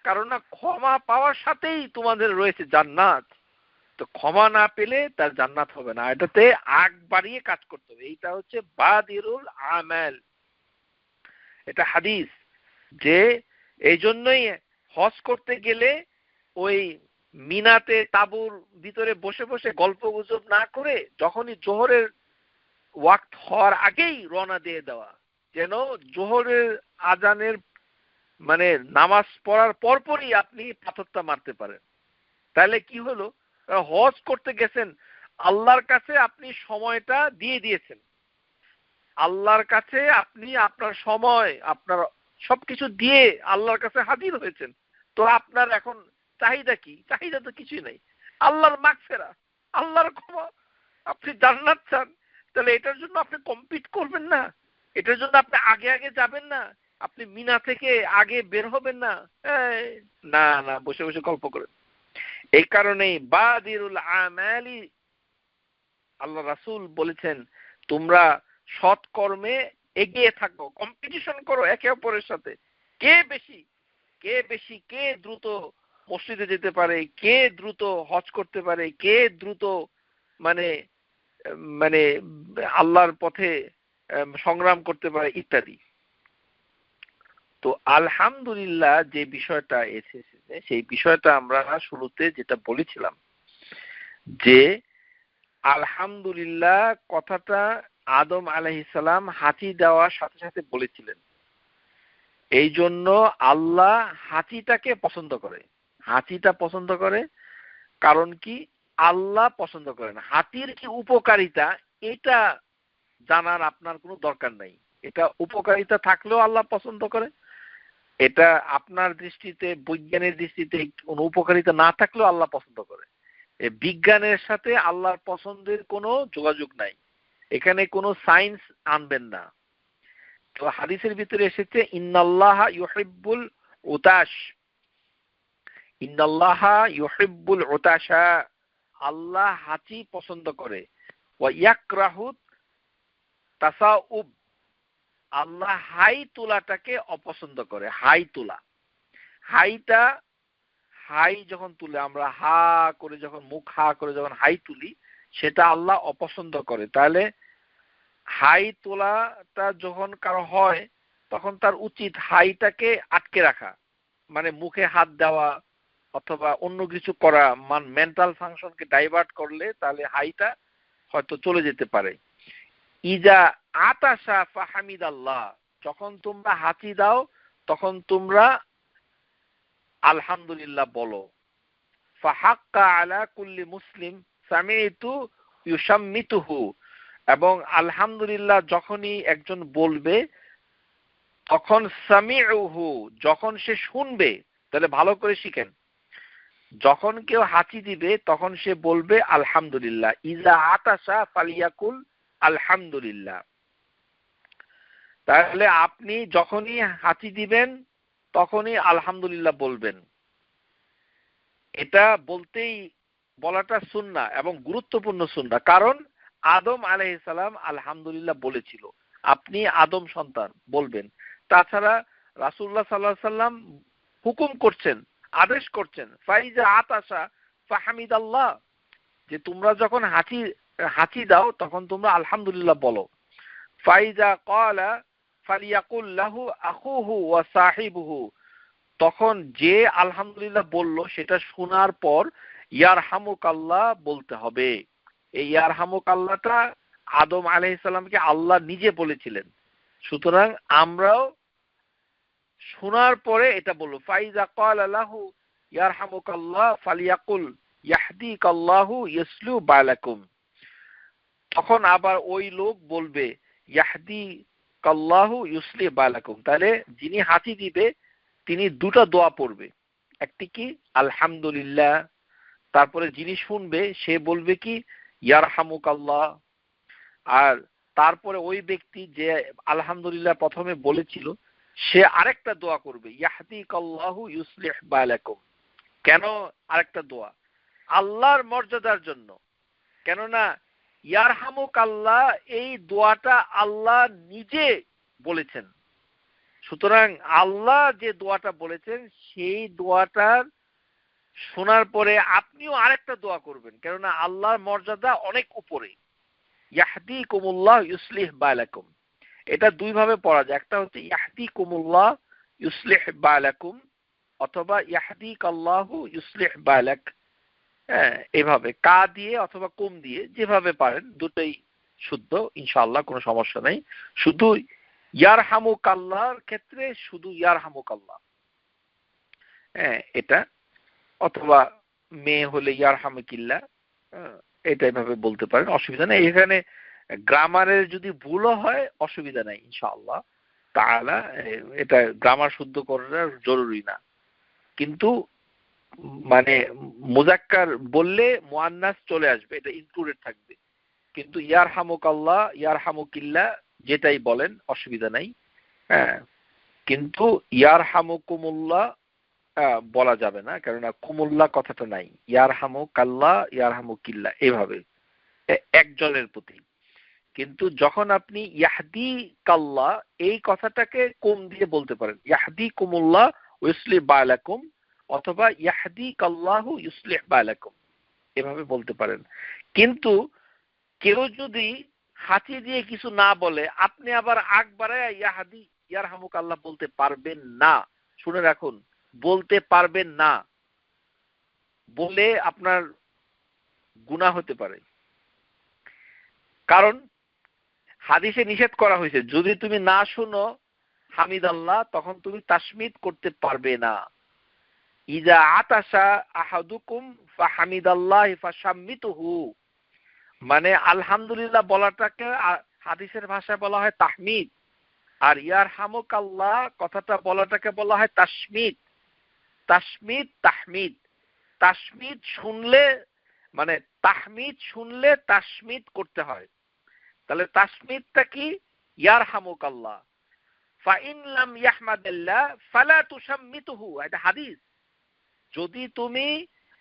কারণ ক্ষমা পাওয়ার সাথেই তোমাদের রয়েছে জান্নাত। তো ক্ষমা না পেলে তার জান্নাত হবে না, এটাতে আগ বাড়িয়ে কাজ করতে হবে। এইটা হচ্ছে বাদিরুল আমাল, এটা হাদিস। যে এই জন্যই হজ করতে গেলে ওই মিনাতে তাবুর ভিতরে বসে বসে গল্প গুজব না করে যখনই জোহরের ওয়াক্ত হওয়ার আগেই রওনা দিয়ে দেওয়া, যেন জোহরের আজানের মানে নামাজ পড়ার পরপরই আপনি পাথরটা মারতে পারেন। তাহলে কি হলো? হজ করতে গেছেন, আল্লাহর কাছে আপনি সময়টা দিয়ে দিয়েছেন, আল্লাহর কাছে আপনি আপনার সময় আপনার সবকিছু দিয়ে আল্লাহর কাছে হাজির হয়েছেন। তো আপনার এখন চাহিদা কি? চাহিদা তো কিছুই নাই। আল্লাহর মাগফিরা, আল্লাহর ক্ষমা, আপনি জান্নাত চান। তাহলে এটার জন্য আপনি কম্পিট করবেন না, এটার জন্য আপনি আগে আগে যাবেন না, আপনি মিনা থেকে আগে বের হবেন না। না না, বসে বসে গল্প করেন। এই কারণেই বাদিরুল আমালি, আল্লাহ রাসূল বলেছেন তোমরা সৎ কর্মে এগিয়ে থাকো, কম্পিটিশন করো একে অপরের সাথে। কে বেশি, কে দ্রুত মসজিদে যেতে পারে, কে দ্রুত হজ করতে পারে, কে দ্রুত মানে মানে আল্লাহর পথে সংগ্রাম করতে পারে ইত্যাদি। তো আলহামদুলিল্লাহ যে বিষয়টা এসেছে সেই বিষয়টা আমরা শুরুতে যেটা বলেছিলাম যে আলহামদুলিল্লাহ কথাটা আদম আলাইহিস সালাম হাঁচি দেওয়ার সাথে সাথে বলেছিলেন। এই জন্য আল্লাহ হাঁচিটাকে পছন্দ করে, হাঁচিটা পছন্দ করে। কারণ কি? আল্লাহ পছন্দ করেন। হাঁচির কি উপকারিতা এটা জানার আপনার কোনো দরকার নাই। এটা উপকারিতা থাকলেও আল্লাহ পছন্দ করে, এটা আপনার দৃষ্টিতে বৈজ্ঞানিক দৃষ্টিতে কোনো উপকারিতা না থাকলেও আল্লাহ পছন্দ করে। বিজ্ঞানের সাথে আল্লাহর পছন্দের কোনো যোগাযোগ নাই, এখানে কোনো সায়েন্স আনবেন না। তো হাদিসের ভিতরে এসেছে ইন্নাল্লাহা ইউহিব্বুল উতাশ, ইন্নাল্লাহা ইউহিব্বুল উতাশা, আল্লাহ হাঁচি পছন্দ করে। ওয়া ইয়াকরাহু তাসাউব, আল্লাহ হাই তোলাটাকে অপছন্দ করে। হাই তোলা, হাই যখন তুলে আমরা হা করে, যখন মুখ হা করে যখন হাই তুলি, সেটা আল্লাহ অপছন্দ করে। তাহলে হাই তোলাটা যখন কারো হয়, তখন তার উচিত হাইটাকে আটকে রাখা, মানে মুখে হাত দেওয়া অথবা অন্য কিছু করা, মেন্টাল ফাংশনকে ডাইভার্ট করলে তাহলে হাইটা হয়তো চলে যেতে পারে। ইজা আতাশা ফাহামিদ আল্লাহ, যখন তোমরা হাঁচি দাও তখন তোমরা আলহামদুলিল্লাহ বলো। ফাহাক্কা আলা কুল্লি মুসলিম সামিতু ইউসাম্মিতুহু, এবং আলহামদুলিল্লাহ যখনই একজন বলবে তখন সামিউহু, যখন সে শুনবে, তাহলে ভালো করে শিখেন, যখন কেউ হাঁচি দিবে তখন সে বলবে আলহামদুলিল্লাহ। ইজা আতাশা ফালিয়াকুল আলহামদুলিল্লাহ। তাহলে আপনি যখনই হাঁচি দিবেন তখনই আলহামদুলিল্লাহ বলবেন। এটা বলাটা সুন্নাহ এবং গুরুত্বপূর্ণ সুন্নাহ, কারণ আদম আলাইহিস সালাম আলহামদুলিল্লাহ বলেছিল। আপনি আদম সন্তান, বলবেন। তাছাড়া রাসূলুল্লাহ সাল্লাল্লাহু আলাইহি সাল্লাম হুকুম করছেন, আদেশ করছেন, ফাইজা আতাশা ফাহামিদাল্লাহ, যে তোমরা যখন হাঁচি দাও তখন তোমরা আলহামদুলিল্লাহ বলো। ফাইজা ক্বালা ফালিয়াকুল লাহু আখুহু ওয়া সাহিবুহু, তখন যে আলহামদুলিল্লাহ বলল সেটা শোনার পর ইয়ারহামুকাল্লাহ বলতে হবে। এই ইয়ারহামুকাল্লাহটা আদম আলাইহিস সালামকে আল্লাহ নিজে বলেছিলেন, সুতরাং আমরাও শোনার পরে এটা বলবো। ফাইজা ক্বালা লাহু ইয়ারহামুকাল্লাহ ফালিয়াকুল ইয়াহদিকাল্লাহু ইয়াসলু বালাকুম, তখন আবার ওই লোক বলবে ইয়াহদিকাল্লাহু ইউসলি বালাকুম। তাহলে যিনি হাঁচি দিবে তিনি দুটো দোয়া পড়বে, একটি কি আলহামদুলিল্লাহ, তারপরে যিনি শুনবে সে বলবে কি ইয়ারহামুকাল্লাহ, আর তারপরে ওই ব্যক্তি যে আলহামদুলিল্লাহ প্রথমে বলেছিল সে আরেকটা দোয়া করবে ইয়াহদিকাল্লাহু ইউসলিহ বালাকুম। কেন আরেকটা দোয়া? আল্লাহর মর্যাদার জন্য। কেননা ইয়ারহামুকাল্লাহ এই দোয়াটা আল্লাহ নিজে বলেছেন, সুতরাং আল্লাহ যে দোয়াটা বলেছেন সেই দোয়াটার শোনার পরে আপনিও আরেকটা দোয়া করবেন, কেননা আল্লাহর মর্যাদা অনেক উপরে। ইয়াহদিকুমুল্লাহ ইউসলিহ বালাকুম, এটা দুই ভাবে পড়া যায়। একটা হচ্ছে ইয়াহদিকুমুল্লাহ ইউসলিহ বালাকুম, অথবা ইয়াহদিকাল্লাহু ইউসলিহ বালাক। এভাবে কা দিয়ে অথবা কুম দিয়ে যেভাবে পারেন, দুটোই শুদ্ধ, ইনশাআল্লাহ কোনো সমস্যা নেই। শুধু ইয়ারহামুকাল্লাহর ক্ষেত্রে শুধু ইয়ারহামুকাল্লাহ, এটা, অথবা মেয়ে হলে ইয়ারহামুকিল্লাহ, এটা এভাবে বলতে পারেন, অসুবিধা নেই। এখানে গ্রামারের যদি ভুলও হয় অসুবিধা নাই ইনশাআল্লাহ তাআলা, এটা গ্রামার শুদ্ধ করাটা জরুরি না। কিন্তু মানে মুজাক্কার বললে মুআন্নাস চলে আসবে, এটা ইনক্লুডেড থাকবে। কিন্তু ইয়ারহামুকাল্লাহ ইয়ারহামুকিল্লাহ যেটাই বলেন অসুবিধা নাই। কিন্তু ইয়ারহামুকুমুল্লাহ বলা যাবে না, কেননা কুমুল্লাহ কথাটা নাই। ইয়ারহামুকাল্লাহ ইয়ারহামুকিল্লাহ এভাবে একজনের প্রতি। কিন্তু যখন আপনি ইয়াহদিকাল্লাহ এই কথাটাকে কুম দিয়ে বলতে পারেন, ইয়াহদিকুমুল্লাহ ইউসলিহ বালাকুম, অথবা ইয়াহদিকাল্লাহু ইউসলিহ বালাকুম, এভাবে বলতে পারেন। কিন্তু কেউ যদি হাঁচি দিয়ে কিছু না বলে আপনি আবার আগ বাড়ায় ইয়ারহামুকাল্লাহ বলতে পারবেন না। শুনে রাখুন, বলতে পারবেন না, বলে আপনার গুনাহ হতে পারে। কারণ হাদিসে নিষেধ করা হয়েছে, যদি তুমি না শুনো হামিদাল্লাহ তখন তুমি তাসমিদ করতে পারবে না। ইজা আতাশা আহাদুকুম ফাহামিদাল্লাহ ফাসাম্মিতুহু, মানে আলহামদুলিল্লাহ বলাটাকে হাদিসের ভাষায় বলা হয় তাহমিদ, আর ইয়ারহামুকাল্লাহ কথাটা বলাটাকে বলা হয় তাসমিদ। তাসমিদ তাহমিদ, তাসমিদ শুনলে মানে তাহমিদ শুনলে তাসমিদ করতে হয়। তাহলে তাসমিদটা কি? ইয়ারহামুকাল্লাহ। ফাইন লাম ইয়াহমাদিল্লাহ ফালা তুসাম্মিতুহু, এটা হাদিস। যদি তুমি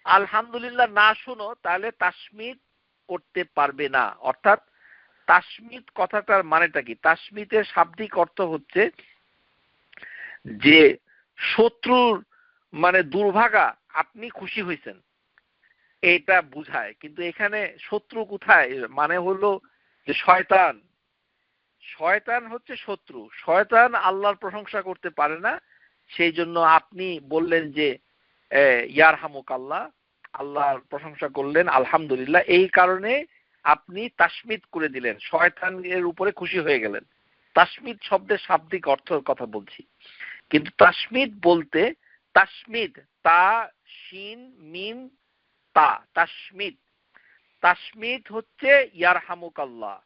আলহামদুলিল্লাহ না শুনো তাহলে তাসমিদ করতে পারবে না। অর্থাৎ তাসমিদ কথাটার মানেটা কি? তাসমিদের শাব্দিক অর্থ হচ্ছে যে শত্রুর মানে দুর্ভাগা, আপনি খুশি হয়েছেন, এটা বুঝায়। কিন্তু এখানে শত্রু কোথায়? মানে হলো যে শয়তান, শয়তান হচ্ছে শত্রু। শয়তান আল্লাহর প্রশংসা করতে পারে না, সেই জন্য আপনি বললেন যে ইয়ারহামুক আল্লাহ, আল্লাহর প্রশংসা করলেন আলহামদুলিল্লাহ, এই কারণে আপনি তাসমিদ করে দিলেন, শয়তানের উপরে খুশি হয়ে গেলেন। তাসমিদ শব্দের শাব্দিক অর্থের কথা বলছি। কিন্তু তাসমিদ বলতে, তাসমিদ তা শিন মিম তা, তাসমিদ, তাসমিদ হচ্ছে ইয়ারহামুক আল্লাহ,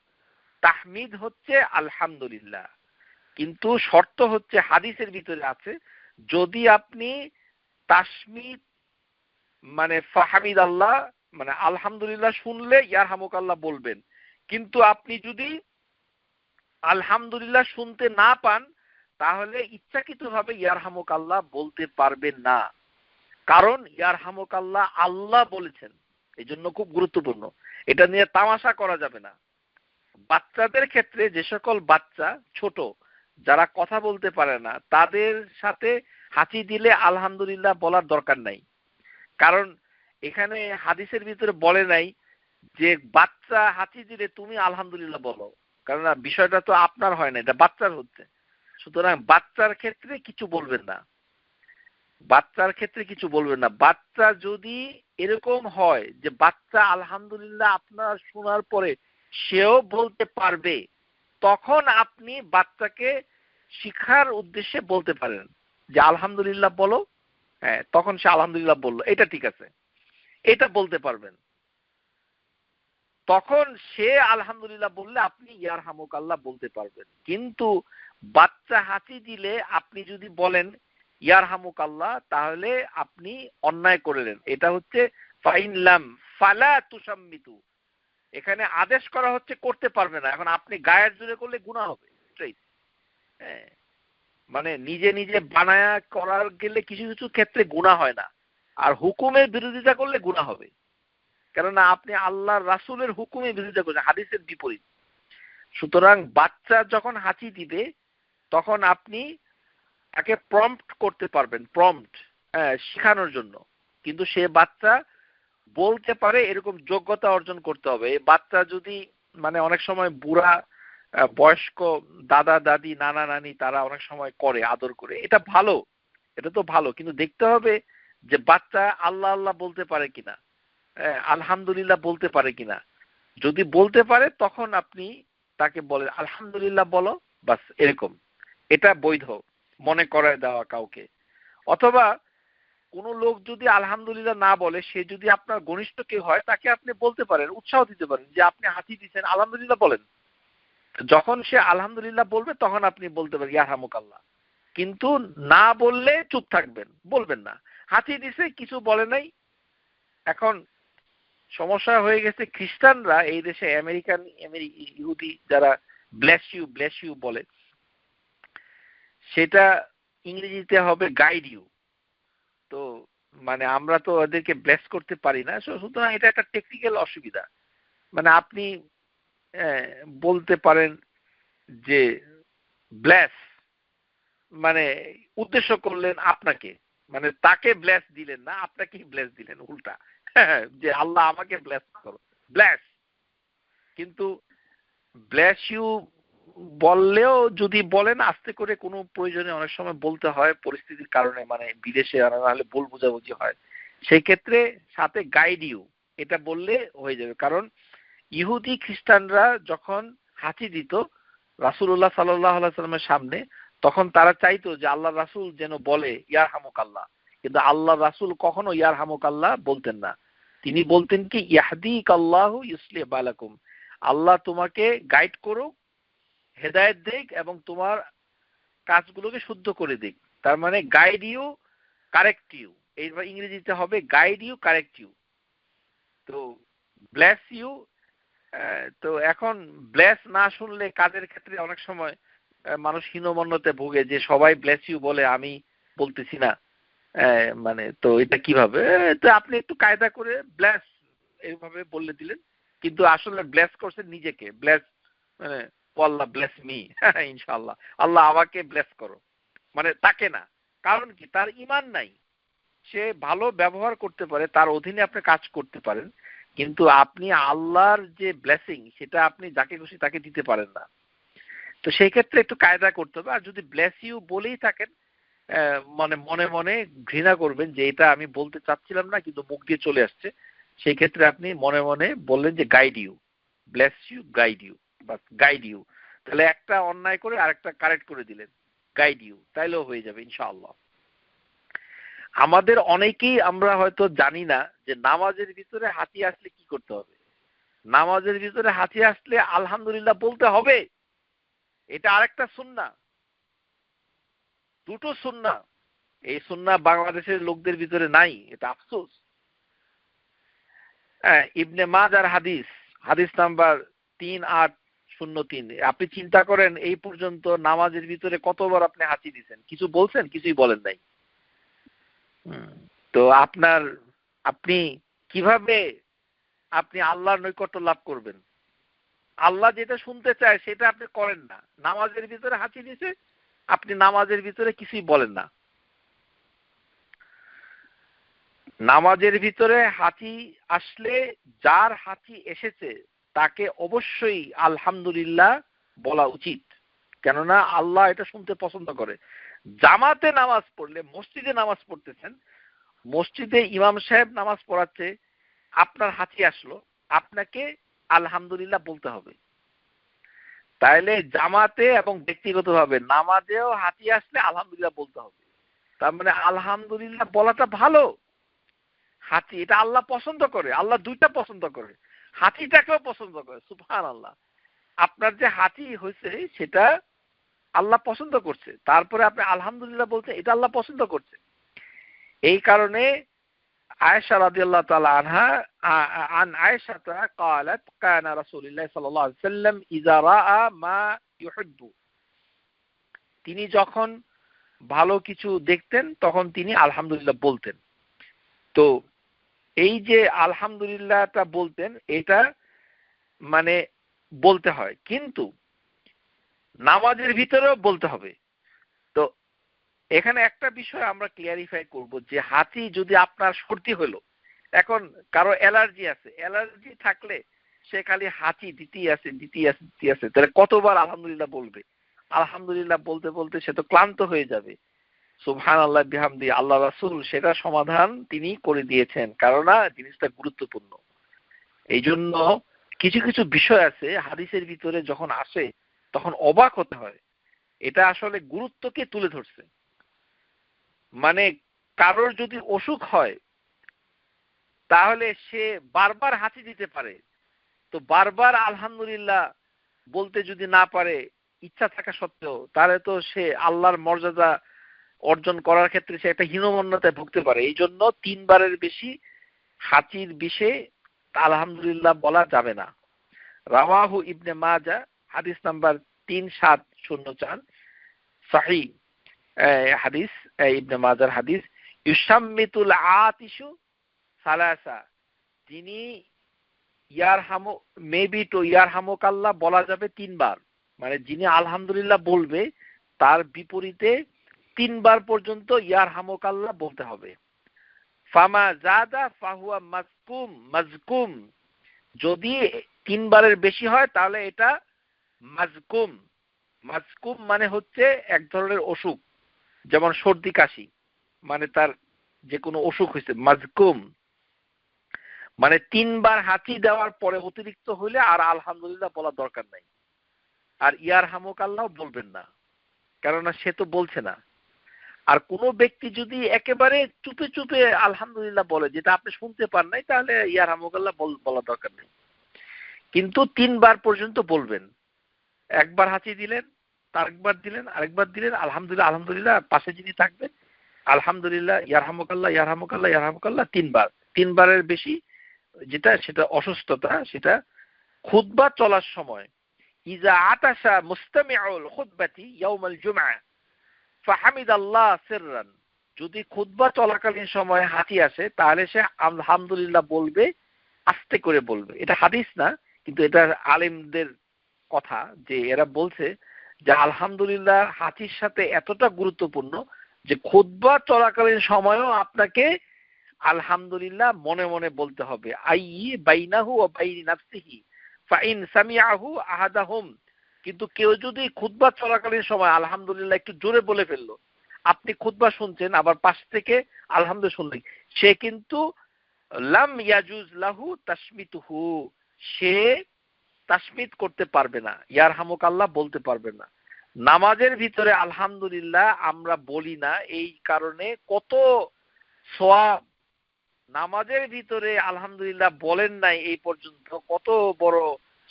তাহমিদ হচ্ছে আলহামদুলিল্লাহ। কিন্তু শর্ত হচ্ছে হাদিসের ভিতরে আছে, যদি আপনি তাসমিদ মানে ফাহামিদ আল্লাহ মানে আলহামদুলিল্লাহ শুনলে ইয়ারহামুক আল্লাহ বলবেন, কিন্তু আপনি যদি আলহামদুলিল্লাহ শুনতে না পান তাহলে ইচ্ছাকৃতভাবে ইয়ারহামুক আল্লাহ বলতে পারবেন না। কারণ ইয়ারহামুক আল্লাহ আল্লাহ বলেছেন, এই জন্য খুব গুরুত্বপূর্ণ, এটা নিয়ে তামাশা করা যাবে না। বাচ্চাদের ক্ষেত্রে, যে সকল বাচ্চা ছোট যারা কথা বলতে পারে না, তাদের সাথে হাঁচি দিলে আলহামদুলিল্লাহ বলার দরকার নাই। কারণ এখানে হাদিসের ভিতরে বলে নাই যে বাচ্চা হাঁচি দিলে তুমি আলহামদুলিল্লাহ বলো, কারণ বিষয়টা তো আপনার হয় না, এটা বাচ্চার হচ্ছে। সুতরাং বাচ্চার ক্ষেত্রে কিছু বলবেন না, বাচ্চার ক্ষেত্রে কিছু বলবেন না। বাচ্চা যদি এরকম হয় যে বাচ্চা আলহামদুলিল্লাহ আপনার শোনার পরে সেও বলতে পারবে, তখন আপনি বাচ্চাকে শিক্ষার উদ্দেশ্যে বলতে পারেন যে আলহামদুলিল্লাহ বলো। হ্যাঁ, তখন সে আলহামদুলিল্লাহ বললো, এটা ঠিক আছে, এটা বলতে পারবেন। তখন সে আলহামদুলিল্লাহ বললে আপনি ইয়ারহামুক আল্লাহ বলতে পারবেন। কিন্তু বাচ্চা হাঁচি দিলে আপনি যদি বলেন ইয়ারহামুক আল্লাহ, তাহলে আপনি অন্যায় করলেন। এটা হচ্ছে ফাইনলাম ফালা তুসাম্মিতু, এখানে আদেশ করা হচ্ছে করতে পারবে না। এখন আপনি গায়ের জোরে করলে গুনাহ হবে। হ্যাঁ, মানে নিজে নিজে বানায়া করার গেলে কিছু কিছু ক্ষেত্রে গুনাহ হয় না, আর হুকুমের বিরোধিতা করলে গুনাহ হবে। কেননা আপনি আল্লাহর রাসূলের হুকুমের বিরোধিতা করছেন, হাদিসের বিপরীত। সুতরাং বাচ্চা যখন হাঁচি দিবে তখন আপনি তাকে প্রম্পট করতে পারবেন, প্রম্পট শেখানোর জন্য। কিন্তু সে বাচ্চা বলতে পারে এরকম যোগ্যতা অর্জন করতে হবে। এই বাচ্চা যদি মানে অনেক সময় বুড়া বয়স্ক দাদা দাদি নানা নানি তারা অনেক সময় করে আদর করে, এটা ভালো, এটা তো ভালো, কিন্তু দেখতে হবে যে বাচ্চা আল্লাহ আল্লাহ বলতে পারে কিনা, আলহামদুলিল্লাহ বলতে পারে কিনা। যদি বলতে পারে তখন আপনি তাকে বলেন আলহামদুলিল্লাহ বলো, বাস এরকম, এটা বৈধ মনে করায় দেওয়া কাউকে। অথবা কোন লোক যদি আলহামদুলিল্লাহ না বলে, সে যদি আপনার ঘনিষ্ঠ কেউ হয় তাকে আপনি বলতে পারেন, উৎসাহ দিতে পারেন যে আপনি হাঁচি দিচ্ছেন আলহামদুলিল্লাহ বলেন। যখন সে আলহামদুলিল্লাহ বলবে তখন আপনি বলতে পারেন ইয়ারহামুক আল্লাহ। কিন্তু না বললে চুপ থাকবেন, বলবেন না। হাঁচি দিছে, কিছু বলে নাই। এখন সমস্যা হয়ে গেছে, খ্রিস্টানরা এই দেশে আমেরিকান ইহুদি যারা ব্লেস ইউ বলে, সেটা ইংরেজিতে হবে গাইড ইউ। তো মানে আমরা তো ওদেরকে ব্লেস করতে পারি না, সুতরাং এটা একটা টেকনিক্যাল অসুবিধা। মানে আপনি বলতে পারেন যে ব্লেস মানে উদ্দেশ্য করলেন আপনাকে, মানে তাকে ব্লেস দিলেন না, আপনাকেই ব্লেস দিলেন উল্টা, যে আল্লাহ আমাকে ব্লেস করো, ব্লেস। কিন্তু ব্লেস ইউ বললেও যদি বলেন আস্তে করে, কোনো প্রয়োজনে অনেক সময় বলতে হয় পরিস্থিতির কারণে, মানে বিদেশে নাহলে ভুল বোঝাবুঝি হয়, সেই ক্ষেত্রে সাথে গাইড ইউ এটা বললে হয়ে যাবে। কারণ ইহুদি খ্রিস্টানরা যখন হাঁচি দিত রাসূলুল্লাহ সাল্লাল্লাহু আলাইহি ওয়াসাল্লামের সামনে, তখন তারা চাইতো যে আল্লাহ রাসূল যেন বলে ইয়ারহামুক আল্লাহ, কিন্তু আল্লাহ রাসূল কখনো ইয়ারহামুক আল্লাহ বলতেন না। তিনি বলতেন কি ইয়াহদিক আল্লাহু ইউসলিহ বালাকুম, আল্লাহ তোমাকে গাইড করুক, হেদায়েত দিক এবং তোমার কাজগুলোকে শুদ্ধ করে দিক। তার মানে গাইড ইউ, কারেক্ট ইউ, এইবার ইংরেজিতে হবে গাইড ইউ, কারেক্ট ইউ। তো ব্লেস ইউ, তো এখন ব্লেস না শুনলে কাজের ক্ষেত্রে অনেক সময় মানুষ হীনমন্যতে ভোগে যে সবাই ব্লেস ইউ বলে, আমি বলতেছি না, মানে তো এটা কিভাবে? তো আপনি একটু কায়দা করে ব্লেস এইভাবে বললে দিলেন, কিন্তু আসলে ব্লেস করছেন নিজেকে, ব্লেস মানে আল্লাহ ব্লেস মি, ইনশাআল্লাহ আল্লাহ আমাকে ব্লেস করো, মানে তাকে না। কারণ কি? তার ঈমান নাই, সে ভালো ব্যবহার করতে পারে, তার অধীনে আপনি কাজ করতে পারেন, কিন্তু আপনি আল্লাহর যে ব্লেসিং সেটা আপনি যাকে খুশি তাকে দিতে পারেন না। তো সেই ক্ষেত্রে একটু কায়দা করতে হবে। আর যদি ব্লেস ইউ বলেই থাকেন, মানে মনে মনে ঘৃণা করবেন যে এটা আমি বলতে চাচ্ছিলাম না কিন্তু মুখ দিয়ে চলে আসছে, সেই ক্ষেত্রে আপনি মনে মনে বললেন যে guide you, bless you, guide you, বা গাইড ইউ। তাহলে একটা অন্যায় করে আরেকটা কারেক্ট করে দিলেন, গাইড ইউ, তাইলেও হয়ে যাবে ইনশাআল্লাহ। আমাদের অনেকেই আমরা হয়তো জানি না যে নামাজের ভিতরে হাতি আসলে কি করতে হবে। নামাজের ভিতরে হাতি আসলে আলহামদুলিল্লাহ বলতে হবে, এটা আরেকটা সুন্নাহ। দুটো সুন্নাহ, এই সুন্নাহ বাংলাদেশের লোকদের ভিতরে নাই, এটা আফসোস। ইবনে মাজার হাদিস, হাদিস নাম্বার 3803। আপনি চিন্তা করেন এই পর্যন্ত নামাজের ভিতরে কতবার আপনি হাঁচি দিয়েছেন, কিছু বলছেন, কিছুই বলেন নাই। তো আপনি কিভাবে আপনি আল্লাহর নৈকট্য লাভ করবেন? আল্লাহ যেটা শুনতে চায় সেটা আপনি করেন না। নামাজের ভিতরে হাঁচি দিয়েছে, আপনি নামাজের ভিতরে কিছুই বলেন না। নামাজের ভিতরে হাঁচি আসলে যার হাঁচি এসেছে তাকে অবশ্যই আলহামদুলিল্লাহ বলা উচিত, কেননা আল্লাহ এটা শুনতে পছন্দ করে। জামাতে নামাজ পড়লে, মসজিদে নামাজ পড়তেছেন, মসজিদে ইমাম সাহেব নামাজ পড়াচ্ছে, আপনার হাঁচি আসলো, আপনাকে আলহামদুলিল্লাহ বলতে হবে। তাইলে জামাতে এবং ব্যক্তিগতভাবে নামাজেও হাঁচি আসলে আলহামদুলিল্লাহ বলতে হবে। তার মানে আলহামদুলিল্লাহ বলাটা ভালো। হাঁচি এটা আল্লাহ পছন্দ করে, আল্লাহ দুইটা পছন্দ করে, হাঁচিটাকেও পছন্দ করে। সুবহানাল্লাহ। আপনার যে হাঁচি হয়েছে সেটা আল্লাহ পছন্দ করছে, তারপরে আপনি আলহামদুলিল্লাহ বলছেন, এটা আল্লাহ পছন্দ করছে। এই কারণে আয়েশা রাদিয়াল্লাহু তাআলা আনহা আন আয়েশাতা قالت كان رسول الله صلى الله عليه وسلم اذا راى ما يحب, তিনি যখন ভালো কিছু দেখতেন তখন তিনি আলহামদুলিল্লাহ বলতেন। তো এই যে আলহামদুলিল্লাহটা বলতেন, এটা মানে বলতে হয়, কিন্তু নামাজের ভিতরেও বলতে হবে। তো এখানে একটা বিষয় আমরা ক্লিয়ারিফাই করব যে হাঁচি যদি আপনার সর্দি হলো, এখন কারো অ্যালার্জি আছে, অ্যালার্জি থাকলে সে খালি হাঁচি দিতেই আছে, তাহলে কতবার আলহামদুলিল্লাহ বলবে? আলহামদুলিল্লাহ বলতে বলতে সে তো ক্লান্ত হয়ে যাবে। সুবহানাল্লাহ বিহামদি, আল্লাহ রাসূল সেটা সমাধান তিনি করে দিয়েছেন, কারণ জিনিসটা গুরুত্বপূর্ণ। এই জন্য কিছু কিছু বিষয় আছে হাদিসের ভিতরে যখন আসে তখন অবাক হতে হয়, এটা আসলে গুরুত্বকে তুলে ধরছে। মানে কারোর যদি অসুখ হয় তাহলে সে বারবার হাঁচি দিতে পারে, তো বারবার আলহামদুলিল্লাহ বলতে যদি না পারে ইচ্ছা থাকা সত্ত্বেও, তাহলে তো সে আল্লাহর মর্যাদা অর্জন করার ক্ষেত্রে সে একটা হীনমন্যতায় ভুগতে পারে। এই জন্য 3 বারের বেশি হাঁচির বিষে আলহামদুলিল্লাহ বলা যাবে না। রাওয়াহু ইবনে মাজা, হাদিস নাম্বার 3704, সহিহ হাদিস, ইবনে মাজার হাদিস। ইউসাম্মিতুল আতিশু সালাসা, যিনি ইয়ারহামু মেবি টু ইয়ারহামুকাল্লাহ বলা যাবে 3 বার, মানে যিনি আলহামদুলিল্লাহ বলবে তার বিপরীতে 3 বার পর্যন্ত ইয়ারহামুকাল্লাহ বলতে হবে। ফামা জাদা ফাহুয়া মাজকুম, যদি 3 বারের বেশি হয় তাহলে এটা মাজকুম। মাজকুম মানে হচ্ছে এক ধরনের অসুখ, যেমন সর্দি কাশি, মানে তার যে কোনো অসুখ হয়েছে, মাজকুম মানে 3 বার হাঁচি দেওয়ার পরে অতিরিক্ত হইলে আর আলহামদুলিল্লাহ বলার দরকার নাই। আর ইয়ারহামুকাল্লাহ বলবেন না, কেননা সে তো বলছে না। আর কোনো ব্যক্তি যদি একেবারে চুপে চুপে আলহামদুলিল্লাহ বলে, যেটা আপনি শুনতে পান নাই, তাহলে ইয়ারহামুকাল্লাহ বলা দরকার নেই। কিন্তু 3 বার পর্যন্ত বলবেন। একবার হাঁচি দিলেন, আরেকবার দিলেন, আরেকবার দিলেন, আলহামদুলিল্লাহ আলহামদুলিল্লাহ, পাশে যিনি থাকবেন আলহামদুলিল্লাহ, ইয়ারহামুকাল্লাহ ইয়ারহামুকাল্লাহ ইয়ারহামুকাল্লাহ 3 বার। 3 বারের বেশি সেটা অসুস্থতা। সেটা খুতবা চলার সময়, ইজা আতাশা মুস্তামিউল খুতবাতি ইয়াউমাল জুমআ ফাহামিদাল্লাহ সিররান, যদি খুতবা চলাকালীন সময় হাঁচি আসে তাহলে সে আলহামদুলিল্লাহ বলবে, আস্তে করে বলবে। এটা হাদিস না, কিন্তু এটা আলেমদের কথা, যে এরা বলছে যে আলহামদুলিল্লাহ হাঁচির সাথে এতটা গুরুত্বপূর্ণ যে খুতবা চলাকালীন সময়ও আপনাকে আলহামদুলিল্লাহ মনে মনে বলতে হবে। আই বাইনাহু ওয়া বাইনি নাফসিহি ফাইন সামিআহু আহাদাহুম, কিন্তু কেউ যদি খুতবা চলাকালীন সময় আলহামদুলিল্লাহ একটু জোরে বলে ফেললো, আপনি খুতবা শুনছেন আবার পাশ থেকে আলহামদুলিল্লাহ শুনলেন, সে কিন্তু লাম ইয়াজুজ লাহু তাসমিতুহু, সে তাসমিত করতে পারবে না, ইয়ারহামুকাল্লাহ বলতে পারবে না। নামাজের ভিতরে আলহামদুলিল্লাহ আমরা বলি না, এই কারণে কত সওয়াব, নামাজের ভিতরে আলহামদুলিল্লাহ বলেন নাই এই পর্যন্ত, কত বড়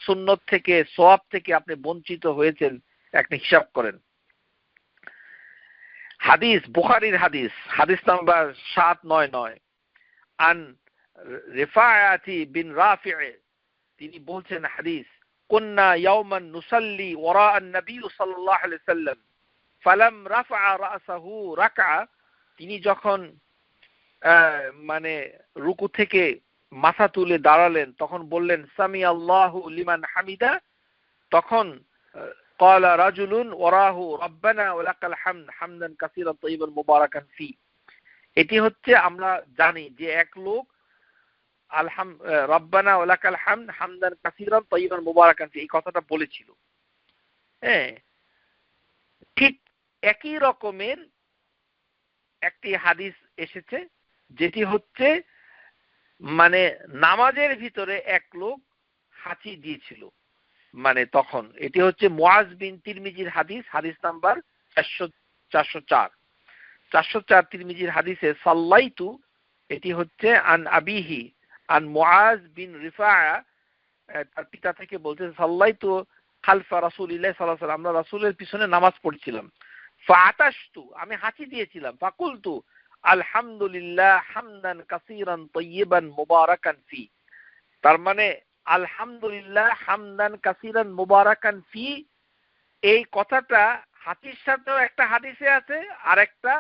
সুন্নত থেকে সওয়াব থেকে আপনি বঞ্চিত হয়েছেন, একটা হিসাব করেন। হাদিস, বুখারীর হাদিস, হাদিস নাম্বার 799, আন রিফাআতি বিন রাফি', তিনি বলছেন হাদিস, কুন্না ইয়াওমান নুসাল্লি ওয়ারা আন-নবী সাল্লাল্লাহু আলাইহি ওয়াসাল্লাম ফালাম রাফা রাসাহু রাকআ, তিনি যখন মানে রুকু থেকে মাথা তুলে দাঁড়ালেন তখন বললেন সামি আল্লাহু লিমান হামিদা, তখন ক্বালা রাজুলুন ওয়ারাহু রব্বানা ওয়া লাকাল হামদ হামদান কাসীরান তাইয়িবান মুবারাকান ফি। এটি হচ্ছে আমরা জানি যে এক লোক রব্বানা ওয়া লাকাল হামদ হামদান কাসীরান তাইয়িবান মুবারাকান ফি এই কথাটা বলেছিল। হ্যাঁ, ঠিক একই রকমের একটি হাদিস এসেছে যেটি হচ্ছে মানে নামাজের ভিতরে এক লোক হাঁচি দিয়েছিল, মানে তখন এটি হচ্ছে মুআজ বিন তিরমিজির হাদিস, হাদিস নাম্বার 404 তিরমিজির হাদিসে সাল্লাইতু, এটি হচ্ছে আন আবিহি আন মুআজ বিন রিফাআ, তার পিতা থেকে বলতে সাল্লাইতু খালফা রাসূলিল্লাহ সাল্লাল্লাহু আলাইহি ওয়াসাল্লাম, আমরা রাসূলের পিছনে নামাজ পড়ছিলাম। ফাআতাশতু, আমি হাঁচি দিয়েছিলাম। ফাকুলতু আলহামদুলিল্লাহ হামদান কাসীরান তাইয়িবান মুবারাকান ফি, তার মানে আলহামদুলিল্লাহ হামদান কাসীরান মুবারাকান ফি এই কথাটা হাঁচির সাথেও একটা হাদিসে আছে, আর একটা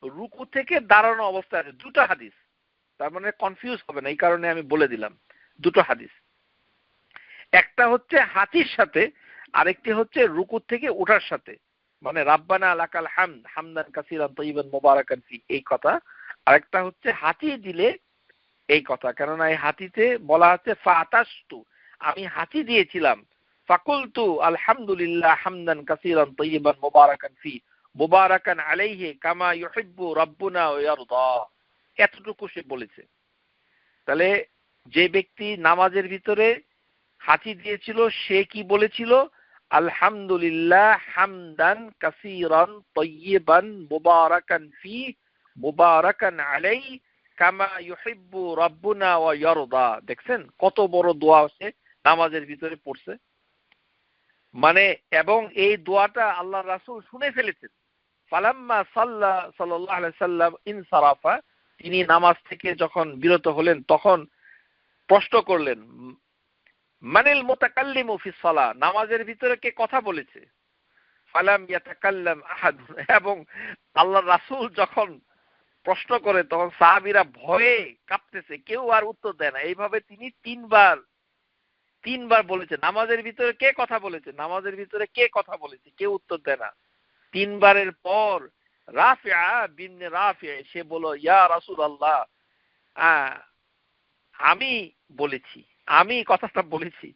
রুকু থেকে দাঁড়ানো অবস্থায় আছে, দুটো হাদিস, তার মানে কনফিউজ হবে না, এই কারণে আমি বলে দিলাম দুটো হাদিস, একটা হচ্ছে হাঁচির সাথে আরেকটি হচ্ছে রুকু থেকে ওঠার সাথে, মানে রাব্বানা লাকাল হামদ হামদান কাসীরান তাইয়িবান মুবারাকান ফি এই কথা, আরেকটা হচ্ছে হাঁচি দিলে এই কথা, কেননা এই হাঁচিতে বলা হচ্ছে ফাতাশতু, আমি হাঁচি দিয়েছিলাম, ফাকুলতু আলহামদুলিল্লাহ হামদান কাসীরান তাইয়িবান মুবারাকান ফি মুবারাকান আলাইহি কামা ইউহিব্বু রাব্বুনা ওয়া ইয়ারদা, এতটুকু সে বলেছে। তাহলে যে ব্যক্তি নামাজের ভিতরে হাঁচি দিয়েছিল সে কি বলেছিল? আলহামদুলিল্লাহ হামদান কাসীরান তাইয়িবান মুবারাকান ফি মুবারাকান আলাইহি কামা ইউহিব্বু রাব্বুনা ওয়া ইয়ারদা। দেখছেন কত বড় দোয়া সে নামাজের ভিতরে পড়ছে, মানে এবং এই দোয়াটা আল্লাহ রাসূল শুনে ফেলেছেন। ফালাম্মা সাল্লাল্লাহু আলাইহি সাল্লাম ইনসারাফা, তিনি নামাজ থেকে যখন বিরত হলেন তখন প্রশ্ন করলেন মানিল মুতাকাল্লিমু ফিস সালাহ, নামাজের ভিতরে কে কথা বলেছে? ফালাম ইয়াতাকাল্লাম আহাদ, এবং আল্লাহর রাসূল যখন প্রশ্ন করে তখন সাহাবীরা ভয়ে কাঁপতেছে, কেউ আর উত্তর দেয় না। এইভাবে তিনি তিনবার বলেছে নামাজের ভিতরে কে কথা বলেছে, নামাজের ভিতরে কে কথা বলেছে, কেউ উত্তর দেয় না। তিনবারের পর রাফিআ বিন রাফি সে বলল ইয়া রাসূলুল্লাহ, আমি বলেছি, আমি কথাটা বলেছি।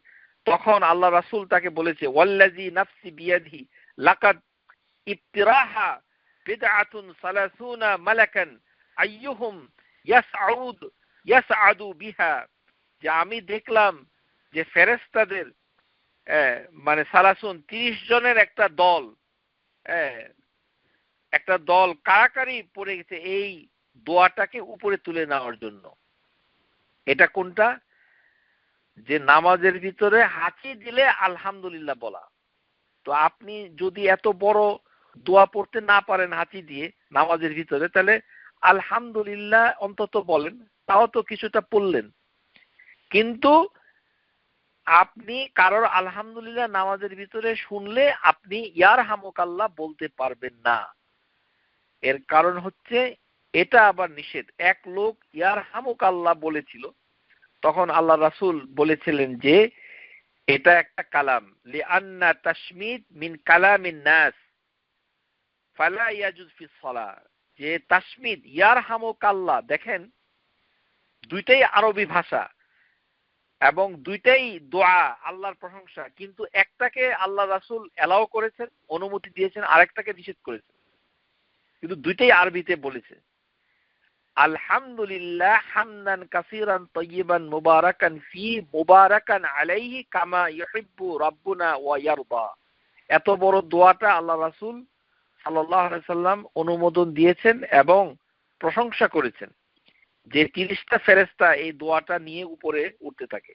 তখন আল্লাহ রাসূল তাকে বলেছে ওয়াল্লাযী নাফসি বিয়াদিহি লাকাদ ইবতিরাহা বিদআতুন সালাসুনা মালাকান আইয়ুহুম ইয়াসআদু বিহা, যে আমি দেখলাম যে ফেরেশতাদের মানে সালাসুন 30 জনের একটা দল কারাকারি পড়ে গেছে এই দোয়াটাকে উপরে তুলে নেওয়ার জন্য। এটা কোনটা? যে নামাজের ভিতরে হাঁচি দিলে আলহামদুলিল্লাহ বলা। তো আপনি যদি এত বড় দোয়া পড়তে না পারেন হাঁচি দিয়ে নামাজের ভিতরে, তাহলে আলহামদুলিল্লাহ অন্তত বলেন, তাও তো কিছুটা পড়লেন। কিন্তু আপনি কারোর আলহামদুলিল্লাহ নামাজের ভিতরে শুনলে আপনি ইয়ারহামুকাল্লাহ বলতে পারবেন না। এর কারণ হচ্ছে এটা আবার নিষেধ। এক লোক ইয়ারহামুকাল্লাহ বলেছিল, তখন আল্লাহ রাসূল বলেছিলেন যে এটা একটা কালাম, লিআন্না তাশমিত মিন কালামিন নাস, ফালা ইয়াজুজ ফি সালাহ, যে তাসমিদ ইয়ারহামুকাল্লাহ, দেখেন দুইটাই আরবি ভাষা এবং দুইটাই দোয়া, আল্লাহর প্রশংসা, কিন্তু একটাকে আল্লাহ রাসূল এলাও করেছেন, অনুমতি দিয়েছেন, আরেকটাকে নিষেধ করেছেন, কিন্তু দুইটাই আরবিতে বলেছে। আলহামদুলিল্লাহ হামদান কাসীরান তাইয়িবান মুবারাকান ফি মুবারাকান আলাইহি কামা ইউহিব্বু রাব্বুনা ওয়া ইয়ারদা। এত বড় দোয়াটা আল্লাহ রাসূল সাল্লাল্লাহু আলাইহি সাল্লাম অনুমোদন দিয়েছেন এবং প্রশংসা করেছেন, যে 30টা ফেরেশতা এই দোয়াটা নিয়ে উপরে উঠতে থাকে।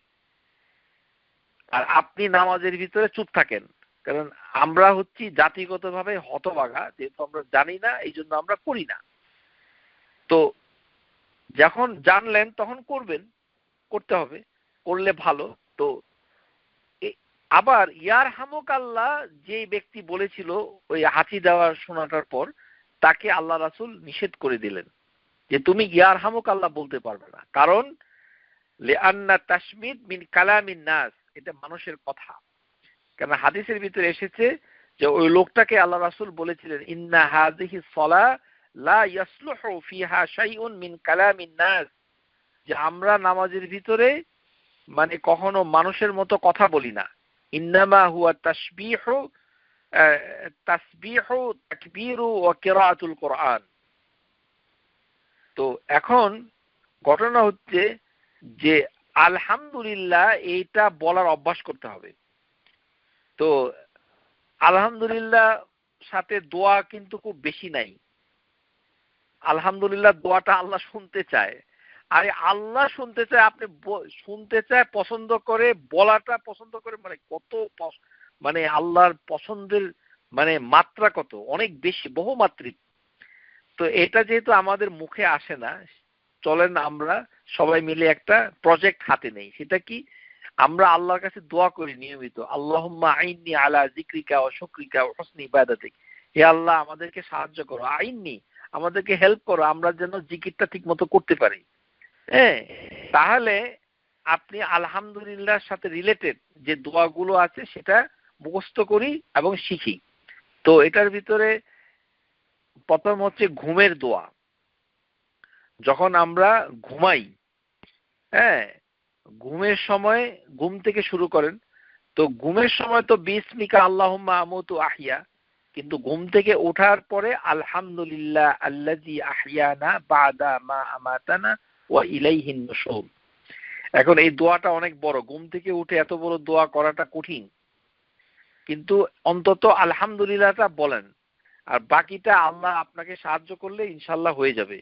আর আপনি নামাজের ভিতরে চুপ থাকেন, কারণ আমরা হচ্ছি জাতিগতভাবে হতভাগা, যেহেতু আমরা জানি না এই জন্য আমরা করি না। তো যখন জানলেন তখন করবেন, করতে হবে, করলে ভালো। তো আবার ইয়ারহামুকাল্লাহ যে ব্যক্তি বলেছিল ওই হাঁচি দেওয়ার শোনাটার পর, তাকে আল্লাহ রাসূল নিষেধ করে দিলেন যে তুমি ইয়ারহামুকাল্লাহ বলতে পারবে না, কারণ লিআন্না তাশমিদ মিন কালামিন নাস, এটা মানুষের কথা। কারণ হাদিসের ভিতরে এসেছে যে ওই লোকটাকে আল্লাহ রাসূল বলেছিলেন ইন্না হাযিহি সালাহ লা ইয়াসলুহু ফিহা শাইউন মিন কালামিন নাস, যে আমরা নামাজের ভিতরে মানে কখনো মানুষের মতো কথা বলি না। ইন্নামা হুয়া তাসবিহু তাকবীরু ওয়া কিরাআতুল কোরআন। তো এখন ঘটনা হচ্ছে যে আলহামদুলিল্লাহ এইটা বলার অভ্যাস করতে হবে। তো আলহামদুলিল্লাহ সাথে দোয়া কিন্তু খুব বেশি নাই। আলহামদুলিল্লাহ দোয়াটা আল্লাহ শুনতে চায়, আরে আল্লাহ শুনতে চায়, আপনি শুনতে চায়, পছন্দ করে, বলাটা পছন্দ করে, মানে কত মানে আল্লাহর পছন্দের মানে মাত্রা কত, অনেক বেশি, বহুমাত্রিক। তো এটা যেহেতু আমাদের মুখে আসে না, চলেন আমরা সবাই মিলে একটা প্রজেক্ট হাতে নেই। সেটা কি, আমরা আল্লাহর কাছে দোয়া করি নিয়মিত, আল্লাহুম্মা আইন্নি আলা যিকরিকা ওয়া শুকরিকা ওয়া হুসনি ইবাদাতিক, হে আল্লাহ আমাদেরকে সাহায্য করো, আইন্নি আমাদেরকে হেল্প করো, আমরা যেন জিকিরটা ঠিক মতো করতে পারি। হ্যাঁ, তাহলে আপনি আলহামদুলিল্লাহর সাথে রিলেটেড যে দোয়াগুলো আছে সেটা মুখস্থ করি এবং শিখি। তো এটার ভিতরে প্রথম হচ্ছে ঘুমের দোয়া। যখন আমরা ঘুমাই, হ্যাঁ, ঘুমের সময় ঘুম থেকে শুরু করেন। তো ঘুমের সময় তো বিসমিকা আল্লাহুম্মা আমুতু আহইয়া, কিন্তু ঘুম থেকে ওঠার পরে আলহামদুলিল্লাহ আল্লাযী আহইয়ানা বা'দা মা আমাতানা ওয়া ইলাইহিন নুশুর। এখন এই দোয়াটা অনেক বড়, ঘুম থেকে উঠে এত বড় দোয়া করাটা কঠিন, কিন্তু অন্তত আলহামদুলিল্লাহটা বলেন, আর বাকিটা আল্লাহ আপনাকে সাহায্য করলে ইনশাআল্লাহ হয়ে যাবে।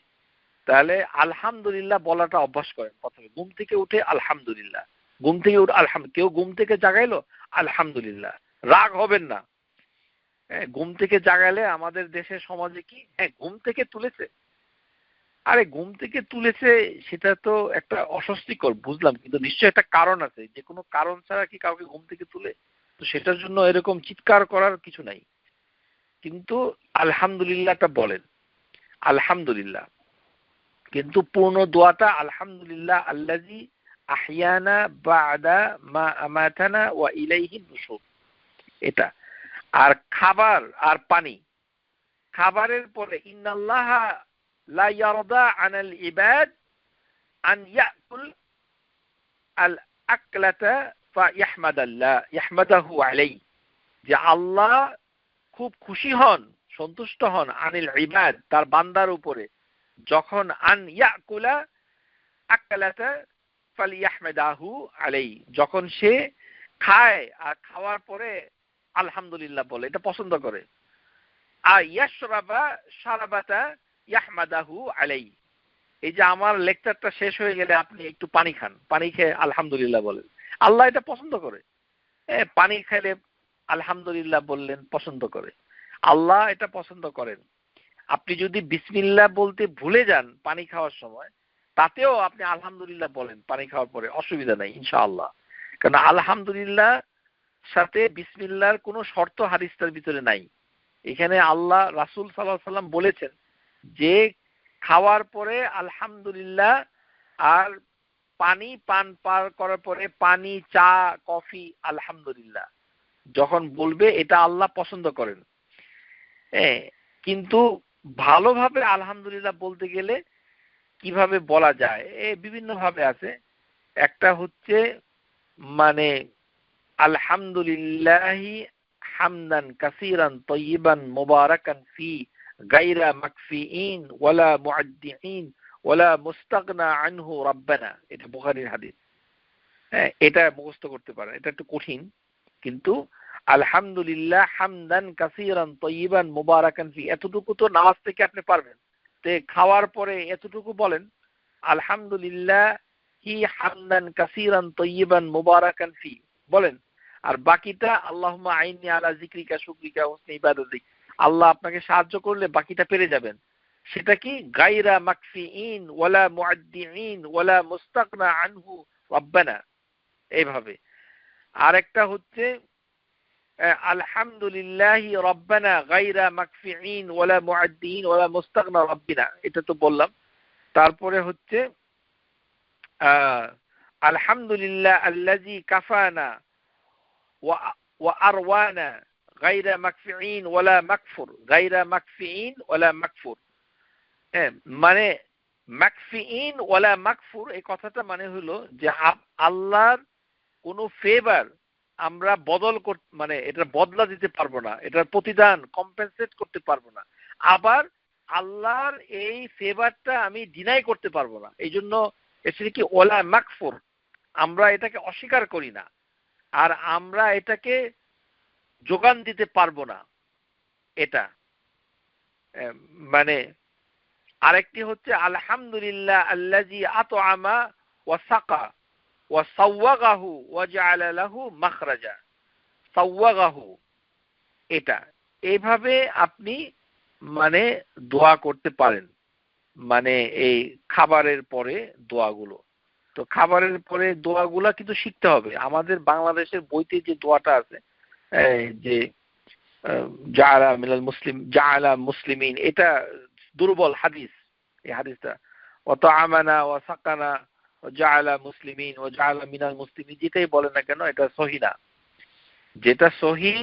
তাহলে আলহামদুলিল্লাহ বলাটা অভ্যাস করেন। প্রথমে ঘুম থেকে উঠে আলহামদুলিল্লাহ, ঘুম থেকে উঠে কেউ ঘুম থেকে জাগাইলো আলহামদুলিল্লাহ, রাগ হবেন না। হ্যাঁ, ঘুম থেকে জাগাইলে আমাদের দেশের সমাজে কি, হ্যাঁ ঘুম থেকে তুলেছে, আরে ঘুম থেকে তুলেছে সেটা তো একটা অস্বস্তিকর, বুঝলাম, কিন্তু নিশ্চয়ই একটা কারণ আছে, যে কোনো কারণ ছাড়া কি কাউকে ঘুম থেকে তুলে? তো সেটার জন্য এরকম চিৎকার করার কিছু নাই, কিন্তু আলহামদুলিল্লাহটা বলেন, আলহামদুলিল্লাহ। কিন্তু পূর্ণ দোয়াটা আলহামদুলিল্লাহ আল্লাযী আহইয়ানা বা'দা মা আমাতানা ওয়া ইলাইহিন নুশুর, এটা। আর খাবার আর পানি, খাবারের পরে ইন্নাল্লাহা লা ইয়ারদা আনাল ইবাদ আন ইয়াকুল আল আকলাতা ইয়াহমাদাহু আলাইহি, যে আল্লাহ খুব খুশি হন, সন্তুষ্ট হন আনিল ইবাদ, তার বান্দার উপরে, যখন আন ইয়াকুলা আকালাতা ফালিয়াহমাদাহু আলাইহি, যখন সে খায় আর খাওয়ার পরে আলহামদুলিল্লাহ বলে, এটা পছন্দ করে। আর ইয়াশরাবা শারাবাতা ইয়াহমাদাহু আলাইহি, এই যে আমার লেকচারটা শেষ হয়ে গেলে আপনি একটু পানি খান, পানি খেয়ে আলহামদুলিল্লাহ বলেন, আল্লাহ এটা পছন্দ করে। পানি খেলে আলহামদুলিল্লাহ বললেন, পছন্দ করে, আল্লাহ এটা পছন্দ করেন। আপনি যদি বিসমিল্লাহ বলতে ভুলে যান পানি খাওয়ার সময়, তাতেও আপনি আলহামদুলিল্লাহ বলেন পানি খাওয়ার পরে, অসুবিধা নাই ইনশাআল্লাহ। কারণ আলহামদুলিল্লাহ সাথে বিসমিল্লাহর কোনো শর্ত হাদিসটার ভিতরে নাই। এখানে আল্লাহ রাসূল সাল্লাল্লাহু আলাইহি সাল্লাম বলেছেন যে খাওয়ার পরে আলহামদুলিল্লাহ, আর পানি পান পার করার পরে পানি, চা, কফি আলহামদুলিল্লাহ যখন বলবে, এটা আল্লাহ পছন্দ করেন। কিন্তু ভালোভাবে আলহামদুলিল্লাহ বলতে গেলে কিভাবে বলা যায়, বিভিন্ন ভাবে আছে। একটা হচ্ছে মানে আলহামদুলিল্লাহি হামদান কাসীরান তাইয়িবান মুবারাকান ফি গায়রা মাকফিইন ওয়ালা মুআদ্দিইন ওয়ালা মুস্তাগনা আনহু রাব্বানা। এটা বুখারীর হাদিস। হ্যাঁ, এটা মুখস্থ করতে পারেন, এটা একটু কঠিন, কিন্তু আলহামদুলিল্লাহ হামদান কাসীরান তাইয়িবান মুবারাকান ফি, এতটুকু তো নামাজ থেকে আপনি পারবেন। তে খাওয়ার পরে এতটুকু বলেন আলহামদুলিল্লাহ হি হামদান কাসীরান তাইয়িবান মুবারাকান ফি বলেন, আর বাকিটা আল্লাহুম্মা আইন্নি আলা যিকরিকা শুকরিকা হুসনি ইবাদাতিক, আল্লাহ আপনাকে সাহায্য করলে বাকিটা পেরে যাবেন। সেটা কি গায়রা মাকফিইন ওয়ালা মুআদ্দিইন ওয়ালা মুস্তাগনা আনহু রাব্বানা, এইভাবে। আরেকটা হচ্ছে আলহামদুলিল্লাহি রাব্বানা গায়রা মাকফিইন ওয়ালা মুআদ্দিইন ওয়ালা মুস্তাগনা রাব্বিনা, এটা তো বললাম। তারপরে হচ্ছে আলহামদুলিল্লাহ আল্লাযী কাফানা ওয়া আরওয়ানা গায়রা মাকফিইন ওয়ালা মাকফুর, গায়রা মাকফিইন ওয়ালা মাকফুর। হ্যাঁ, মানে মাকফিইন ওয়ালা মাকফুর, এই কথাটা মানে হলো যে আল্লাহর কোনো ফেভার আমরা মানে এটা বদলা দিতে পারবো না, এটার প্রতিদান কম্পেনসেট করতে পারবো না, আবার আল্লাহর এই ফেভারটা আমি ডিনাই করতে পারবো না। এই জন্য এসে কি ওয়ালা মাকফুর, আমরা এটাকে অস্বীকার করি না, আর আমরা এটাকে যোগান দিতে পারবো না। এটা মানে আরেকটি হচ্ছে আলহামদুলিল্লাহ আল্লাযী আতআমা ওয়া সাকা ওয়া সাওয়াগাহু ওয়া জাআলা লাহু মাখরাজা। সাওয়াগাহু, এটা এইভাবে আপনি মানে দোয়া করতে পারেন, মানে এই খাবারের পরে দোয়াগুলো। তো খাবারের পরে দোয়াগুলা কিন্তু শিখতে হবে। আমাদের বাংলাদেশের বইতে যে দোয়াটা আছে যে জাআলা মিনাল মুসলিম জাআলা মুসলিমিন, এটা দুর্বল হাদিস। এই হাদিসটা ওয়া আমানা ওয়া সাকানা ওয়া জাআলা মুসলিমিন ওয়া জাআলা মিনাল মুসলিমিন, যেটাই বলেন না কেন এটা সহিহ না। যেটা সহিহ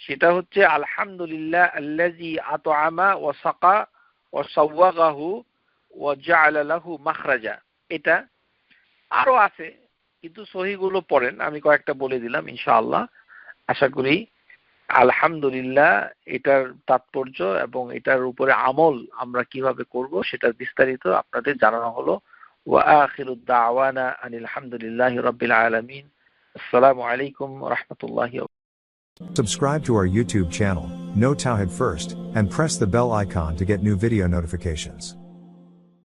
সেটা হচ্ছে আলহামদুলিল্লাহ আল্লাযী আতআমা ওয়া সাকা ওয়া সাওয়াগাহু ওয়া জাআলা লাহু মাখরাজা। এটা আরো আছে, কিন্তু সহিহগুলো পড়েন, আমি কয়েকটা বলে দিলাম ইনশাআল্লাহ। আশা করি আলহামদুলিল্লাহ এটার তাৎপর্য এবং এটার উপরে আমল আমরা কিভাবে করব সেটা বিস্তারিত আপনাদের জানানো হলো। ওয়া আখিরু দাওয়ানা আনিল হামদুলিল্লাহি রাব্বিল আলামিন। আসসালামু আলাইকুম ওয়া রাহমাতুল্লাহি ওয়া বারাকাতুহু। Subscribe to our YouTube channel, Know Tawhid First, and press the bell icon to get new video notifications.